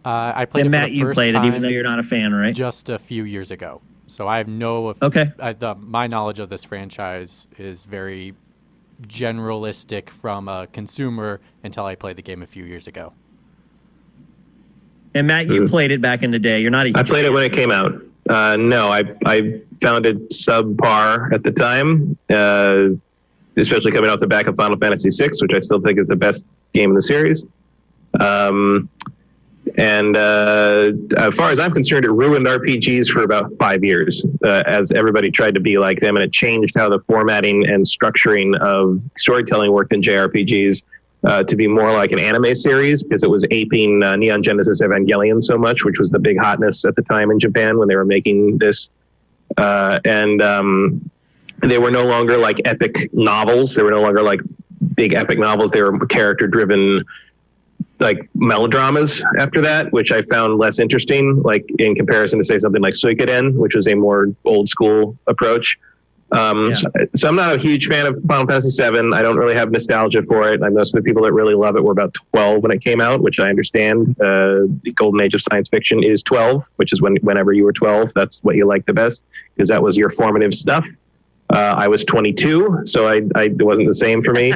I played and it Matt, you played it, even though you're not a fan, right? Just a few years ago. So I have my knowledge of this franchise is very generalistic from a consumer until I played the game a few years ago. And Matt, you played it back in the day. You're not a huge I played it when it came out. No, I found it subpar at the time, especially coming off the back of Final Fantasy VI, which I still think is the best game in the series. And as far as I'm concerned, it ruined RPGs for about 5 years as everybody tried to be like them, and it changed how the formatting and structuring of storytelling worked in JRPGs to be more like an anime series, because it was aping Neon Genesis Evangelion so much, which was the big hotness at the time in Japan when they were making this. And they were no longer like epic novels. They were no longer like big epic novels. They were character-driven like melodramas after that, which I found less interesting, like in comparison to say something like Suikoden, which was a more old school approach. So I'm not a huge fan of Final Fantasy VII. I don't really have nostalgia for it. I know some of the people that really love it were about 12 when it came out, which I understand. The golden age of science fiction is 12, which is whenever you were 12, that's what you liked the best, because that was your formative stuff. I was 22, so it wasn't the same for me.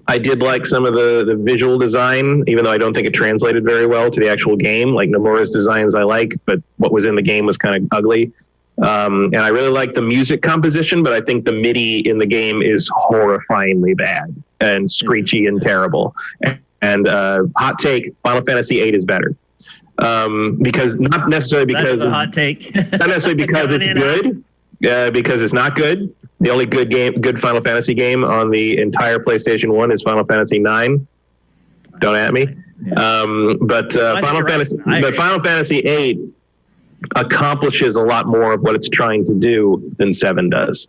I did like some of the visual design, even though I don't think it translated very well to the actual game. Like Nomura's designs I like, but what was in the game was kind of ugly. And I really like the music composition, but I think the MIDI in the game is horrifyingly bad and screechy and terrible. And hot take, Final Fantasy VIII is better. Because not necessarily because that is a hot take. Not necessarily because it's good, because it's not good. The only good Final Fantasy game on the entire PlayStation 1 is Final Fantasy IX. Don't at me. Yeah. But Final Fantasy VIII accomplishes a lot more of what it's trying to do than 7 does.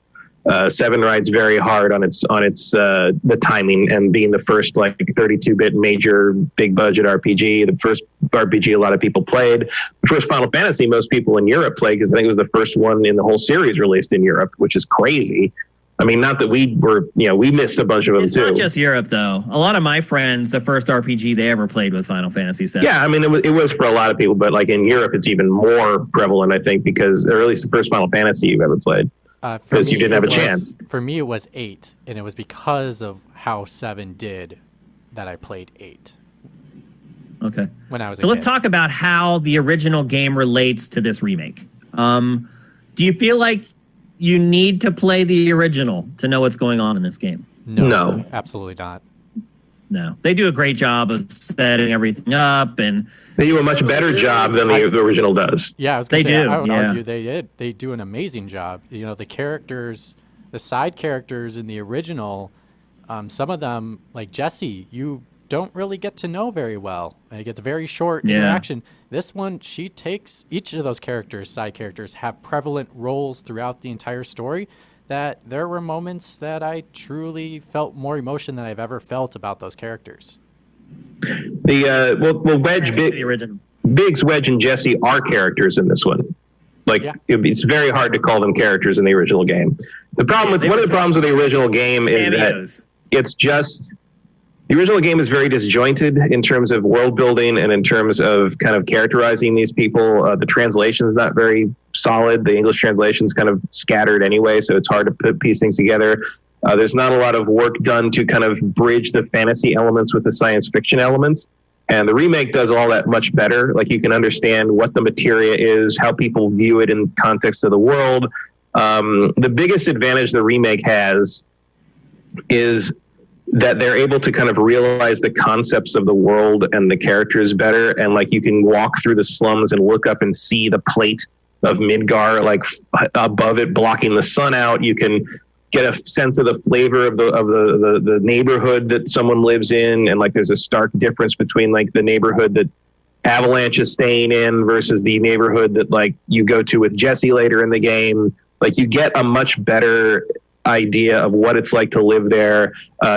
7 rides very hard on its the timing and being the first like 32-bit major big budget RPG, the first RPG a lot of people played, the first Final Fantasy most people in Europe played, because I think it was the first one in the whole series released in Europe, which is crazy. I mean, not that we were, we missed a bunch of them too. It's not just Europe though. A lot of my friends, the first RPG they ever played was Final Fantasy VII. Yeah, I mean, it was for a lot of people, but like in Europe, it's even more prevalent, I think, because, or at least the first Final Fantasy you've ever played. Because you didn't have a chance. For me, it was 8, and it was because of how 7 did that I played 8. Okay. When I was so let's talk about how the original game relates to this remake. Do you feel like you need to play the original to know what's going on in this game? No, absolutely not. No, they do a great job of setting everything up, and they do a much better job than the original does. Yeah, I was going to say, I would argue they did. They do an amazing job. The characters, the side characters in the original, some of them, like Jessie, you don't really get to know very well. It gets very short interaction. This one, she takes each of those characters, side characters, have prevalent roles throughout the entire story that there were moments that I truly felt more emotion than I've ever felt about those characters. Wedge, Biggs, Wedge, and Jesse are characters in this one. It's very hard to call them characters in the original game. One of the problems with the original game is that it's just the original game is very disjointed in terms of world building and in terms of kind of characterizing these people. The translation is not very solid. The English translation is kind of scattered anyway, so it's hard to piece things together. There's not a lot of work done to kind of bridge the fantasy elements with the science fiction elements. And the remake does all that much better. Like, you can understand what the materia is, how people view it in context of the world. The biggest advantage the remake has is that they're able to kind of realize the concepts of the world and the characters better. And like, you can walk through the slums and look up and see the plate of Midgar, like above it, blocking the sun out. You can get a sense of the flavor of the neighborhood that someone lives in. And like, there's a stark difference between like the neighborhood that Avalanche is staying in versus the neighborhood that like you go to with Jesse later in the game. Like, you get a much better idea of what it's like to live there.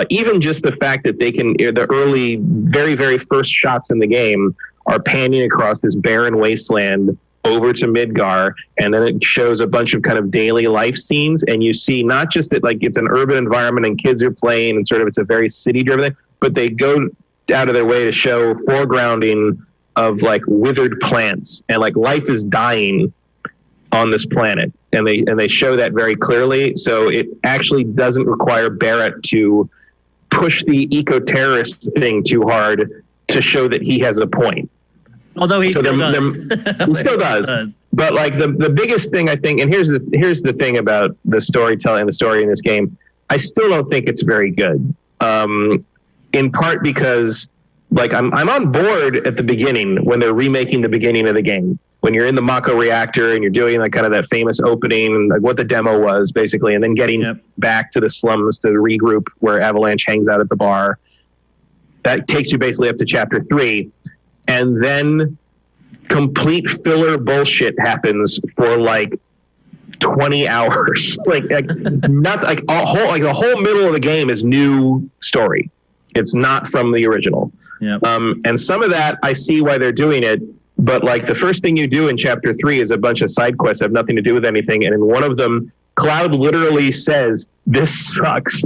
Even just the fact that they can, the early, very, very first shots in the game are panning across this barren wasteland over to Midgar, and then it shows a bunch of kind of daily life scenes, and you see not just that like it's an urban environment and kids are playing and sort of it's a very city driven thing, but they go out of their way to show foregrounding of like withered plants and like life is dying on this planet, and they show that very clearly. So it actually doesn't require Barrett to push the eco-terrorist thing too hard to show that he has a point. Although he still does. He still does. But like the biggest thing I think, and here's the thing about the storytelling and the story in this game, I still don't think it's very good. In part because like I'm on board at the beginning when they're remaking the beginning of the game. When you're in the Mako reactor and you're doing like kind of that famous opening, like what the demo was basically, and then getting back to the slums to regroup where Avalanche hangs out at the bar. That takes you basically up to chapter 3. And then complete filler bullshit happens for like 20 hours. The whole middle of the game is new story. It's not from the original. Yep. And some of that, I see why they're doing it. But like the first thing you do in chapter 3 is a bunch of side quests that have nothing to do with anything. And in one of them, Cloud literally says, "This sucks."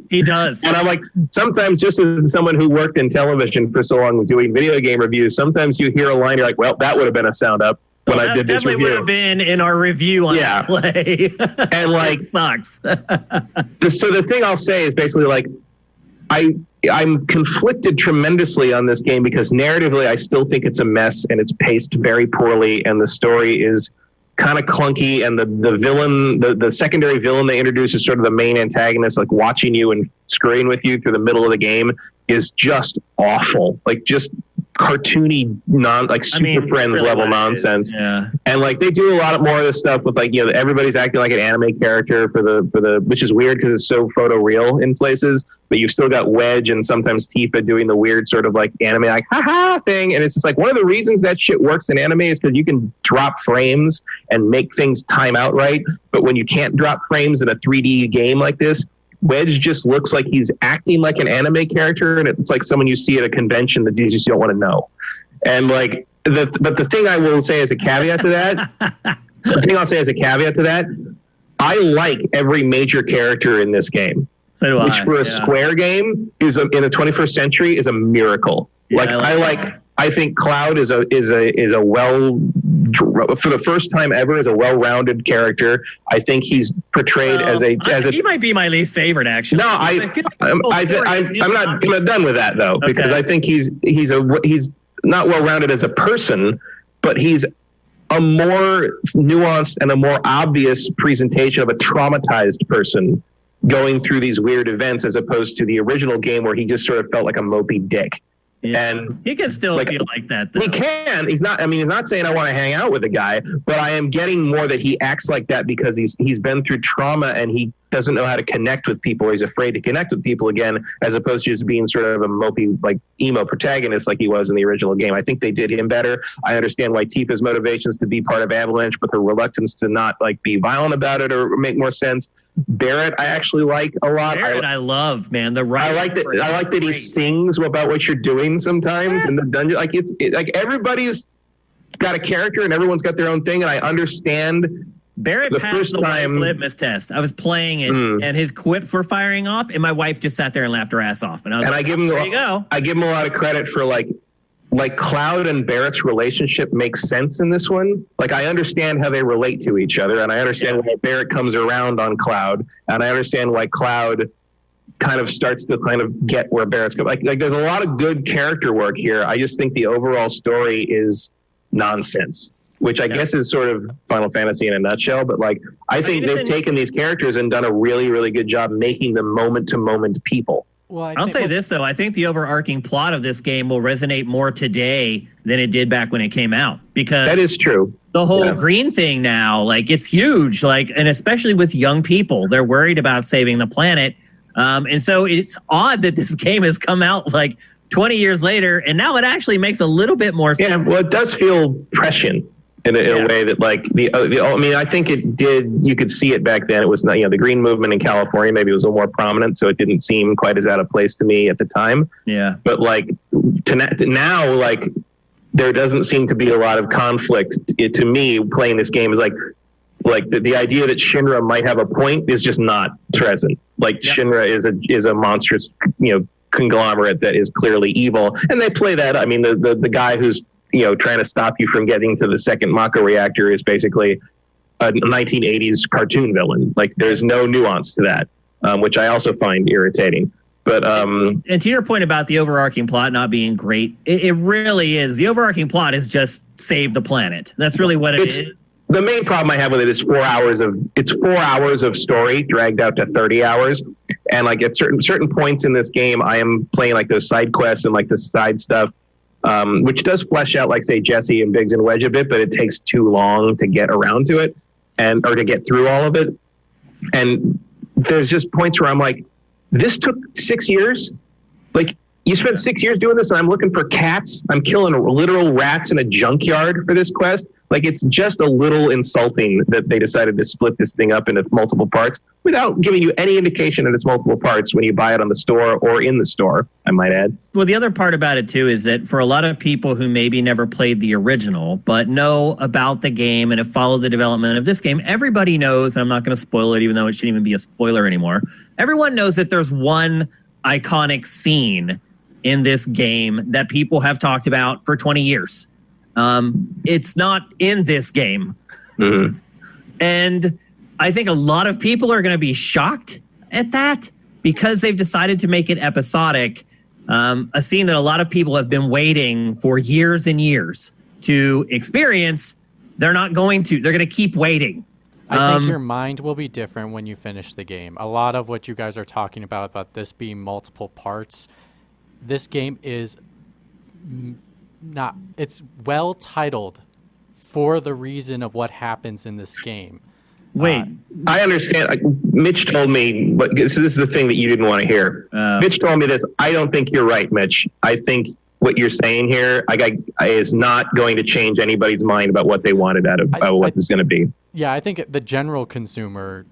He does. And I'm like, sometimes just as someone who worked in television for so long doing video game reviews, sometimes you hear a line, you're like, well, that would have been a sound up when I did this review. Definitely would have been in our review on display. And like, it sucks. So the thing I'll say is basically like, I'm conflicted tremendously on this game because narratively, I still think it's a mess and it's paced very poorly and the story is kind of clunky, and the villain, the secondary villain they introduce is sort of the main antagonist, like watching you and screwing with you through the middle of the game is just awful. Like just cartoony, Super Friends really level nonsense. Yeah. And like they do a lot more of this stuff with like, everybody's acting like an anime character for the which is weird because it's so photoreal in places, but you've still got Wedge and sometimes Tifa doing the weird sort of like anime like haha thing. And it's just like one of the reasons that shit works in anime is because you can drop frames and make things time out right. But when you can't drop frames in a 3D game like this, Wedge just looks like he's acting like an anime character, and it's like someone you see at a convention that you just don't want to know. And like, but the thing I will say as a caveat to that, I like every major character in this game, which for a Square game in the 21st century is a miracle. Yeah, I think Cloud is a for the first time ever is a well-rounded character. I think he's portrayed he might be my least favorite actually. No, I'm not done with that though, because I think he's not well-rounded as a person, but he's a more nuanced and a more obvious presentation of a traumatized person going through these weird events, as opposed to the original game where he just sort of felt like a mopey dick. Yeah. And he can still feel like that, though. He can. He's not saying I want to hang out with the guy, but I am getting more that he acts like that because he's been through trauma and he doesn't know how to connect with people, or he's afraid to connect with people again, as opposed to just being sort of a mopey, like emo protagonist like he was in the original game. I think they did him better. I understand why Tifa's motivations to be part of Avalanche, but her reluctance to not like be violent about it or make more sense. Barrett, I actually like a lot. Barrett, I love, man. I like that he sings about what you're doing sometimes in the dungeon. Like like everybody's got a character and everyone's got their own thing, and I understand. Barrett passed the wife litmus test. I was playing it, and his quips were firing off, and my wife just sat there and laughed her ass off. And I give him there you go. I give him a lot of credit for like Cloud and Barrett's relationship makes sense in this one. Like I understand how they relate to each other, and I understand why Barrett comes around on Cloud, and I understand why Cloud kind of starts to kind of get where Barrett's going. Like there's a lot of good character work here. I just think the overall story is nonsense, which I guess is sort of Final Fantasy in a nutshell. But like, I think they've taken these characters and done a really, really good job making them moment-to-moment people. Well, I'll say this, though. I think the overarching plot of this game will resonate more today than it did back when it came out. Because that is true. The whole green thing now, like, it's huge. Like, and especially with young people, they're worried about saving the planet. And so it's odd that this game has come out like 20 years later, and now it actually makes a little bit more sense. Yeah, well, it does feel prescient in a way that, like, I mean, I think it did. You could see it back then. It was not, the green movement in California maybe was a little more prominent, so it didn't seem quite as out of place to me at the time. Yeah. But like to now, like, there doesn't seem to be a lot of conflict. To me, playing this game is like the idea that Shinra might have a point is just not present. Like Shinra is a monstrous, conglomerate that is clearly evil, and they play that. I mean, the guy who's trying to stop you from getting to the second Mako reactor is basically a 1980s cartoon villain. Like there's no nuance to that, which I also find irritating. But and to your point about the overarching plot not being great, it really is. The overarching plot is just save the planet. That's really what it is. The main problem I have with it is 4 hours of story dragged out to 30 hours. And like at certain points in this game, I am playing like those side quests and like the side stuff, which does flesh out, like, say, Jesse and Biggs and Wedge a bit, but it takes too long to get around to it or to get through all of it. And there's just points where I'm like, this took 6 years. Like, you spent 6 years doing this, and I'm looking for cats. I'm killing literal rats in a junkyard for this quest. Like, it's just a little insulting that they decided to split this thing up into multiple parts without giving you any indication that it's multiple parts when you buy it on the store or in the store, I might add. Well, the other part about it, too, is that for a lot of people who maybe never played the original but know about the game and have followed the development of this game, everybody knows, and I'm not going to spoil it even though it shouldn't even be a spoiler anymore, everyone knows that there's one iconic scene in this game that people have talked about for 20 years. It's not in this game. Mm-hmm. And I think a lot of people are going to be shocked at that because they've decided to make it episodic. A scene that a lot of people have been waiting for years and years to experience. They're not going to. They're going to keep waiting. I think your mind will be different when you finish the game. A lot of what you guys are talking about this being multiple parts, this game is not, it's well titled for the reason of what happens in this game. Wait, I understand. Mitch told me, but this is the thing that you didn't want to hear. Mitch told me this. I don't think you're right, Mitch. I think what you're saying here is not going to change anybody's mind about what they wanted out of what this is going to be. Yeah, I think the general consumer,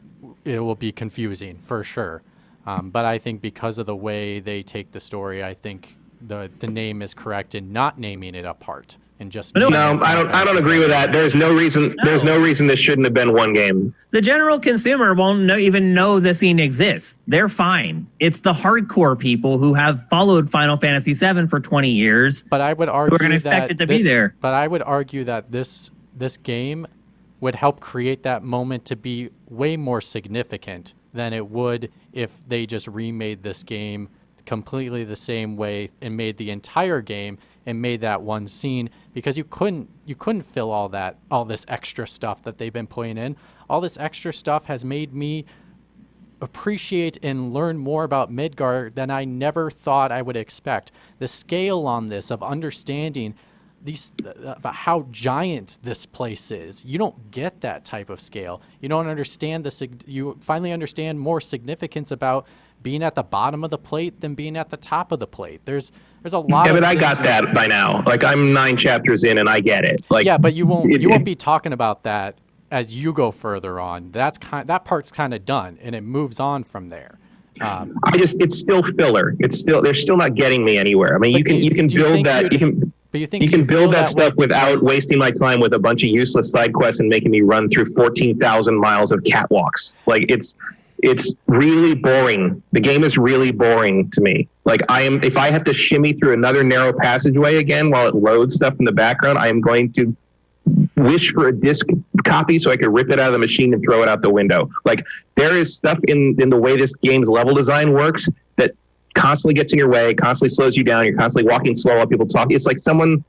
it will be confusing for sure. But I think because of the way they take the story, I think the name is correct in not naming it apart and just. No, I don't agree with that. There's no reason. No. There's no reason this shouldn't have been one game. The general consumer won't even know this scene exists. They're fine. It's the hardcore people who have followed Final Fantasy VII for 20 years. But I would argue who are going to expect it to be there. But I would argue that this game would help create that moment to be way more significant than it would if they just remade this game completely the same way and made the entire game and made that one scene, because you couldn't fill all this extra stuff that they've been putting in. All this extra stuff has made me appreciate and learn more about Midgar than I never thought I would expect. The scale on this of understanding about how giant this place is. You don't get that type of scale. You don't understand you finally understand more significance about being at the bottom of the plate than being at the top of the plate. There's a lot. Yeah, but I got that by now. Like, I'm 9 chapters in and I get it. Like, yeah, but you won't be talking about that as you go further on. That part's kind of done, and it moves on from there. It's still filler. They're still not getting me anywhere. I mean, you can build that stuff without wasting my time with a bunch of useless side quests and making me run through 14,000 miles of catwalks. Like, it's really boring. The game is really boring to me. Like, if I have to shimmy through another narrow passageway again while it loads stuff in the background, I am going to wish for a disc copy so I could rip it out of the machine and throw it out the window. Like, there is stuff in the way this game's level design works that constantly gets in your way, constantly slows you down. You're constantly walking slow while people talk. It's like the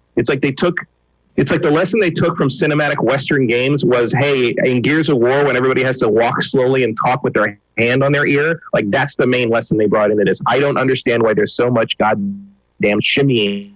lesson they took from cinematic Western games was, hey, in Gears of War, when everybody has to walk slowly and talk with their hand on their ear, like, that's the main lesson they brought into this. I don't understand why there's so much goddamn shimmying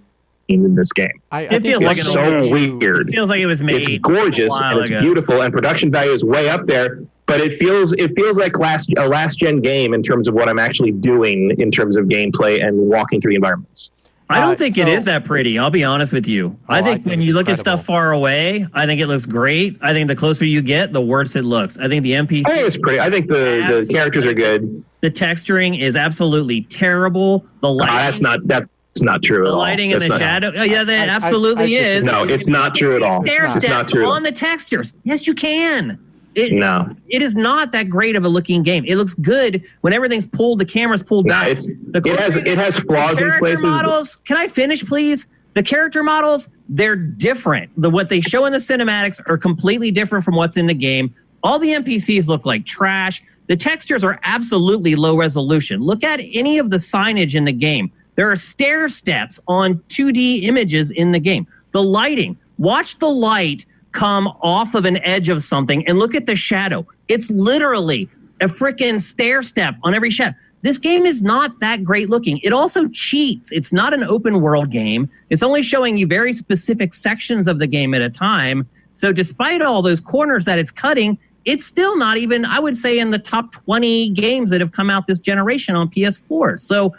in this game. It feels like it's so weird. It feels like it was made. It's gorgeous and it's beautiful, and production value is way up there. But it feels like a last gen game in terms of what I'm actually doing in terms of gameplay and walking through the environments. I don't think it is that pretty. I'll be honest with you. I think when you look at stuff far away, I think it looks great. I think the closer you get, the worse it looks. I think the NPC. I think it's pretty. I think the characters are good. The texturing is absolutely terrible. The lighting. That's not true at all. The lighting and the shadow. Oh, yeah, that absolutely is. No, it's not true at all. Stair steps on the textures. Yes, you can. No. It is not that great of a looking game. It looks good when everything's pulled, the camera's pulled back. It has flaws in places. Models, can I finish, please? The character models, they're different. What they show in the cinematics are completely different from what's in the game. All the NPCs look like trash. The textures are absolutely low resolution. Look at any of the signage in the game. There are stair steps on 2D images in the game. The lighting, watch the light come off of an edge of something and look at the shadow. It's literally a freaking stair step on every shadow. This game is not that great looking. It also cheats. It's not an open world game. It's only showing you very specific sections of the game at a time. So despite all those corners that it's cutting, it's still not even, I would say, in the top 20 games that have come out this generation on PS4. So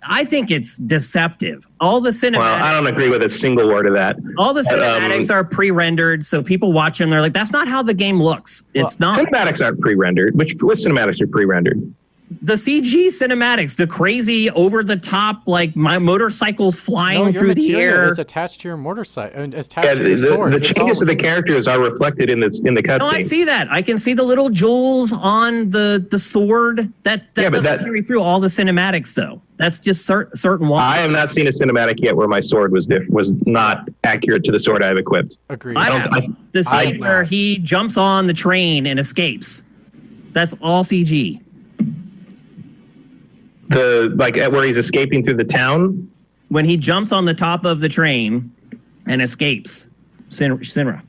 I think it's deceptive. All the cinematics. Well, I don't agree with a single word of that. All the cinematics are pre-rendered, so people watch them. They're like, "That's not how the game looks." It's not. Cinematics aren't pre-rendered. Which cinematics are pre-rendered? The CG cinematics, the crazy, over-the-top, like my motorcycles flying through the air. Is attached to your motorcycle. Attached to your sword. The changes to the characters are reflected in the cutscene. No, I see that. I can see the little jewels on the sword. That doesn't carry through all the cinematics, though. That's just certain ones. I have not seen a cinematic yet where my sword was not accurate to the sword I have equiped. Agreed. The scene where he jumps on the train and escapes. That's all CG. Where he's escaping through the town? When he jumps on the top of the train and escapes. Shinra.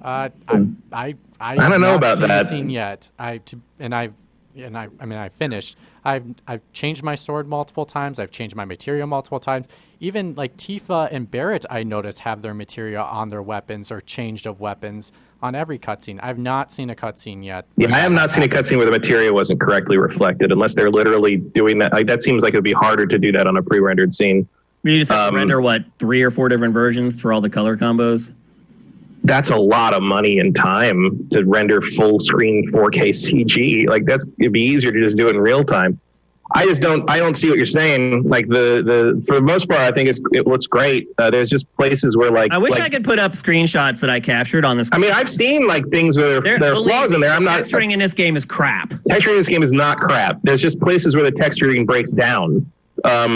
I don't know about that. Scene yet. I finished. I've changed my sword multiple times. I've changed my material multiple times. Even like Tifa and Barrett, I noticed have their material on their weapons or changed of weapons on every cutscene. I've not seen a cutscene yet. Yeah, I have not seen a cutscene where the material wasn't correctly reflected, unless they're literally doing that. That seems like it would be harder to do that on a pre-rendered scene. You just have to render 3 or 4 different versions for all the color combos? That's a lot of money and time to render full screen 4K CG. Like, it'd be easier to just do it in real time. I don't see what you're saying. Like for the most part, I think it looks great. There's just places where I wish I could put up screenshots that I captured on this. I mean, I've seen things where there are flaws in there. Texturing in this game is crap. Texturing in this game is not crap. There's just places where the texturing breaks down. I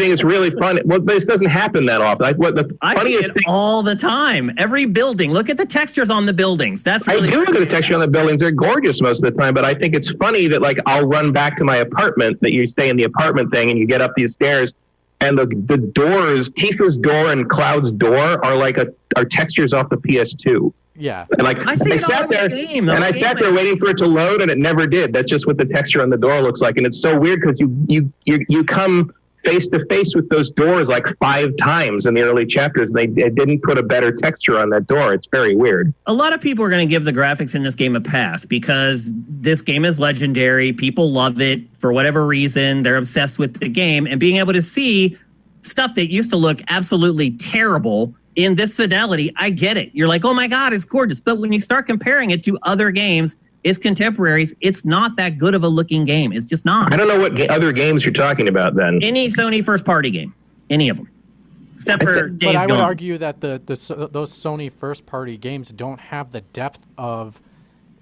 think it's really fun. Well, but this doesn't happen that often. I see it all the time. Every building. Look at the textures on the buildings. I do look at the texture on the buildings. They're gorgeous most of the time. But I think it's funny that I'll run back to my apartment. That you stay in the apartment thing and you get up these stairs, and the doors, Tifa's door and Cloud's door are textures off the PS2. Yeah, and I sat there waiting for it to load, and it never did. That's just what the texture on the door looks like, and it's so weird because you come face to face with those doors like 5 times in the early chapters, and they didn't put a better texture on that door. It's very weird. A lot of people are going to give the graphics in this game a pass because this game is legendary. People love it for whatever reason. They're obsessed with the game, and being able to see stuff that used to look absolutely terrible in this fidelity, I get it. You're like, oh my God, it's gorgeous. But when you start comparing it to other games, its contemporaries, it's not that good of a looking game. It's just not. I don't know what other games you're talking about then. Any Sony first party game, any of them, except for Days Gone. But I would argue that those Sony first party games don't have the depth of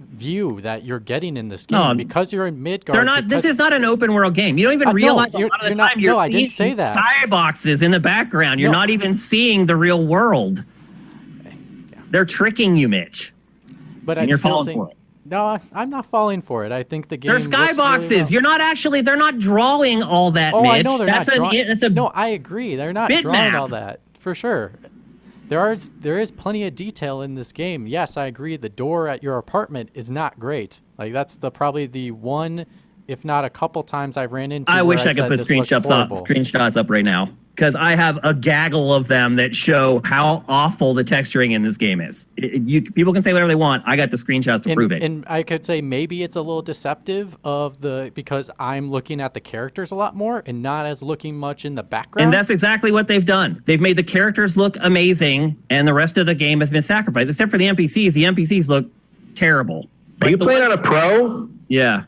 view that you're getting in this game because you're in Midgard. They're not. This is not an open world game. You don't even realize a lot of the time you're seeing skyboxes in the background. You're not even seeing the real world. They're tricking you, Mitch. And you're falling for it. No, I'm not falling for it. I think the game. They're skyboxes. Really well. You're not actually. They're not drawing all that. Mitch. I know they're not drawing. No, I agree. They're not drawing all that for sure. There is plenty of detail in this game. Yes, I agree. The door at your apartment is not great. Like that's probably the one, if not a couple times I've ran into. I wish I could put screenshots up right now because I have a gaggle of them that show how awful the texturing in this game is. People can say whatever they want. I got the screenshots to prove it. And I could say maybe it's a little deceptive because I'm looking at the characters a lot more and not as looking much in the background. And that's exactly what they've done. They've made the characters look amazing, and the rest of the game has been sacrificed, except for the NPCs. The NPCs look terrible. Are you playing on a Pro? Yeah.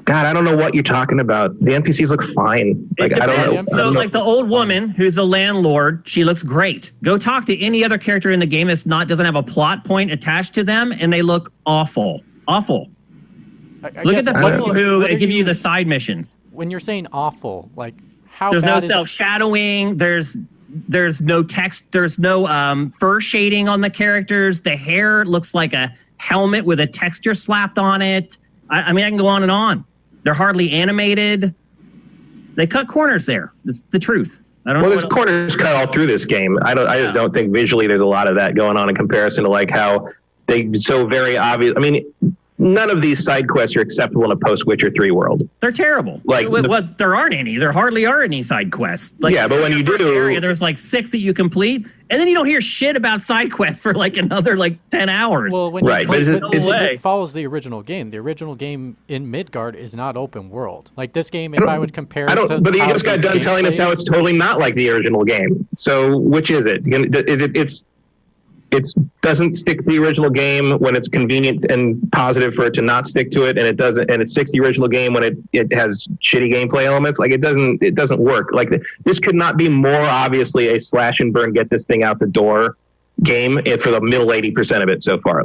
God, I don't know what you're talking about. The NPCs look fine. Like I don't know. So, like the old woman who's the landlord, she looks great. Go talk to any other character in the game doesn't have a plot point attached to them, and they look awful. Awful. Look at the people who give you the side missions. When you're saying awful, like how there's no self-shadowing. There's no text. There's no fur shading on the characters. The hair looks like a helmet with a texture slapped on it. I mean, I can go on and on. They're hardly animated. They cut corners there. It's the truth. I don't know. There's corners cut all through this game. I just don't think visually there's a lot of that going on in comparison to like how they so very obvious. I mean, none of these side quests are acceptable in a post-Witcher 3 world. They're terrible. Like there aren't any. There hardly are any side quests. Like, yeah, but when you do, there's like 6 that you complete, and then you don't hear shit about side quests for like another 10 hours. Well, when you play, it follows the original game. The original game in Midgard is not open world. Like this game, if I would compare it to... But you just got done telling us how it's totally not like the original game. So which is it? It doesn't stick to the original game when it's convenient and positive for it to not stick to it, and it sticks to the original game when it has shitty gameplay elements. Like it doesn't work. Like this could not be more obviously a slash and burn, get this thing out the door game for the middle 80% of it so far.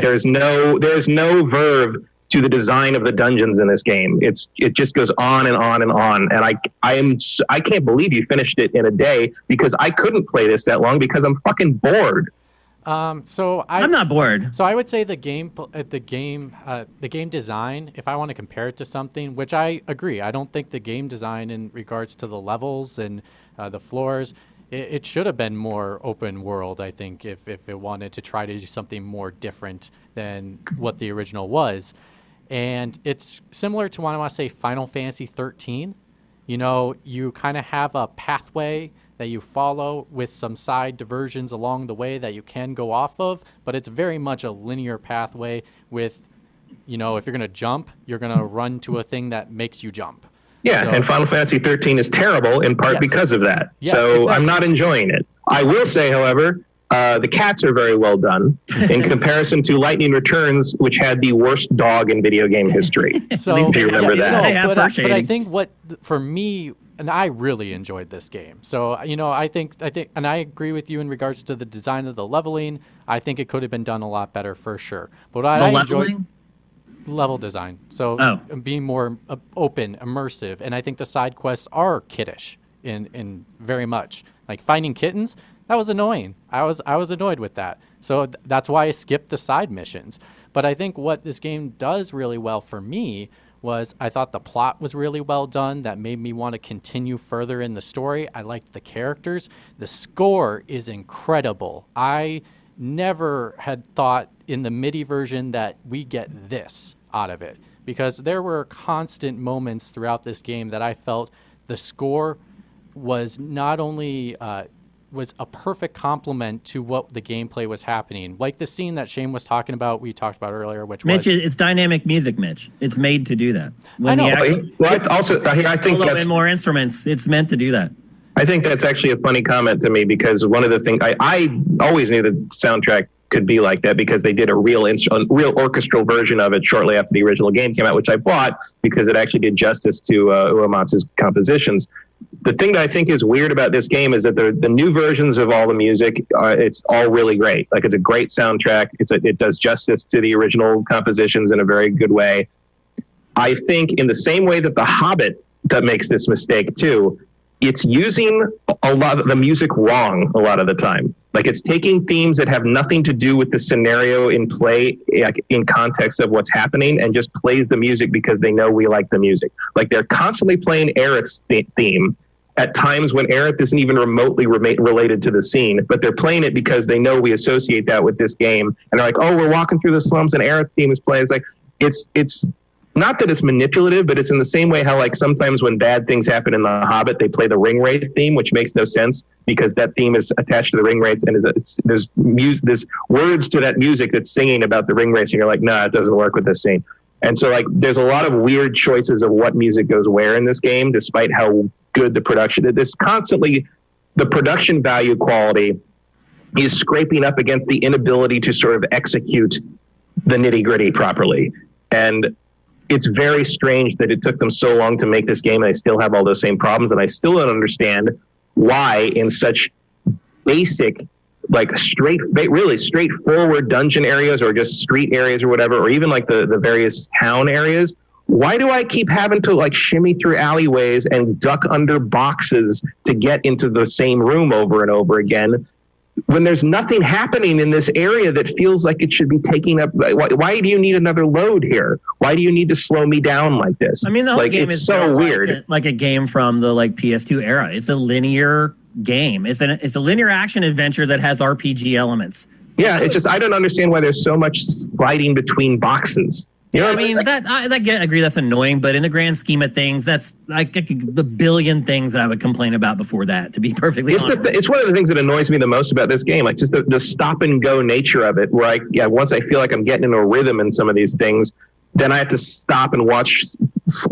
There's no verve to the design of the dungeons in this game. It just goes on and on and on. And I can't believe you finished it in a day because I couldn't play this that long because I'm fucking bored. I'm not bored. So I would say the game design, if I want to compare it to something, which I agree, I don't think the game design in regards to the levels and the floors, it should have been more open world, I think, if it wanted to try to do something more different than what the original was. And it's similar to when I want to say Final Fantasy XIII. You know, you kind of have a pathway that you follow with some side diversions along the way that you can go off of, but it's very much a linear pathway with, if you're going to jump, you're going to run to a thing that makes you jump. Yeah, and Final Fantasy XIII is terrible in part because of that. Yes, so exactly. I'm not enjoying it. I will say, however, the cats are very well done in comparison to Lightning Returns, which had the worst dog in video game history. So, do you remember that? But I think for me, and I really enjoyed this game. So, I think, and I agree with you in regards to the design of the leveling. I think it could have been done a lot better for sure. But I enjoyed level design. So being more open, immersive. And I think the side quests are kiddish in very much. Like finding kittens, that was annoying. I was annoyed with that. So that's why I skipped the side missions. But I think what this game does really well for me was I thought the plot was really well done. That made me want to continue further in the story. I liked the characters. The score is incredible. I never had thought in the MIDI version that we get this out of it, because there were constant moments throughout this game that I felt the score was not only was a perfect complement to what the gameplay was happening. Like the scene that Shane was talking about, we talked about earlier, which Mitch, it's dynamic music, Mitch. It's made to do that. I know. I think that's more instruments. It's meant to do that. I think that's actually a funny comment to me, because one of the things I always knew the soundtrack could be like that, because they did a real orchestral version of it shortly after the original game came out, which I bought because it actually did justice to Uematsu's compositions. The thing that I think is weird about this game is that the new versions of all the music, it's all really great. Like, it's a great soundtrack. It does justice to the original compositions in a very good way. I think in the same way that The Hobbit that makes this mistake too, it's using a lot of the music wrong a lot of the time. Like, it's taking themes that have nothing to do with the scenario in play, like, in context of what's happening, and just plays the music because they know we like the music. Like, they're constantly playing Aerith's theme at times when Aerith isn't even remotely related to the scene, but they're playing it because they know we associate that with this game. And they're like, oh, we're walking through the slums and Aerith's theme is playing. It's like, it's not that it's manipulative, but it's in the same way how, like, sometimes when bad things happen in The Hobbit, they play the ring wraith theme, which makes no sense because that theme is attached to the ring wraith, and there's words to that music that's singing about the ring wraith, and you're like, nah, it doesn't work with this scene. And so, like, there's a lot of weird choices of what music goes where in this game, despite how good the production is. This constantly, the production value quality is scraping up against the inability to sort of execute the nitty gritty properly. And it's very strange that it took them so long to make this game and they still have all those same problems. And I still don't understand why in such basic, like, really straightforward dungeon areas or just street areas or whatever, or even like the various town areas, why do I keep having to, like, shimmy through alleyways and duck under boxes to get into the same room over and over again, when there's nothing happening in this area that feels like it should be taking up? Why do you need another load here? Why do you need to slow me down like this? I mean, the whole game is so weird. Like a game from the, like, PS2 era. It's a linear game. It's a linear action adventure that has RPG elements. Yeah, it's just, I don't understand why there's so much sliding between boxes. You know, I mean, I agree that's annoying, but in the grand scheme of things, that's like the billion things that I would complain about before that, to be perfectly honest. It's one of the things that annoys me the most about this game, like just the stop and go nature of it, where once I feel like I'm getting into a rhythm in some of these things, then I have to stop and watch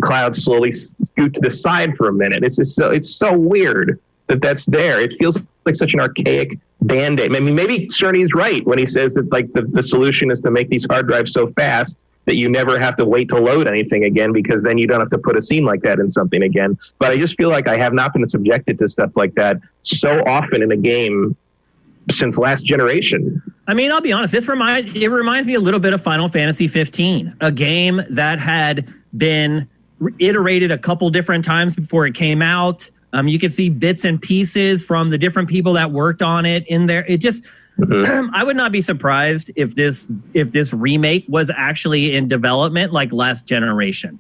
Cloud slowly scoot to the side for a minute. It's so weird that that's there. It feels like such an archaic Band-Aid. I mean, maybe Cerny's right when he says that, like, the solution is to make these hard drives so fast that you never have to wait to load anything again, because then you don't have to put a scene like that in something again. But I just feel like I have not been subjected to stuff like that so often in a game since last generation. I mean, I'll be honest, it reminds me a little bit of Final Fantasy 15, a game that had been iterated a couple different times before it came out. You could see bits and pieces from the different people that worked on it in there. It just... I would not be surprised if this remake was actually in development like last generation.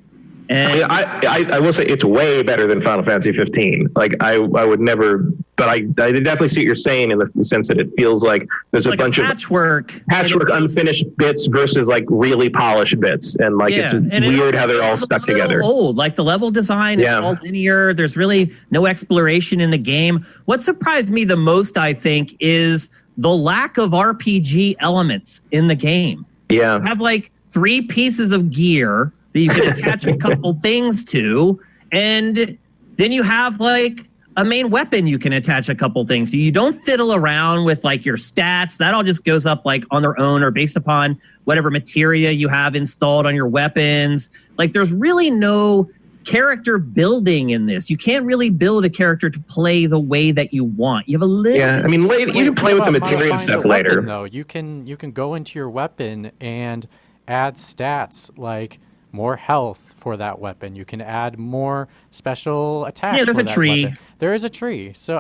And I will say it's way better than Final Fantasy 15. Like, I would never, but I definitely see what you're saying in the sense that it feels like there's a bunch of patchwork unfinished bits versus, like, really polished bits, and, like, it's weird how they're all stuck together. Old, like, the level design is all linear. There's really no exploration in the game. What surprised me the most, I think, is the lack of RPG elements in the game. Yeah. You have, like, 3 pieces of gear that you can attach a couple things to, and then you have, like, a main weapon you can attach a couple things to. You don't fiddle around with, like, your stats. That all just goes up, like, on their own or based upon whatever materia you have installed on your weapons. Like, there's really no character building in this. You can't really build a character to play the way that you want. You have a little... Yeah, I mean, you can play with the materia and stuff later. Weapon, though. You can go into your weapon and add stats, like more health for that weapon. You can add more special attacks. Yeah, there's a tree. Weapon. There is a tree. So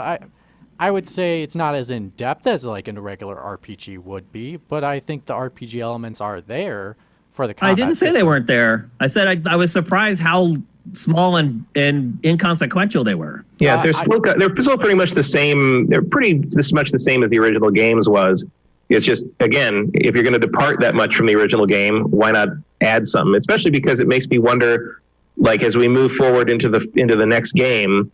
I would say it's not as in-depth as, like, a regular RPG would be, but I think the RPG elements are there for the combat. I didn't say they weren't there. I said I was surprised how small and inconsequential they were. Yeah, they're still pretty much the same. They're pretty much the same as the original games was. It's just, again, if you're going to depart that much from the original game, why not add something? Especially because it makes me wonder, like as we move forward into the next game.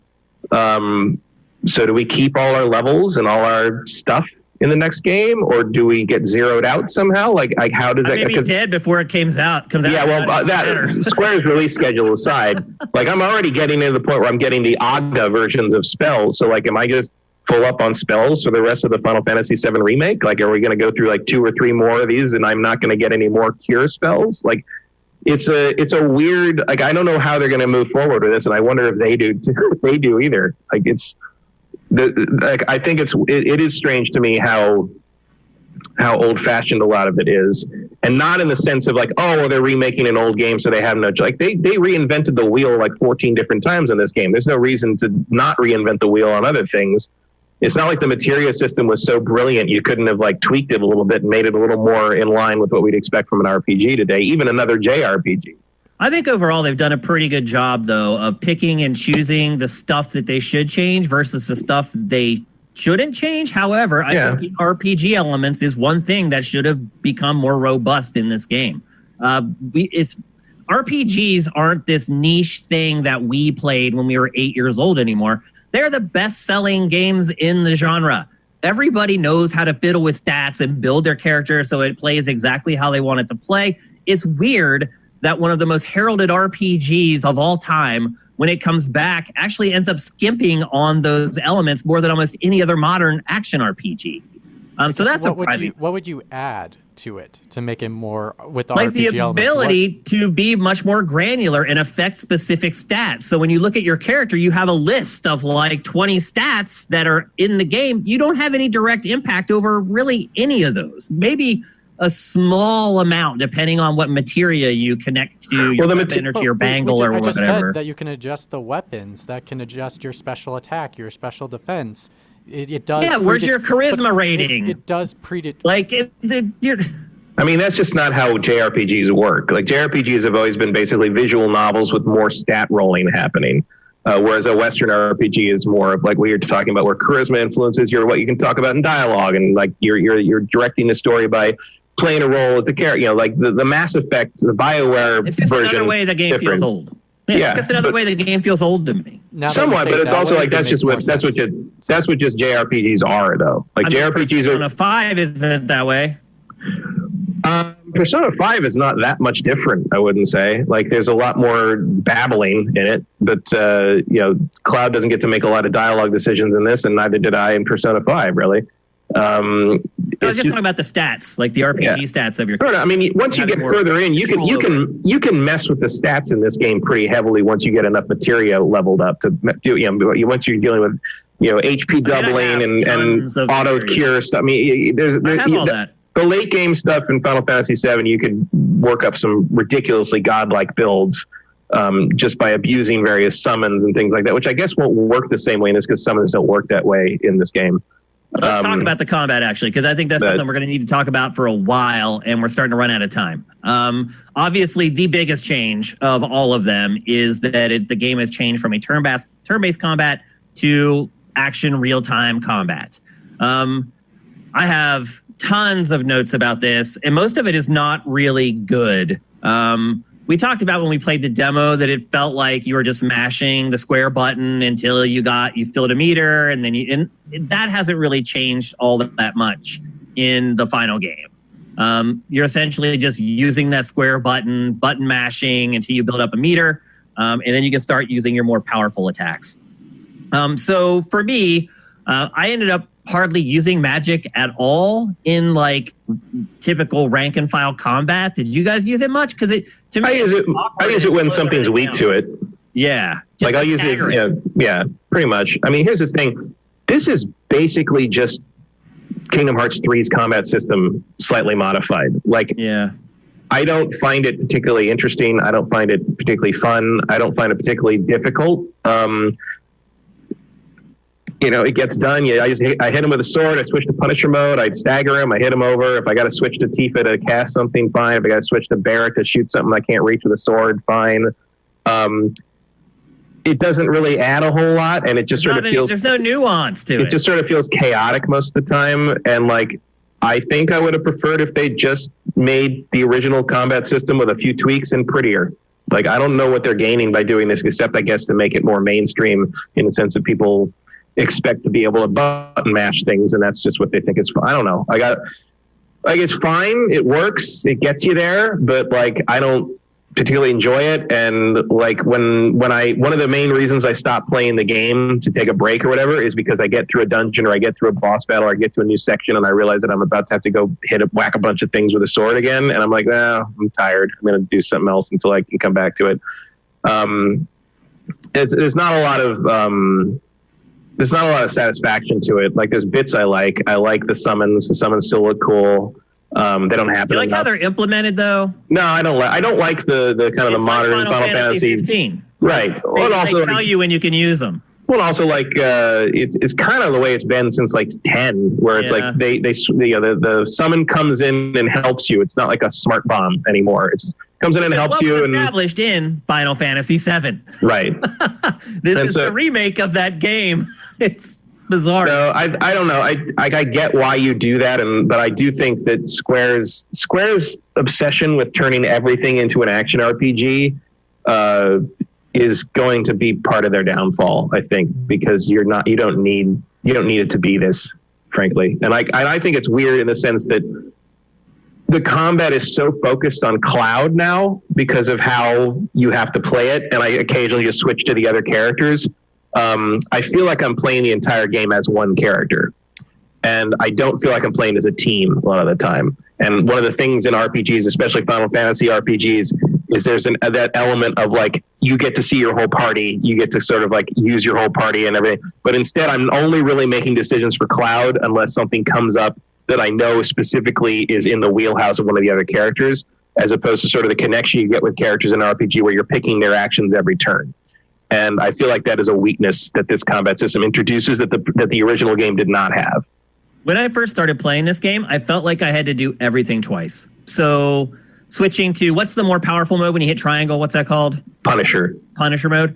So do we keep all our levels and all our stuff in the next game, or do we get zeroed out somehow? Like how does that? Maybe dead before it comes out. Yeah, well, that Square's release schedule aside, like I'm already getting to the point where I'm getting the AGA versions of spells. So like, am I just full up on spells for the rest of the Final Fantasy VII Remake? Like, are we going to go through like 2 or 3 more of these, and I'm not going to get any more cure spells? Like, it's a weird. Like, I don't know how they're going to move forward with this, and I wonder if they do. If they do either. Like, it's. I think it is strange to me how old-fashioned a lot of it is, and not in the sense of like, oh, well, they're remaking an old game, so they have no, like they reinvented the wheel like 14 different times in this game. There's no reason to not reinvent the wheel on other things. It's not like the materia system was so brilliant you couldn't have like tweaked it a little bit and made it a little more in line with what we'd expect from an RPG today, even another JRPG. I think overall they've done a pretty good job, though, of picking and choosing the stuff that they should change versus the stuff they shouldn't change. However, I think the RPG elements is one thing that should have become more robust in this game. RPGs aren't this niche thing that we played when we were 8 years old anymore. They're the best-selling games in the genre. Everybody knows how to fiddle with stats and build their character so it plays exactly how they want it to play. It's weird that one of the most heralded RPGs of all time, when it comes back, actually ends up skimping on those elements more than almost any other modern action RPG. So that's surprising. What would you add to it to make it more with the like RPG the ability to be much more granular and affect specific stats. So when you look at your character, you have a list of like 20 stats that are in the game. You don't have any direct impact over really any of those. Maybe a small amount, depending on what materia you connect to your weapon or to your bangle or whatever. I just said that you can adjust the weapons, that can adjust your special attack, your special defense. It does. Yeah, where's your charisma rating? It does predetermine. Like, I mean, that's just not how JRPGs work. Like, JRPGs have always been basically visual novels with more stat rolling happening. Whereas a Western RPG is more of like what you're talking about, where charisma influences what you can talk about in dialogue, and like you're directing the story by playing a role as the character. You know, like the Mass Effect, the BioWare it's just version. Another way the game feels old. Yeah, it's just another way the game feels old to me. Somewhat, but it's also like that's what just JRPGs are, though. Like JRPGs Persona 5 isn't that way. Persona 5 is not that much different, I wouldn't say. Like, there's a lot more babbling in it, but Cloud doesn't get to make a lot of dialogue decisions in this, and neither did I in Persona 5, really. I was just talking about the stats, like the RPG stats of your. No, I mean, once you get further in, you can mess with the stats in this game pretty heavily once you get enough materia leveled up to do. Once you're dealing with HP doubling and auto cure stuff. I mean, I have all that. The late game stuff in Final Fantasy VII, you could work up some ridiculously godlike builds just by abusing various summons and things like that, which I guess won't work the same way in this because summons don't work that way in this game. Let's talk about the combat, actually, because I think that's something we're going to need to talk about for a while, and we're starting to run out of time. Obviously, the biggest change of all of them is that the game has changed from a turn-based combat to action real-time combat. I have tons of notes about this, and most of it is not really good. We talked about when we played the demo that it felt like you were just mashing the square button until you filled a meter, and then that hasn't really changed all that much in the final game. You're essentially just using that square button mashing until you build up a meter, and then you can start using your more powerful attacks. So for me, I ended up hardly using magic at all in like typical rank and file combat. Did you guys use it much? Because I use it when something's weak to it. Yeah, like I'll use it. Yeah, pretty much. I mean, here's the thing. This is basically just Kingdom Hearts 3's combat system slightly modified. Like, I don't find it particularly interesting. I don't find it particularly fun. I don't find it particularly difficult. It gets done. I hit him with a sword. I switch to Punisher mode. I'd stagger him. I hit him over. If I got to switch to Tifa to cast something, fine. If I got to switch to Barret to shoot something I can't reach with a sword, fine. It doesn't really add a whole lot, and it just sort of feels. There's no nuance to it. It just sort of feels chaotic most of the time, and like I think I would have preferred if they just made the original combat system with a few tweaks and prettier. Like, I don't know what they're gaining by doing this, except I guess to make it more mainstream in the sense that people expect to be able to button mash things, and that's just what they think is fun. I don't know. It's fine. It works. It gets you there, but like, I don't particularly enjoy it. And like one of the main reasons I stopped playing the game to take a break or whatever is because I get through a dungeon or I get through a boss battle or I get to a new section and I realize that I'm about to have to go whack a bunch of things with a sword again. And I'm like, I'm tired. I'm going to do something else until I can come back to it. There's not a lot of satisfaction to it. Like, there's bits I like. I like the summons. The summons still look cool. They don't happen. You like how they're implemented, though? No, I don't like the kind of the modern like Final Fantasy 15. Right. They tell you when you can use them. Well, also like it's kind of the way it's been since like 10, where it's like the summon comes in and helps you. It's not like a smart bomb anymore. It just comes in and helps you. Established in Final Fantasy VII. Right. This is the remake of that game. It's bizarre. So I don't know. I get why you do that, but I do think that Square's obsession with turning everything into an action RPG is going to be part of their downfall, I think, because you don't need it to be this, frankly. And I think it's weird in the sense that the combat is so focused on Cloud now because of how you have to play it, and I occasionally just switch to the other characters. I feel like I'm playing the entire game as one character, and I don't feel like I'm playing as a team a lot of the time. And one of the things in RPGs, especially Final Fantasy RPGs, is there's that element of like, you get to see your whole party, you get to sort of like use your whole party and everything. But instead, I'm only really making decisions for Cloud unless something comes up that I know specifically is in the wheelhouse of one of the other characters, as opposed to sort of the connection you get with characters in an RPG where you're picking their actions every turn. And I feel like that is a weakness that this combat system introduces that the original game did not have. When I first started playing this game, I felt like I had to do everything twice. So switching to, what's the more powerful mode when you hit triangle? What's that called? Punisher mode.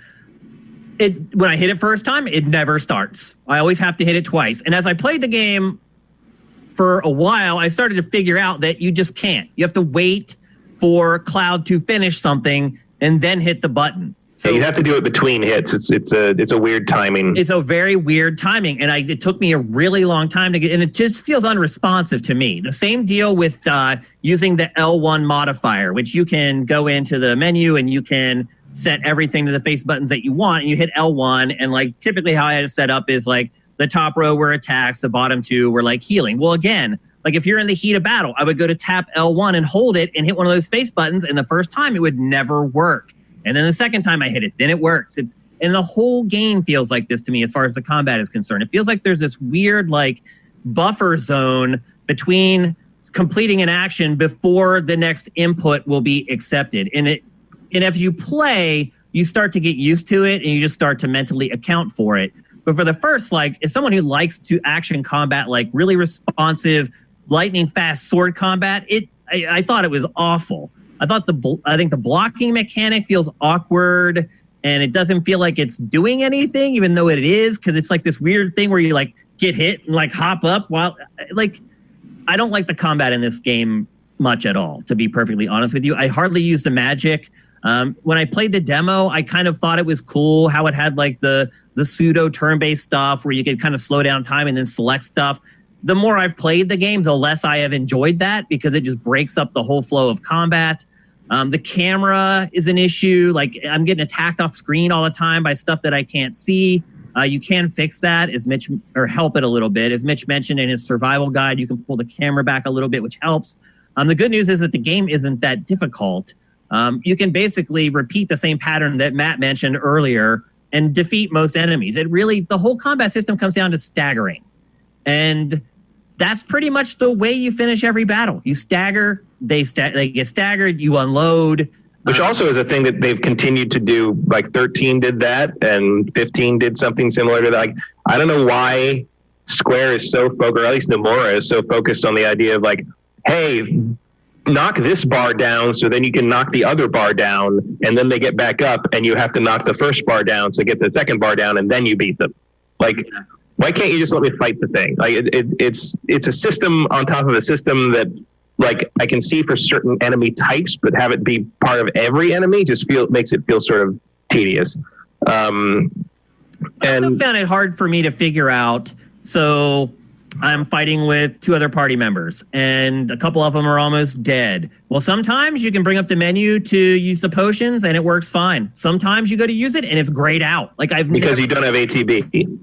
When I hit it first time, it never starts. I always have to hit it twice. And as I played the game for a while, I started to figure out that you just can't. You have to wait for Cloud to finish something and then hit the button. So you have to do it between hits. It's a weird timing. It's a very weird timing, and it took me a really long time to get. And it just feels unresponsive to me. The same deal with using the L1 modifier, which you can go into the menu and you can set everything to the face buttons that you want. And you hit L1, and like typically how I had it set up is like the top row were attacks, the bottom two were like healing. Well, again, like if you're in the heat of battle, I would go to tap L1 and hold it and hit one of those face buttons, and the first time it would never work. And then the second time I hit it, then it works. And the whole game feels like this to me as far as the combat is concerned. It feels like there's this weird like buffer zone between completing an action before the next input will be accepted. And if you play, you start to get used to it and you just start to mentally account for it. But for the first, like, as someone who likes to action combat, like really responsive, lightning fast sword combat, I thought it was awful. I think the blocking mechanic feels awkward, and it doesn't feel like it's doing anything, even though it is, because it's like this weird thing where you like get hit and like hop up while like, I don't like the combat in this game much at all, to be perfectly honest with you. I hardly use the magic. When I played the demo, I kind of thought it was cool how it had like the pseudo turn-based stuff where you could kind of slow down time and then select stuff. The more I've played the game, the less I have enjoyed that, because it just breaks up the whole flow of combat. The camera is an issue. Like, I'm getting attacked off screen all the time by stuff that I can't see. You can fix that, or help it a little bit. As Mitch mentioned in his survival guide, you can pull the camera back a little bit, which helps. The good news is that the game isn't that difficult. You can basically repeat the same pattern that Matt mentioned earlier and defeat most enemies. The whole combat system comes down to staggering. And that's pretty much the way you finish every battle. You stagger, they get staggered, you unload. Which also is a thing that they've continued to do. Like 13 did that, and 15 did something similar to that. Like, I don't know why Square is so focused, or at least Nomura is so focused on the idea of like, hey, knock this bar down so then you can knock the other bar down, and then they get back up and you have to knock the first bar down to get the second bar down, and then you beat them. Like, why can't you just let me fight the thing? Like, it's a system on top of a system that like I can see for certain enemy types, but have it be part of every enemy makes it feel sort of tedious. I also found it hard for me to figure out. So I'm fighting with 2 other party members, and a couple of them are almost dead. Well, sometimes you can bring up the menu to use the potions, and it works fine. Sometimes you go to use it, and it's grayed out. Like you don't have ATB.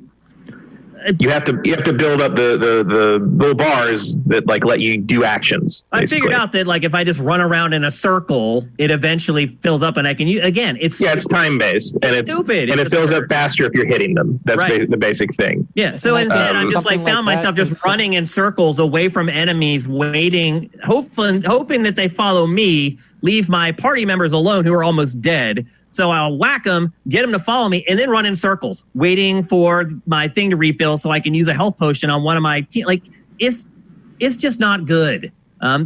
You have to build up the little bars that like let you do actions. Basically. I figured out that like if I just run around in a circle, it eventually fills up, and I can use again. It's time based, and it's stupid, and it fills up faster if you're hitting them. That's the basic thing. Yeah. So instead, I'm just found myself just running in circles away from enemies, waiting, hoping that they follow me, leave my party members alone who are almost dead. So I'll whack them, get them to follow me, and then run in circles, waiting for my thing to refill so I can use a health potion on one of my team. Like, it's just not good.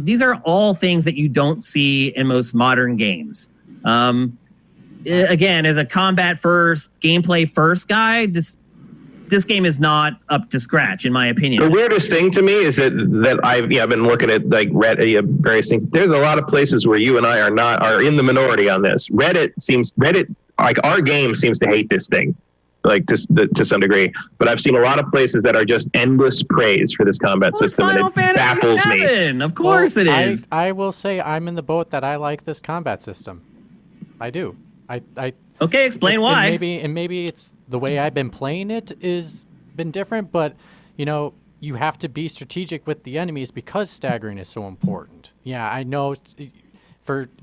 These are all things that you don't see in most modern games. Again, as a combat first, gameplay first guy, this game is not up to scratch, in my opinion. The weirdest thing to me is that I've been looking at like Reddit, various things. There's a lot of places where you and I are in the minority on this. Reddit like our game seems to hate this thing, like to some degree. But I've seen a lot of places that are just endless praise for this combat system, and it baffles me. Of course, it is. I will say I'm in the boat that I like this combat system. I do. Okay, explain why. And maybe it's the way I've been playing it is been different, but you have to be strategic with the enemies because staggering is so important. Yeah, I know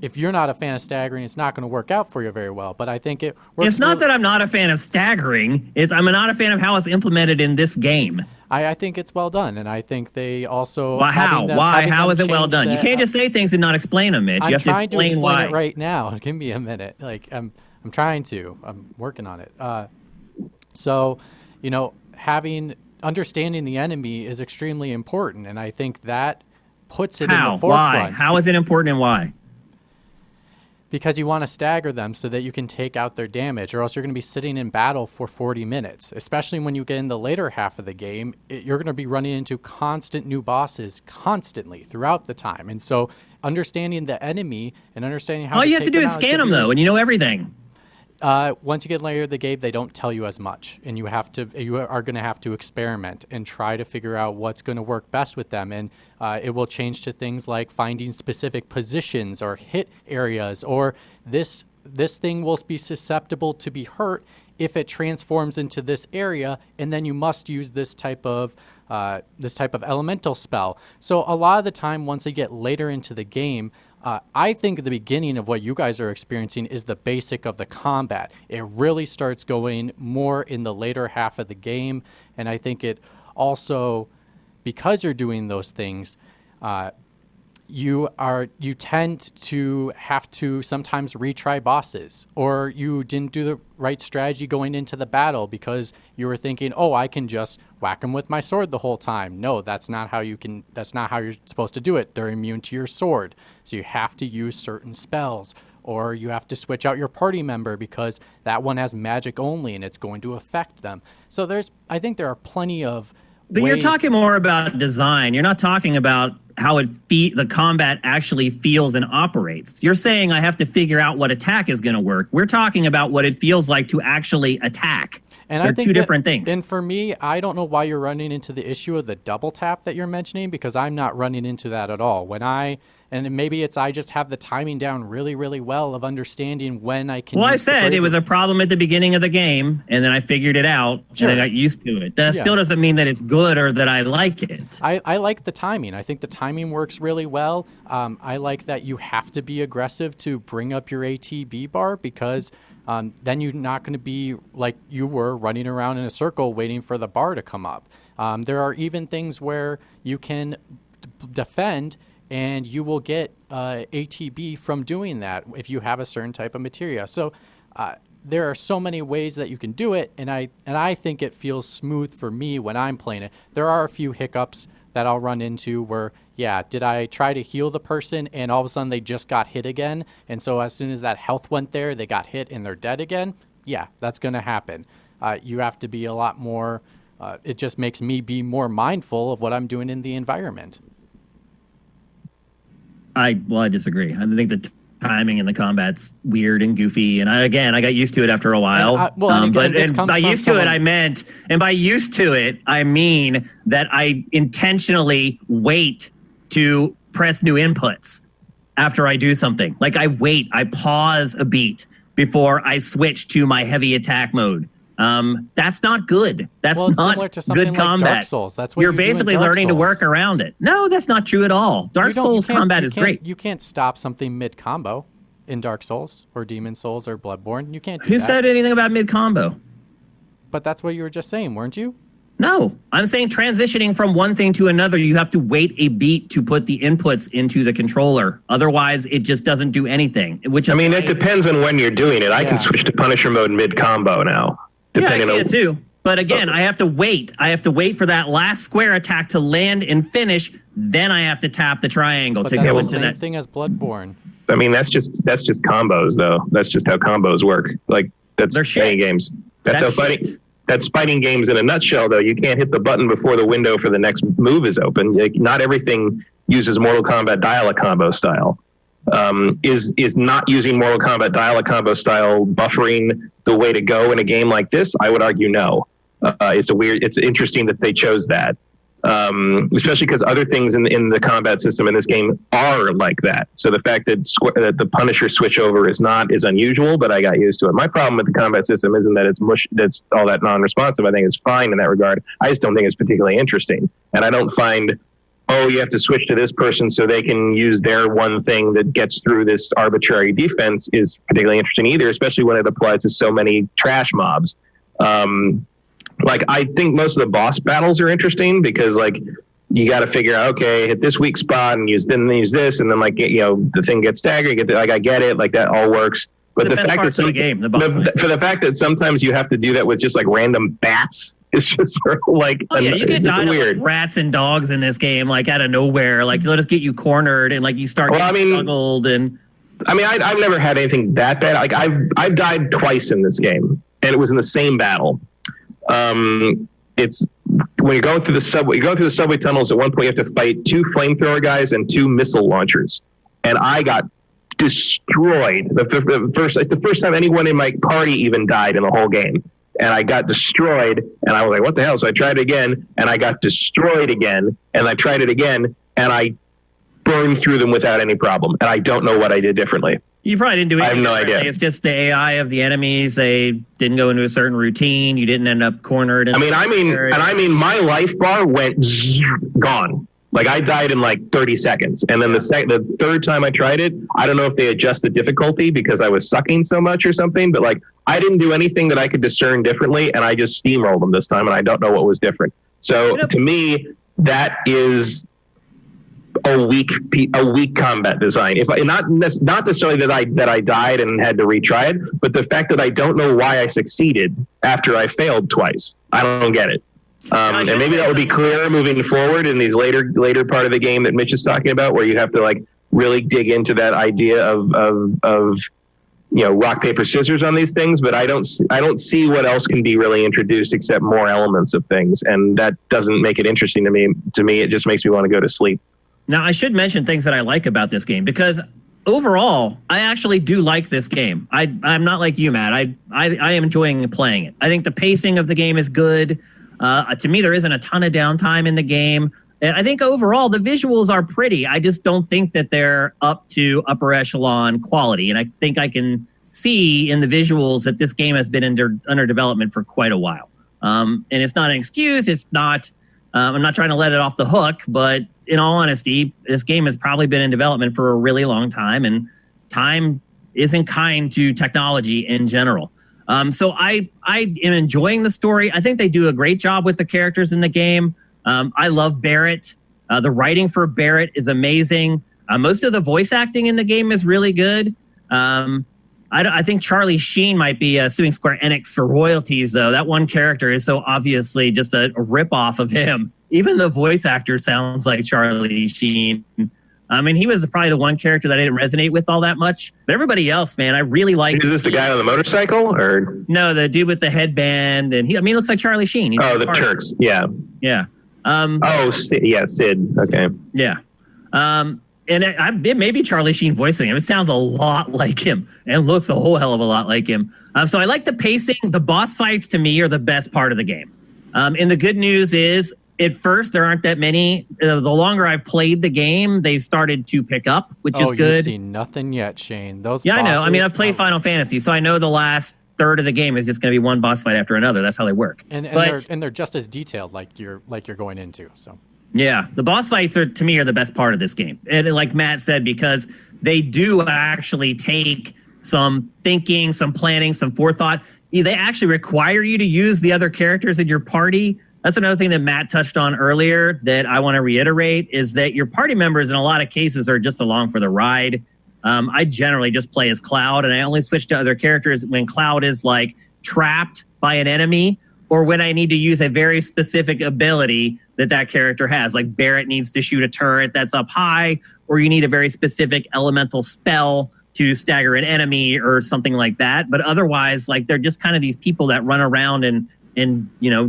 if you're not a fan of staggering, it's not going to work out for you very well, but I think it works. It's not that I'm not a fan of staggering. I'm not a fan of how it's implemented in this game. I think it's well done, and I think they also... Well, how? Why? How is it well done? You can't just say things and not explain them, Mitch. You have to explain why. It right now. Give me a minute. I'm trying to. I'm working on it. So, understanding the enemy is extremely important, and I think that puts it in the forefront. Why? How is it important and why? Because you want to stagger them so that you can take out their damage, or else you're going to be sitting in battle for 40 minutes. Especially when you get in the later half of the game, you're going to be running into constant new bosses constantly throughout the time. And so understanding the enemy and understanding how all you have to do is scan them, though, and you know everything. Once you get later in the game, they don't tell you as much, and you are going to have to experiment and try to figure out what's going to work best with them. And it will change to things like finding specific positions or hit areas, or this thing will be susceptible to be hurt if it transforms into this area, and then you must use this type of elemental spell. So a lot of the time, once they get later into the game, I think the beginning of what you guys are experiencing is the basic of the combat. It really starts going more in the later half of the game, and I think it also, because you're doing those things, you tend to have to sometimes retry bosses, or you didn't do the right strategy going into the battle because you were thinking, oh, I can just whack them with my sword the whole time. No, that's not how you're supposed to do it. They're immune to your sword. So you have to use certain spells, or you have to switch out your party member because that one has magic only and it's going to affect them. So I think there are plenty of But you're talking more about design. You're not talking about how the combat actually feels and operates. You're saying I have to figure out what attack is going to work. We're talking about what it feels like to actually attack. And they're two different things. And for me, I don't know why you're running into the issue of the double tap that you're mentioning, because I'm not running into that at all. And maybe I just have the timing down really, really well of understanding when I can. Well, I said it was a problem at the beginning of the game, and then I figured it out, and I got used to it. That still doesn't mean that it's good or that I like it. I like the timing. I think the timing works really well. I like that you have to be aggressive to bring up your ATB bar, because then you're not going to be like you were running around in a circle waiting for the bar to come up. There are even things where you can defend, and you will get ATB from doing that if you have a certain type of materia. So there are so many ways that you can do it, and I think it feels smooth for me when I'm playing it. There are a few hiccups that I'll run into where, did I try to heal the person and all of a sudden they just got hit again? And so as soon as that health went there, they got hit and they're dead again? Yeah, that's going to happen. You have to be a lot more, it just makes me be more mindful of what I'm doing in the environment. I disagree. I think the timing and the combat's weird and goofy, and I got used to it after a while. By used to it, I mean that I intentionally wait to press new inputs after I do something. Like I pause a beat before I switch to my heavy attack mode. That's not good. That's not good combat. Like Dark Souls. That's what you're basically learning to work around it. No, that's not true at all. Dark Souls combat is great. You can't stop something mid-combo in Dark Souls or Demon Souls or Bloodborne. You can't do Who said anything about mid-combo? But that's what you were just saying, weren't you? No, I'm saying transitioning from one thing to another, you have to wait a beat to put the inputs into the controller. Otherwise, it just doesn't do anything. It depends on when you're doing it. I can switch to Punisher mode mid-combo now. Yeah, I can too. But again, I have to wait. I have to wait for that last square attack to land and finish. Then I have to tap the triangle to go into that. Same thing as Bloodborne. I mean, that's just combos, though. That's just how combos work. Like that's fighting games. That's fighting games in a nutshell, though. You can't hit the button before the window for the next move is open. Like, not everything uses Mortal Kombat dial-a-combo style. Is not using Mortal Kombat dial-a-combo style buffering the way to go in a game like this? I would argue no. It's interesting that they chose that, especially because other things in the combat system in this game are like that. So the fact that the Punisher switchover is unusual, but I got used to it. My problem with the combat system isn't that that's all that non-responsive. I think it's fine in that regard. I just don't think it's particularly interesting, and I don't find, you have to switch to this person so they can use their one thing that gets through this arbitrary defense is particularly interesting either, especially when it applies to so many trash mobs. Like, I think most of the boss battles are interesting because, like, you got to figure out, okay, hit this weak spot and use this, and then, like, the thing gets staggered. I get it. Like, that all works. But the fact that for the fact that sometimes you have to do that with just like random bats, it's just sort of like, you get weird. Like rats and dogs in this game, like out of nowhere. Like, let us get you cornered, and like you start getting struggled. And I've never had anything that bad. Like, I've died twice in this game, and it was in the same battle. It's when you're going through the subway tunnels. At one point, you have to fight 2 flamethrower guys and 2 missile launchers, and I got destroyed. The first time anyone in my party even died in the whole game. And I got destroyed, and I was like, what the hell? So I tried it again, and I got destroyed again, and I tried it again, and I burned through them without any problem. And I don't know what I did differently. You probably didn't do anything. I have no idea. It's just the AI of the enemies. They didn't go into a certain routine. You didn't end up cornered. My life bar went gone. Like, I died in like 30 seconds. And then the third time I tried it, I don't know if they adjust the difficulty because I was sucking so much or something, but like, I didn't do anything that I could discern differently, and I just steamrolled them this time, and I don't know what was different. So to me, that is a weak combat design. Not necessarily that I died and had to retry it, but the fact that I don't know why I succeeded after I failed twice. I don't get it. And maybe that would be clearer moving forward in these later part of the game that Mitch is talking about, where you have to like really dig into that idea of rock, paper, scissors on these things. But I don't see what else can be really introduced except more elements of things, and that doesn't make it interesting to me. To me, it just makes me want to go to sleep. Now, I should mention things that I like about this game, because overall, I actually do like this game. I'm not like you, Matt. I am enjoying playing it. I think the pacing of the game is good. To me, there isn't a ton of downtime in the game. And I think overall, the visuals are pretty. I just don't think that they're up to upper echelon quality. And I think I can see in the visuals that this game has been under development for quite a while. And it's not an excuse. It's not. I'm not trying to let it off the hook. But in all honesty, this game has probably been in development for a really long time. And time isn't kind to technology in general. So I am enjoying the story. I think they do a great job with the characters in the game. I love Barrett. The writing for Barrett is amazing. Most of the voice acting in the game is really good. I think Charlie Sheen might be suing Square Enix for royalties, though. That one character is so obviously just a ripoff of him. Even the voice actor sounds like Charlie Sheen. I mean, he was probably the one character that I didn't resonate with all that much. But everybody else, man, I really like. Is this the guy on the motorcycle, or no? The dude with the headband, and he looks like Charlie Sheen. He's the Turks, yeah. Yeah. Sid. Yeah, Sid. Okay. Yeah. and it may be Charlie Sheen voicing him. It sounds a lot like him and looks a whole hell of a lot like him. So I like the pacing. The boss fights to me are the best part of the game. And the good news is, at first, there aren't that many. The longer I've played the game, they've started to pick up, which is good. You've seen nothing yet, Shane. Those I know. I mean, I've played Final Fantasy, so I know the last third of the game is just going to be one boss fight after another. That's how they work. And they're just as detailed, like you're going into. So yeah, the boss fights to me are the best part of this game. And like Matt said, because they do actually take some thinking, some planning, some forethought. They actually require you to use the other characters in your party. That's another thing that Matt touched on earlier that I want to reiterate is that your party members in a lot of cases are just along for the ride. I generally just play as Cloud, and I only switch to other characters when Cloud is like trapped by an enemy or when I need to use a very specific ability that character has. Like Barrett needs to shoot a turret that's up high, or you need a very specific elemental spell to stagger an enemy or something like that. But otherwise, like they're just kind of these people that run around and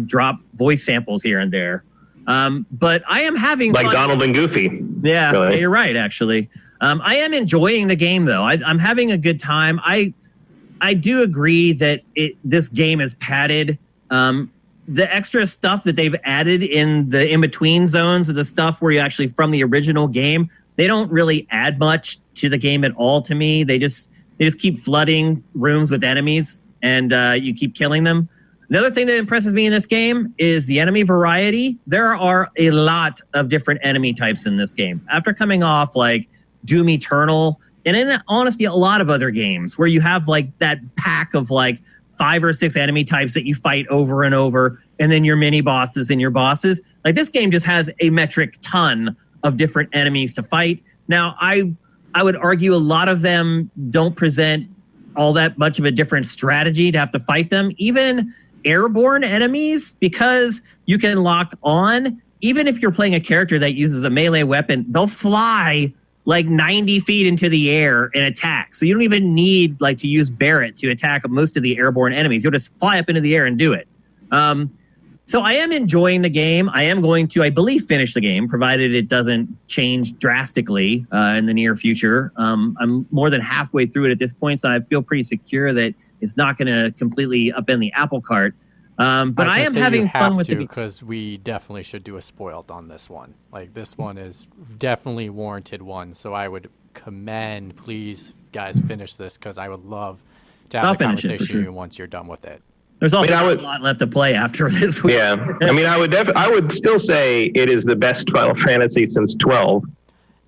drop voice samples here and there. But I am having like fun. Donald and Goofy. Yeah, really. You're right, actually. I am enjoying the game, though. I'm having a good time. I do agree that this game is padded. The extra stuff that they've added in the in-between zones of the stuff where you actually from the original game, they don't really add much to the game at all to me. They just keep flooding rooms with enemies, and you keep killing them. Another thing that impresses me in this game is the enemy variety. There are a lot of different enemy types in this game. After coming off like Doom Eternal, and in honesty, a lot of other games where you have like that pack of like 5 or 6 enemy types that you fight over and over, and then your mini bosses and your bosses. Like this game just has a metric ton of different enemies to fight. Now, I would argue a lot of them don't present all that much of a different strategy to have to fight them. Even airborne enemies, because you can lock on, even if you're playing a character that uses a melee weapon, they'll fly like 90 feet into the air and attack. So you don't even need like to use Barrett to attack most of the airborne enemies. You'll just fly up into the air and do it. So I am enjoying the game. I am going to, I believe, finish the game, provided it doesn't change drastically in the near future. I'm more than halfway through it at this point, so I feel pretty secure that it's not going to completely upend the apple cart. But I am having fun with it because we definitely should do a spoiled on this one. Like this one is definitely warranted one. So I would commend, please, guys, finish this because I would love to have a conversation with you once you're done with it. There's also a lot left to play after this week. Yeah, I mean, I would still say it is the best Final Fantasy since 12.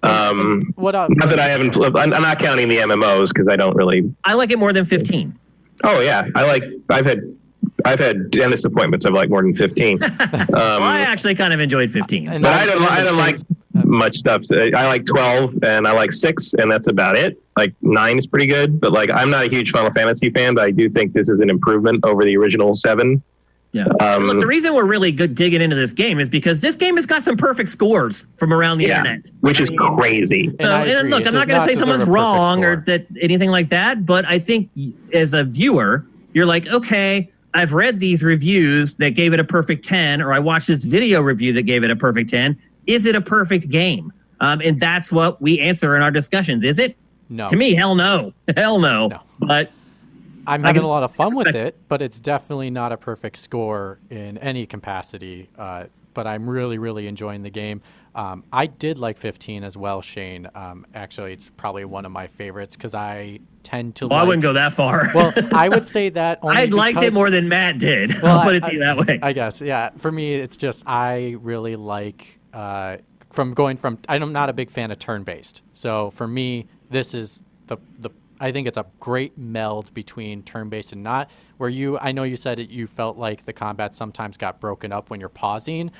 Not that I haven't. I'm not counting the MMOs because I don't really. I like it more than 15. Oh yeah, I've had dentist appointments of like more than 15. Well, I actually kind of enjoyed 15. But I don't like much stuff. I like 12 and I like 6, and that's about it. Like 9 is pretty good, but like I'm not a huge Final Fantasy fan, but I do think this is an improvement over the original 7. Yeah. Look, the reason we're really good digging into this game is because this game has got some perfect scores from around the internet, which is crazy. So, and look, I'm not going to say someone's wrong or that anything like that, but I think as a viewer, you're like, okay, I've read these reviews that gave it a perfect 10, or I watched this video review that gave it a perfect 10. Is it a perfect game? And that's what we answer in our discussions. Is it? No. To me, hell no. Hell no. But I'm having a lot of fun with it, but it's definitely not a perfect score in any capacity. But I'm really, really enjoying the game. I did like 15 as well, Shane. Actually, it's probably one of my favorites because I tend to. Well, I wouldn't go that far. Well, I would say that only I liked it more than Matt did. Well, I'll put it to you that way. I guess, yeah. For me, it's just I really like I'm not a big fan of turn-based. So for me, this is the I think it's a great meld between turn-based and not. I know you said you felt like the combat sometimes got broken up when you're pausing.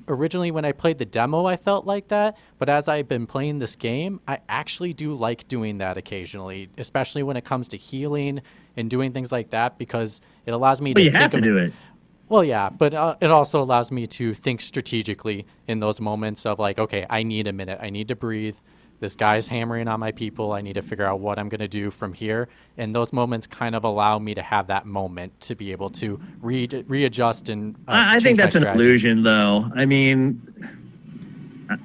Originally, when I played the demo, I felt like that. But as I've been playing this game, I actually do like doing that occasionally, especially when it comes to healing and doing things like that, because it allows me to. But you have to do it. Well, yeah, but it also allows me to think strategically in those moments of like, okay, I need a minute. I need to breathe. This guy's hammering on my people. I need to figure out what I'm going to do from here. And those moments kind of allow me to have that moment to be able to readjust and I think that's an illusion, though. I mean,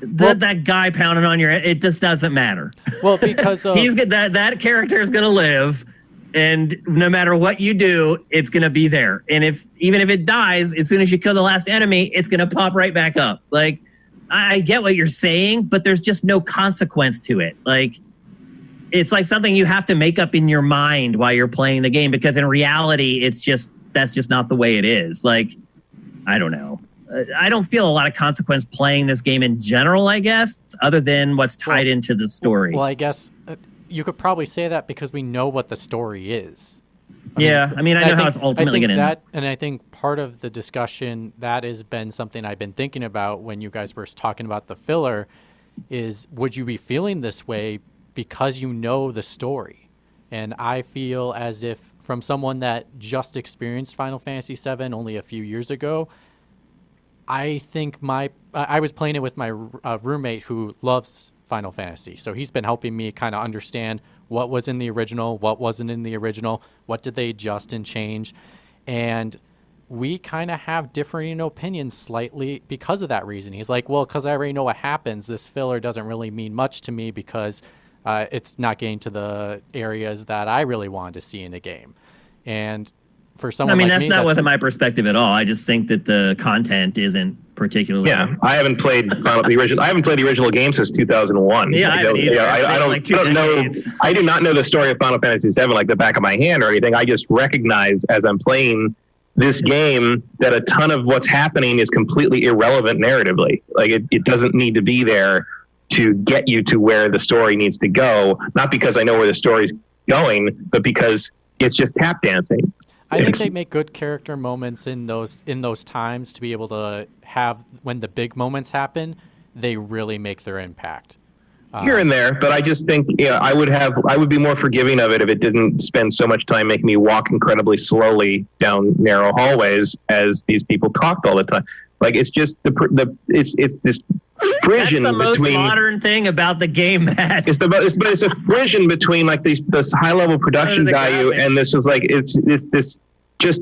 That guy pounding on your head, it just doesn't matter. Well, because that character is going to live, and no matter what you do, it's going to be there. And even if it dies, as soon as you kill the last enemy, it's going to pop right back up. Like, I get what you're saying, but there's just no consequence to it. Like, it's like something you have to make up in your mind while you're playing the game, because in reality, that's just not the way it is. Like, I don't know. I don't feel a lot of consequence playing this game in general, I guess, other than what's tied into the story. Well, I guess you could probably say that because we know what the story is. I mean, I know how it's ultimately going to end. And I think part of the discussion, that has been something I've been thinking about when you guys were talking about the filler, is would you be feeling this way because you know the story? And I feel as if, from someone that just experienced Final Fantasy VII only a few years ago, I think I was playing it with my roommate who loves Final Fantasy. So he's been helping me kind of understand what was in the original, what wasn't in the original, what did they adjust and change. And we kind of have differing opinions slightly because of that reason. He's like, well, because I already know what happens, this filler doesn't really mean much to me because it's not getting to the areas that I really wanted to see in a game. And for someone wasn't my perspective at all. I just think that the content isn't particularly. Yeah, I haven't played the original. I haven't played the original game since 2001. Yeah, I haven't either. I don't know. I do not know the story of Final Fantasy VII like the back of my hand or anything. I just recognize as I'm playing this game that a ton of what's happening is completely irrelevant narratively. Like it doesn't need to be there to get you to where the story needs to go. Not because I know where the story's going, but because it's just tap dancing. I think they make good character moments in those times to be able to have, when the big moments happen, they really make their impact. Here and there, but I just think I would be more forgiving of it if it didn't spend so much time making me walk incredibly slowly down narrow hallways as these people talked all the time. Like, it's just it's this frisson. That's the most modern thing about the game, Matt. It's a frisson between like this high level production value and this is like it's this just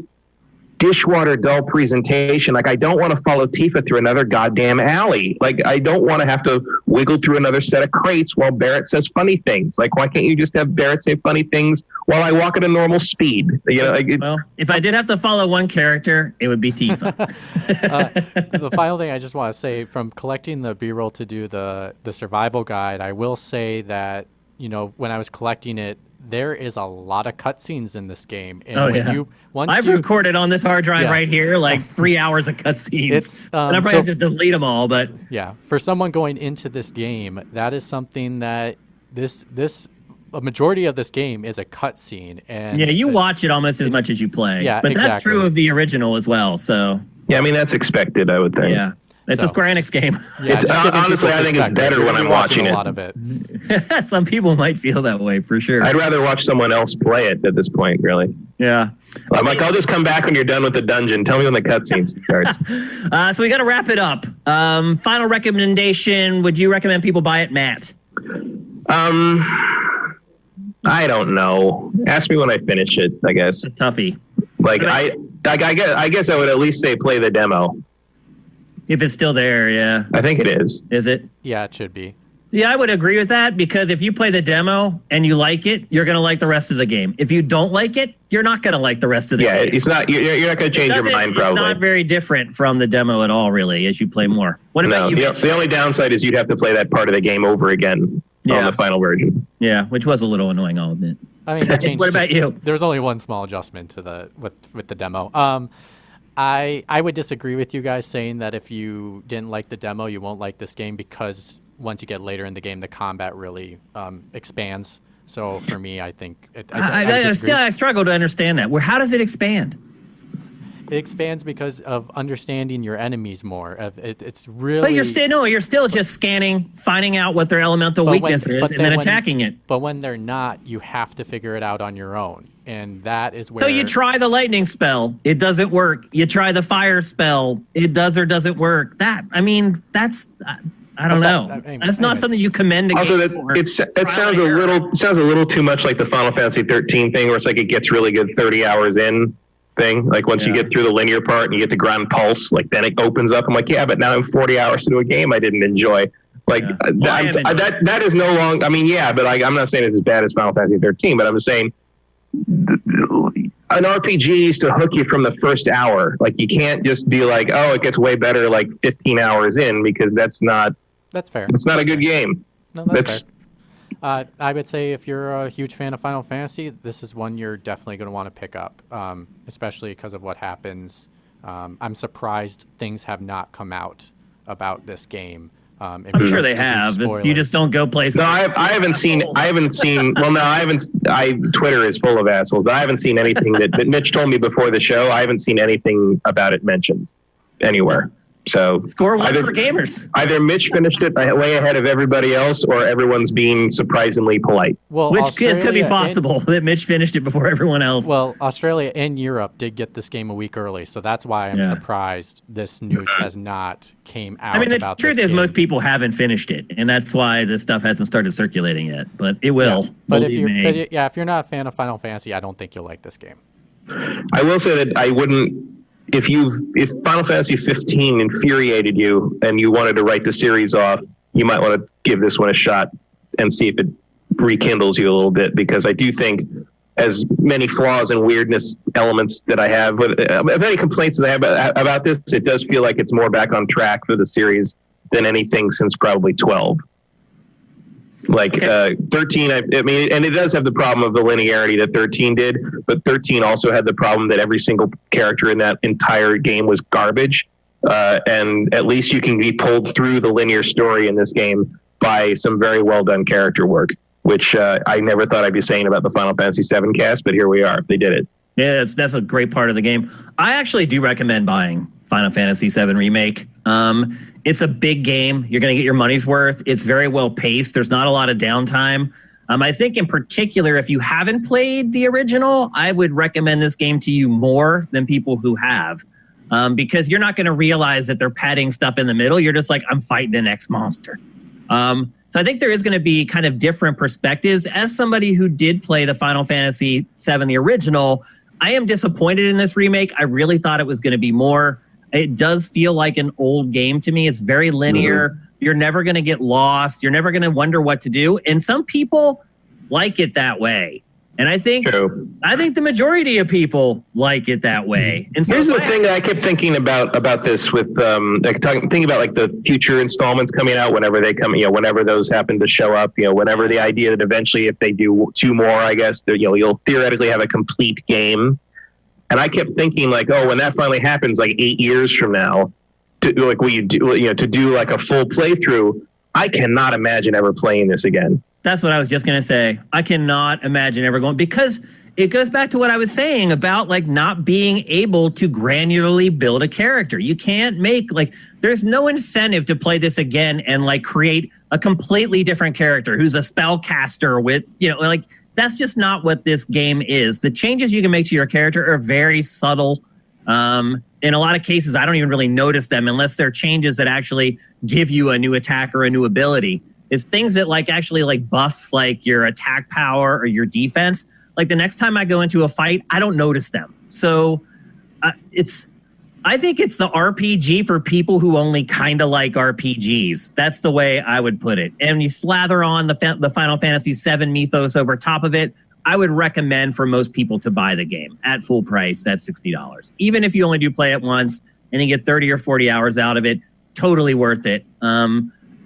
dishwater dull presentation. Like, I don't want to follow Tifa through another goddamn alley. Like, I don't want to have to wiggle through another set of crates while Barrett says funny things. Like, why can't you just have Barrett say funny things while I walk at a normal speed? Well, if I did have to follow one character, it would be Tifa. The final thing I just want to say, from collecting the B-roll to do the survival guide, I will say that, when I was collecting it, there is a lot of cutscenes in this game. And I've recorded on this hard drive right here, like 3 hours of cutscenes. And I probably have to delete them all, but yeah, for someone going into this game, that is something that a majority of this game is a cutscene. And you watch it almost as much as you play. Yeah, but that's true of the original as as well. Yeah, I mean, that's expected, I would think. Yeah. It's a Square Enix game. Yeah, honestly, I think it's better when I'm watching it. A lot of it. Some people might feel that way, for sure. I'd rather watch someone else play it at this point, really. Yeah. I'm like, I'll just come back when you're done with the dungeon. Tell me when the cutscene starts. So we got to wrap it up. Final recommendation. Would you recommend people buy it, Matt? I don't know. Ask me when I finish it, I guess. Toughie. Like, I guess I would at least say play the demo. If it's still there, yeah. I think it is. Is it? Yeah, it should be. Yeah, I would agree with that, because if you play the demo and you like it, you're going to like the rest of the game. If you don't like it, you're not going to like the rest of the game. Yeah, it's not. You're not going to change your mind, probably. It's not very different from the demo at all, really, as you play more. What about you? The only downside is you'd have to play that part of the game over again on the final version. Yeah, which was a little annoying, I'll admit. I mean, what about you? There was only one small adjustment to with the demo. I would disagree with you guys saying that if you didn't like the demo, you won't like this game, because once you get later in the game, the combat really expands. So for me, I think I struggle to understand that. How does it expand? It expands because of understanding your enemies more. It's really. But you're still just scanning, finding out what their elemental weakness is, and then attacking it. But when they're not, you have to figure it out on your own, and that is where. So you try the lightning spell, it doesn't work. You try the fire spell, it does or doesn't work. That's. I don't know. That's not something you commend a also, game for. It sounds a little too much like the Final Fantasy 13 thing, where it's like it gets really good 30 hours in. thing. Like once you get through the linear part and you get the Grand Pulse, like then it opens up. I'm like, yeah, but now I'm 40 hours into a game I didn't enjoy. Like that is no longer. I mean, yeah, but I'm not saying it's as bad as Final Fantasy 13, but I'm saying an RPG needs to hook you from the first hour. Like you can't just be like, oh, it gets way better like 15 hours in, because that's fair. It's not a good game. No, that's fair. I would say if you're a huge fan of Final Fantasy, this is one you're definitely going to want to pick up, especially because of what happens. I'm surprised things have not come out about this game. I'm sure they have. You just don't go places. No, I haven't seen. Well, no, I haven't. Twitter is full of assholes. But I haven't seen anything that Mitch told me before the show. I haven't seen anything about it mentioned anywhere. So score one for gamers. Either Mitch finished it way ahead of everybody else, or everyone's being surprisingly polite. Well, which could be possible that Mitch finished it before everyone else. Well, Australia and Europe did get this game a week early, so that's why I'm surprised this news has not came out. I mean, the truth is most people haven't finished it, and that's why this stuff hasn't started circulating yet. But it will. Yeah. But if you're not a fan of Final Fantasy, I don't think you'll like this game. I will say that I wouldn't. If Final Fantasy 15 infuriated you and you wanted to write the series off, you might want to give this one a shot and see if it rekindles you a little bit, because I do think, as many flaws and weirdness elements that I have, many complaints that I have about this, it does feel like it's more back on track for the series than anything since probably 12. Like 13, I mean, and it does have the problem of the linearity that 13 did, but 13 also had the problem that every single character in that entire game was garbage. And at least you can be pulled through the linear story in this game by some very well done character work, which I never thought I'd be saying about the Final Fantasy VII cast, but here we are. They did it. Yeah, that's a great part of the game. I actually do recommend buying Final Fantasy VII Remake. It's a big game. You're going to get your money's worth. It's very well paced. There's not a lot of downtime. I think in particular, if you haven't played the original, I would recommend this game to you more than people who have, because you're not going to realize that they're padding stuff in the middle. You're just like, I'm fighting the next monster. So I think there is going to be kind of different perspectives. As somebody who did play the Final Fantasy VII, the original, I am disappointed in this remake. I really thought it was going to be more. It does feel like an old game to me. It's very linear. Mm-hmm. You're never going to get lost. You're never going to wonder what to do. And some people like it that way. And I think the majority of people like it that way. And so here's the thing that I kept thinking about this with thinking about like the future installments coming out whenever they come, whenever those happen to show up, whenever the idea that eventually if they do 2 more, I guess you'll theoretically have a complete game. And I kept thinking like, oh, when that finally happens, like 8 years from now, to do like a full playthrough, I cannot imagine ever playing this again. That's what I was just going to say. I cannot imagine ever going, because it goes back to what I was saying about like not being able to granularly build a character. You can't there's no incentive to play this again and like create a completely different character who's a spellcaster with, that's just not what this game is. The changes you can make to your character are very subtle. In a lot of cases, I don't even really notice them unless they're changes that actually give you a new attack or a new ability. It's things that actually buff like your attack power or your defense. Like the next time I go into a fight, I don't notice them. So I think it's the RPG for people who only kind of like RPGs. That's the way I would put it. And you slather on the Final Fantasy VII mythos over top of it, I would recommend for most people to buy the game at full price at $60. Even if you only do play it once and you get 30 or 40 hours out of it, totally worth it.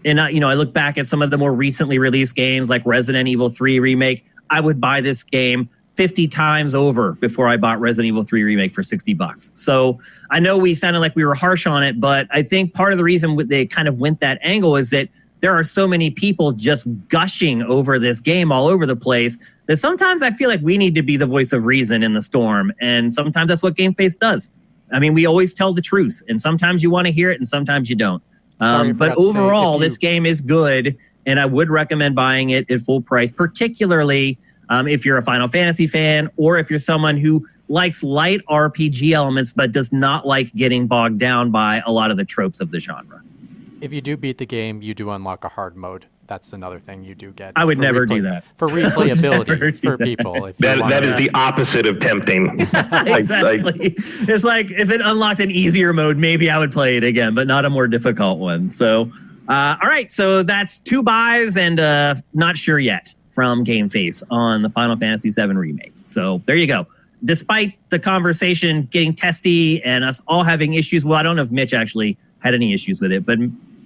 And I look back at some of the more recently released games like Resident Evil 3 Remake. I would buy this game 50 times over before I bought Resident Evil 3 Remake for $60. So I know we sounded like we were harsh on it, but I think part of the reason they kind of went that angle is that there are so many people just gushing over this game all over the place that sometimes I feel like we need to be the voice of reason in the storm. And sometimes that's what GameFace does. I mean, we always tell the truth, and sometimes you want to hear it and sometimes you don't. But overall, this game is good, and I would recommend buying it at full price, particularly if you're a Final Fantasy fan or if you're someone who likes light RPG elements but does not like getting bogged down by a lot of the tropes of the genre. If you do beat the game, you do unlock a hard mode that's another thing you do get. I would never do that. For replayability for people. If that is the opposite of tempting. Exactly. It's like if it unlocked an easier mode, maybe I would play it again, but not a more difficult one. So, all right. So that's 2 buys and not sure yet from GameFace on the Final Fantasy VII Remake. So there you go. Despite the conversation getting testy and us all having issues, well, I don't know if Mitch actually had any issues with it, but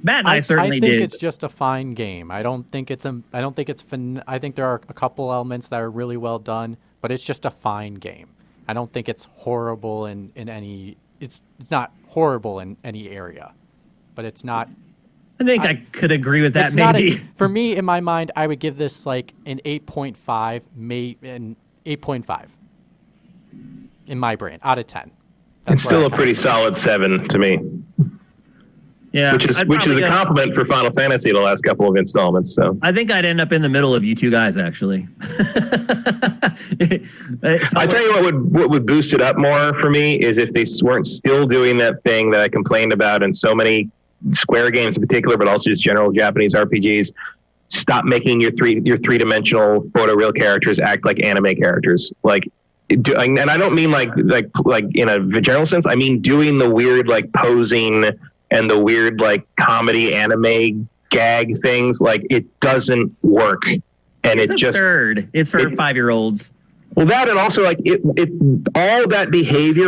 Matt and I certainly did. I think it's just a fine game. I think there are a couple elements that are really well done, but it's just a fine game. I don't think it's horrible in any. It's not horrible in any area, but it's not. I think I could agree with that. Maybe for me, in my mind, I would give this like an 8.5, an 8.5 in my brain out of 10. It's still a pretty solid 7 to me. Yeah, which is a compliment for Final Fantasy the last couple of installments. So I think I'd end up in the middle of you two guys, actually. I tell you what would boost it up more for me is if they weren't still doing that thing that I complained about in so many Square games in particular, but also just general Japanese RPGs. Stop making your three-dimensional photoreal characters act like anime characters. And I don't mean like in a general sense. I mean doing the weird like posing and the weird like comedy anime gag things. Like it doesn't work, and it's absurd. It's for 5-year-olds. Well, that and also like it all that behavior,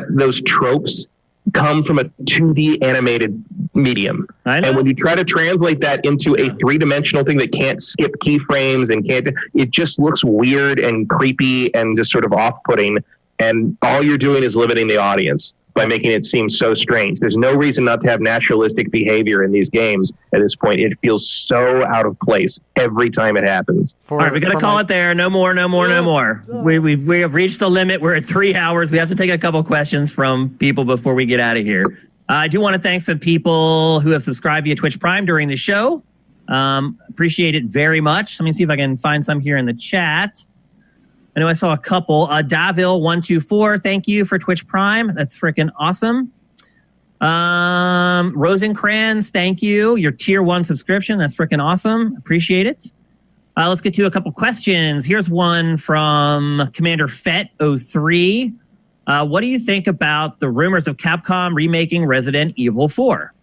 those tropes come from a 2D animated medium. And when you try to translate that into a 3-dimensional thing that can't skip keyframes and it just looks weird and creepy and just sort of off-putting. And all you're doing is limiting the audience by making it seem so strange. There's no reason not to have naturalistic behavior in these games at this point. It feels so out of place every time it happens. All right, we got to call it there. No more. We have reached the limit. We're at 3 hours. We have to take a couple questions from people before we get out of here. I do want to thank some people who have subscribed via Twitch Prime during the show. Appreciate it very much. Let me see if I can find some here in the chat. I know I saw a couple. Davil124, thank you for Twitch Prime. That's freaking awesome. Rosencrantz, thank you. Your tier 1 subscription. That's freaking awesome. Appreciate it. Let's get to a couple questions. Here's one from Commander Fett03. What do you think about the rumors of Capcom remaking Resident Evil 4?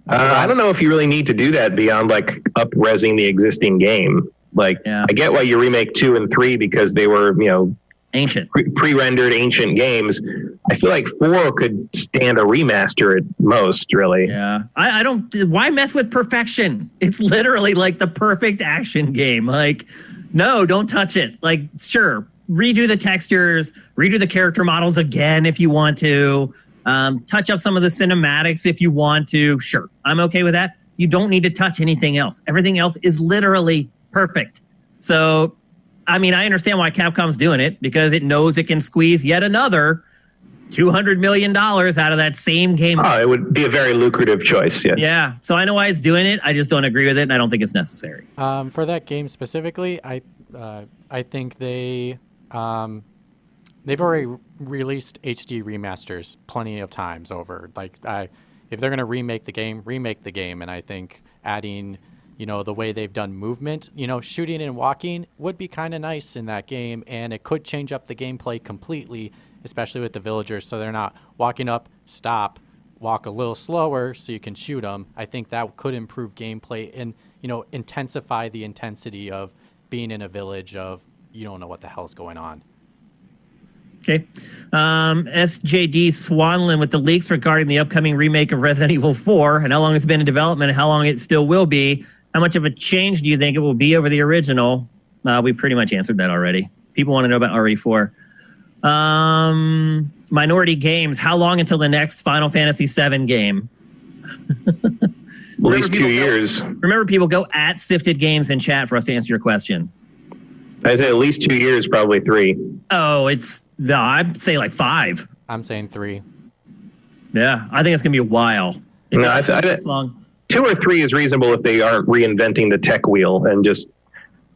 I don't know if you really need to do that beyond like up-resing the existing game. I get why you remake 2 and 3 because they were, ancient, pre-rendered ancient games. I feel like 4 could stand a remaster at most, really. Yeah, I don't. Why mess with perfection? It's literally like the perfect action game. Like, no, don't touch it. Like, sure, redo the textures, redo the character models again if you want to. Touch up some of the cinematics if you want to. Sure, I'm okay with that. You don't need to touch anything else. Everything else is literally perfect. So, I mean, I understand why Capcom's doing it because it knows it can squeeze yet another $200 million out of that same game. Oh, it would be a very lucrative choice, yes. Yeah, so I know why it's doing it. I just don't agree with it, and I don't think it's necessary. For that game specifically, I think they've already released HD remasters plenty of times over. If they're going to remake the game, and I think adding the way they've done movement, shooting and walking would be kind of nice in that game, and it could change up the gameplay completely, especially with the villagers, so they're not walking up, stop, walk a little slower so you can shoot them. I think that could improve gameplay and, intensify the intensity of being in a village of you don't know what the hell's going on. Okay. SJD Swanlin with the leaks regarding the upcoming remake of Resident Evil 4 and how long it's been in development and how long it still will be. How much of a change do you think it will be over the original? We pretty much answered that already. People want to know about RE4. Minority Games, how long until the next Final Fantasy VII game? At least 2 years. Remember, people go at Sifted Games in chat for us to answer your question. I'd say at least 2 years, probably 3. Oh, I'd say like 5. I'm saying 3. Yeah, I think it's going to be a while. No, I long. 2 or 3 is reasonable if they aren't reinventing the tech wheel and just.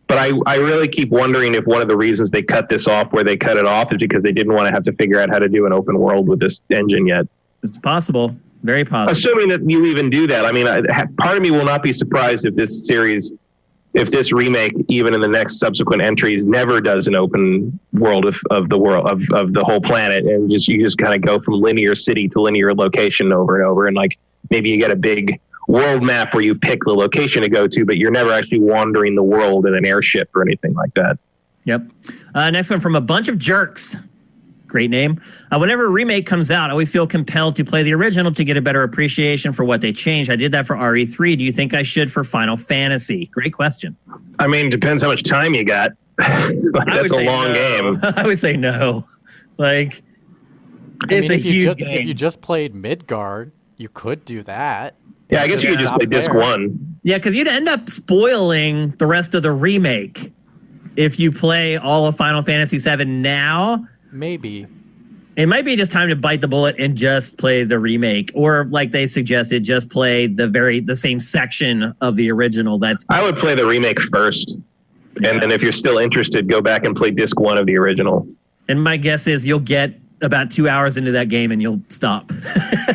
But I really keep wondering if one of the reasons they cut this off where they cut it off is because they didn't want to have to figure out how to do an open world with this engine yet. It's possible. Very possible. Assuming that you even do that. I mean, part of me will not be surprised if this series, if this remake, even in the next subsequent entries, never does an open world of the world of the whole planet, and you just kind of go from linear city to linear location over and over, and like maybe you get a big world map where you pick the location to go to, but you're never actually wandering the world in an airship or anything like that. Yep. Next one from A Bunch of Jerks. Great name. Whenever a remake comes out, I always feel compelled to play the original to get a better appreciation for what they changed. I did that for RE3. Do you think I should for Final Fantasy? Great question. I mean, depends how much time you got. That's a long game. I would say no. Like, it's a huge game. If you just played Midgard, you could do that. Yeah, I guess you could just play disc 1. Yeah, because you'd end up spoiling the rest of the remake if you play all of Final Fantasy VII now. Maybe. It might be just time to bite the bullet and just play the remake, or like they suggested, just play the same section of the original. I would play the remake first, and then if you're still interested, go back and play disc 1 of the original. And my guess is you'll get about 2 hours into that game and you'll stop.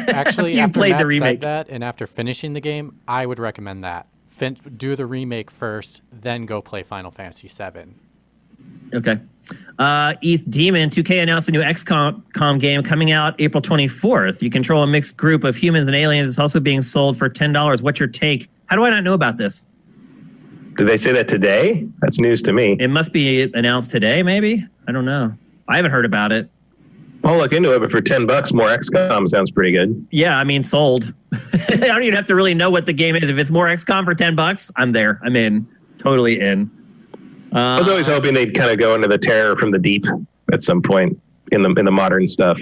Actually, you've after played Matt the remake. said that, and after finishing the game, I would recommend that. Do the remake first, then go play Final Fantasy VII. Okay. ETH Demon, 2K announced a new XCOM game coming out April 24th. You control a mixed group of humans and aliens. It's also being sold for $10. What's your take? How do I not know about this? Did they say that today? That's news to me. It must be announced today, maybe? I don't know. I haven't heard about it. I'll look into it, but for $10 more XCOM sounds pretty good. Yeah, I mean, sold. I don't even have to really know what the game is. If it's more XCOM for $10, I'm there. I'm in. Totally in. I was always hoping they'd kind of go into the terror from the deep at some point in the modern stuff.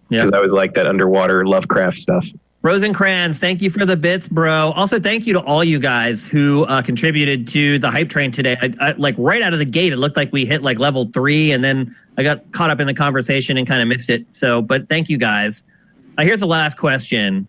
Because I always like that underwater Lovecraft stuff. Rosencrantz, thank you for the bits, bro. Also, thank you to all you guys who contributed to the hype train today. I like right out of the gate, it looked like we hit like level 3, and then I got caught up in the conversation and kind of missed it. So, but thank you guys. Here's the last question.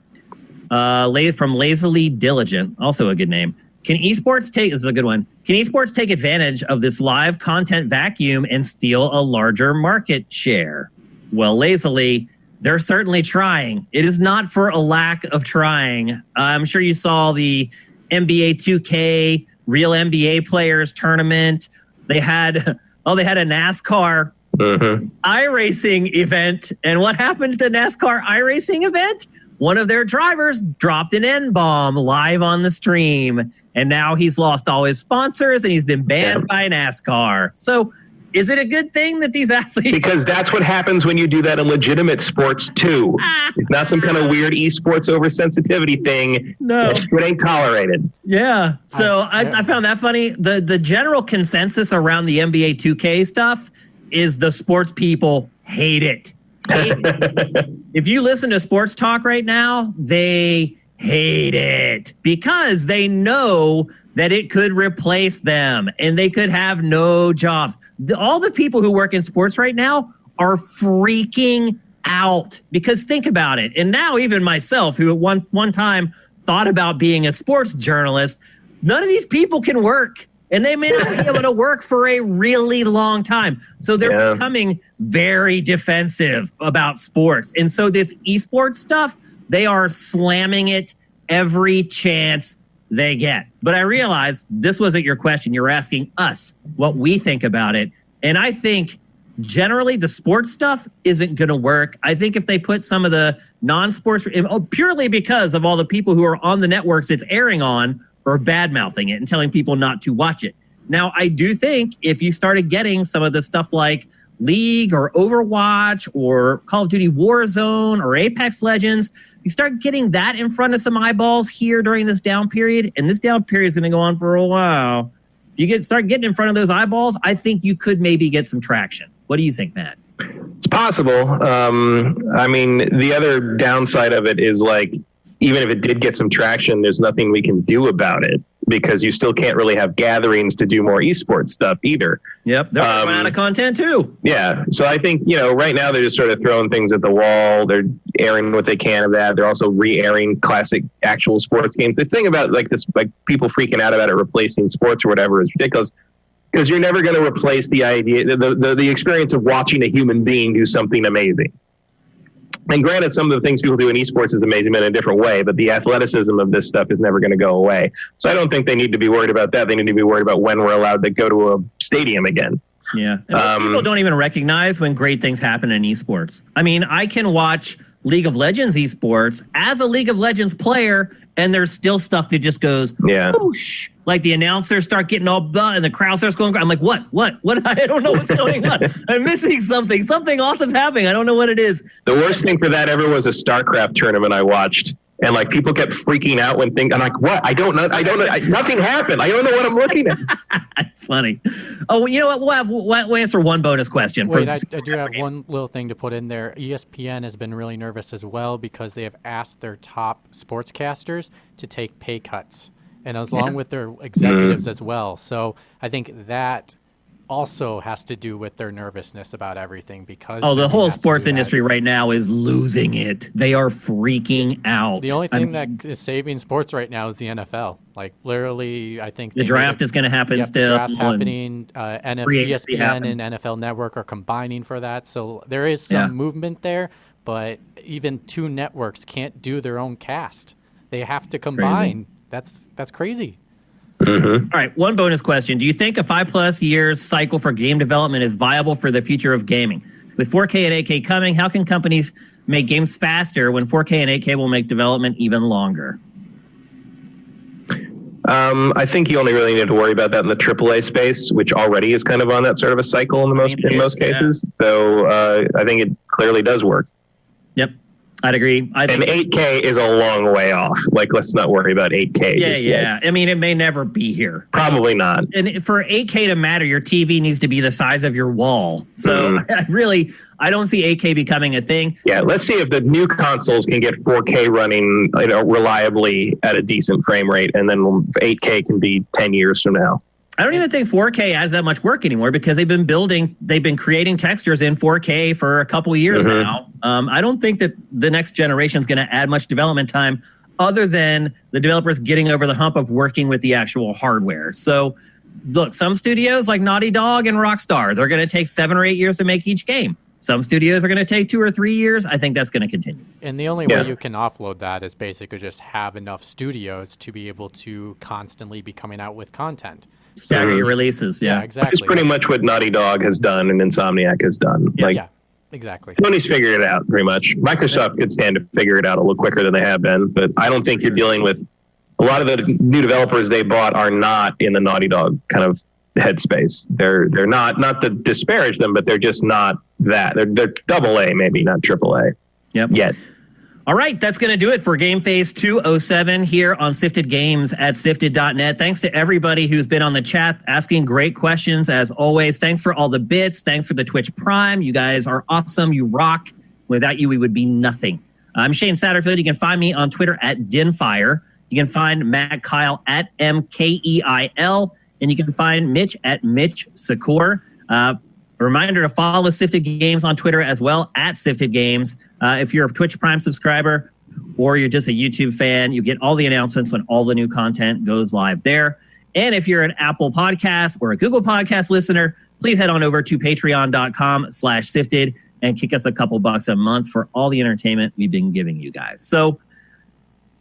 From Lazily Diligent, also a good name. Can esports take, this is a good one. Can esports take advantage of this live content vacuum and steal a larger market share? Well, lazily, they're certainly trying. It is not for a lack of trying. I'm sure you saw the NBA 2K Real NBA Players tournament. They had a NASCAR iRacing event. And what happened to the NASCAR iRacing event? One of their drivers dropped an N-bomb live on the stream. And now he's lost all his sponsors and he's been banned by NASCAR. So is it a good thing that these athletes... Because that's what happens when you do that in legitimate sports, too. It's not some kind of weird esports oversensitivity thing. No. It ain't tolerated. Yeah. So I found that funny. The general consensus around the NBA 2K stuff is the sports people hate it. If you listen to sports talk right now, they hate it because they know that it could replace them and they could have no jobs. All the people who work in sports right now are freaking out because think about it. And now even myself, who at one time thought about being a sports journalist, none of these people can work. And they may not be able to work for a really long time. So they're becoming very defensive about sports. And so this esports stuff, they are slamming it every chance they get. But I realize this wasn't your question. You're asking us what we think about it. And I think generally the sports stuff isn't going to work. I think if they put some of the non-sports, purely because of all the people who are on the networks it's airing on, or bad-mouthing it and telling people not to watch it. Now, I do think if you started getting some of the stuff like League or Overwatch or Call of Duty Warzone or Apex Legends, you start getting that in front of some eyeballs here during this down period, and this down period is going to go on for a while. You start getting in front of those eyeballs, I think you could maybe get some traction. What do you think, Matt? It's possible. I mean, the other downside of it is like, even if it did get some traction, there's nothing we can do about it because you still can't really have gatherings to do more esports stuff either. Yep, they're running out of content too. Yeah, so I think, right now they're just sort of throwing things at the wall. They're airing what they can of that. They're also re-airing classic actual sports games. The thing about like this, like people freaking out about it replacing sports or whatever is ridiculous because you're never going to replace the idea, the experience of watching a human being do something amazing. And granted, some of the things people do in esports is amazing, but in a different way. But the athleticism of this stuff is never going to go away. So I don't think they need to be worried about that. They need to be worried about when we're allowed to go to a stadium again. Yeah. And people don't even recognize when great things happen in esports. I mean, I can watch League of Legends esports as a League of Legends player, and there's still stuff that just goes whoosh. Like the announcers start getting all blah and the crowd starts going. I'm like, what? I don't know what's going on. I'm missing something. Something awesome's happening. I don't know what it is. The worst thing for that ever was a StarCraft tournament I watched. And like people kept freaking out when things. I'm like, what? I don't know. Nothing happened. I don't know what I'm looking at. That's funny. Oh, you know what? We'll answer one bonus question. Wait, I do have one little thing to put in there. ESPN has been really nervous as well because they have asked their top sportscasters to take pay cuts, and along with their executives as well. So I think that also has to do with their nervousness about everything because the whole sports industry right now is losing it. They are freaking out. The only thing that is saving sports right now is the NFL. Like literally, I think the draft is going to happen still. The draft's happening. ESPN and NFL Network are combining for that, so there is some movement there. But even two networks can't do their own cast; they have to combine. That's crazy. Mm-hmm. All right, one bonus question. Do you think a 5+ years cycle for game development is viable for the future of gaming? With 4K and 8K coming, how can companies make games faster when 4K and 8K will make development even longer? I think you only really need to worry about that in the AAA space, which already is kind of on that sort of a cycle in most cases. So I think it clearly does work. Yep. I'd agree. And 8K is a long way off. Like, let's not worry about 8K. Yeah. I mean, it may never be here. Probably not. And for 8K to matter, your TV needs to be the size of your wall. So I don't see 8K becoming a thing. Yeah, let's see if the new consoles can get 4K running, reliably at a decent frame rate, and then 8K can be 10 years from now. I don't even think 4K has that much work anymore because they've been creating textures in 4K for a couple of years now. I don't think that the next generation is going to add much development time other than the developers getting over the hump of working with the actual hardware. So look, some studios like Naughty Dog and Rockstar, they're going to take 7 or 8 years to make each game. Some studios are going to take 2 or 3 years. I think that's going to continue. And the only way you can offload that is basically just have enough studios to be able to constantly be coming out with content. Stagger your releases, yeah, exactly. It's pretty much what Naughty Dog has done and Insomniac has done. Yeah, exactly. Sony's figured it out pretty much. Microsoft could stand to figure it out a little quicker than they have been, but I don't think you're dealing with a lot of the new developers they bought are not in the Naughty Dog kind of headspace. They're not to disparage them, but they're just not that. They're AA maybe, not AAA. Yep. Yet. All right, that's going to do it for GameFace 207 here on Sifted Games at sifted.net. Thanks to everybody who's been on the chat asking great questions as always. Thanks for all the bits. Thanks for the Twitch Prime. You guys are awesome. You rock. Without you, we would be nothing. I'm Shane Satterfield. You can find me on Twitter at Dinfire. You can find Matt Kyle at MKEIL. And you can find Mitch at Mitch Secor. A reminder to follow Sifted Games on Twitter as well, at Sifted Games. If you're a Twitch Prime subscriber or you're just a YouTube fan, you get all the announcements when all the new content goes live there. And if you're an Apple Podcast or a Google Podcast listener, please head on over to patreon.com/sifted and kick us a couple bucks a month for all the entertainment we've been giving you guys. So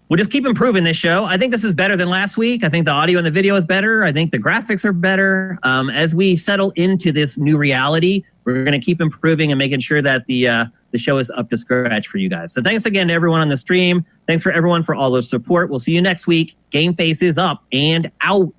we'll just keep improving this show. I think this is better than last week. I think the audio and the video is better. I think the graphics are better. As we settle into this new reality, we're going to keep improving and making sure that the show is up to scratch for you guys. So thanks again to everyone on the stream. Thanks for everyone for all the support. We'll see you next week. GameFace is up and out.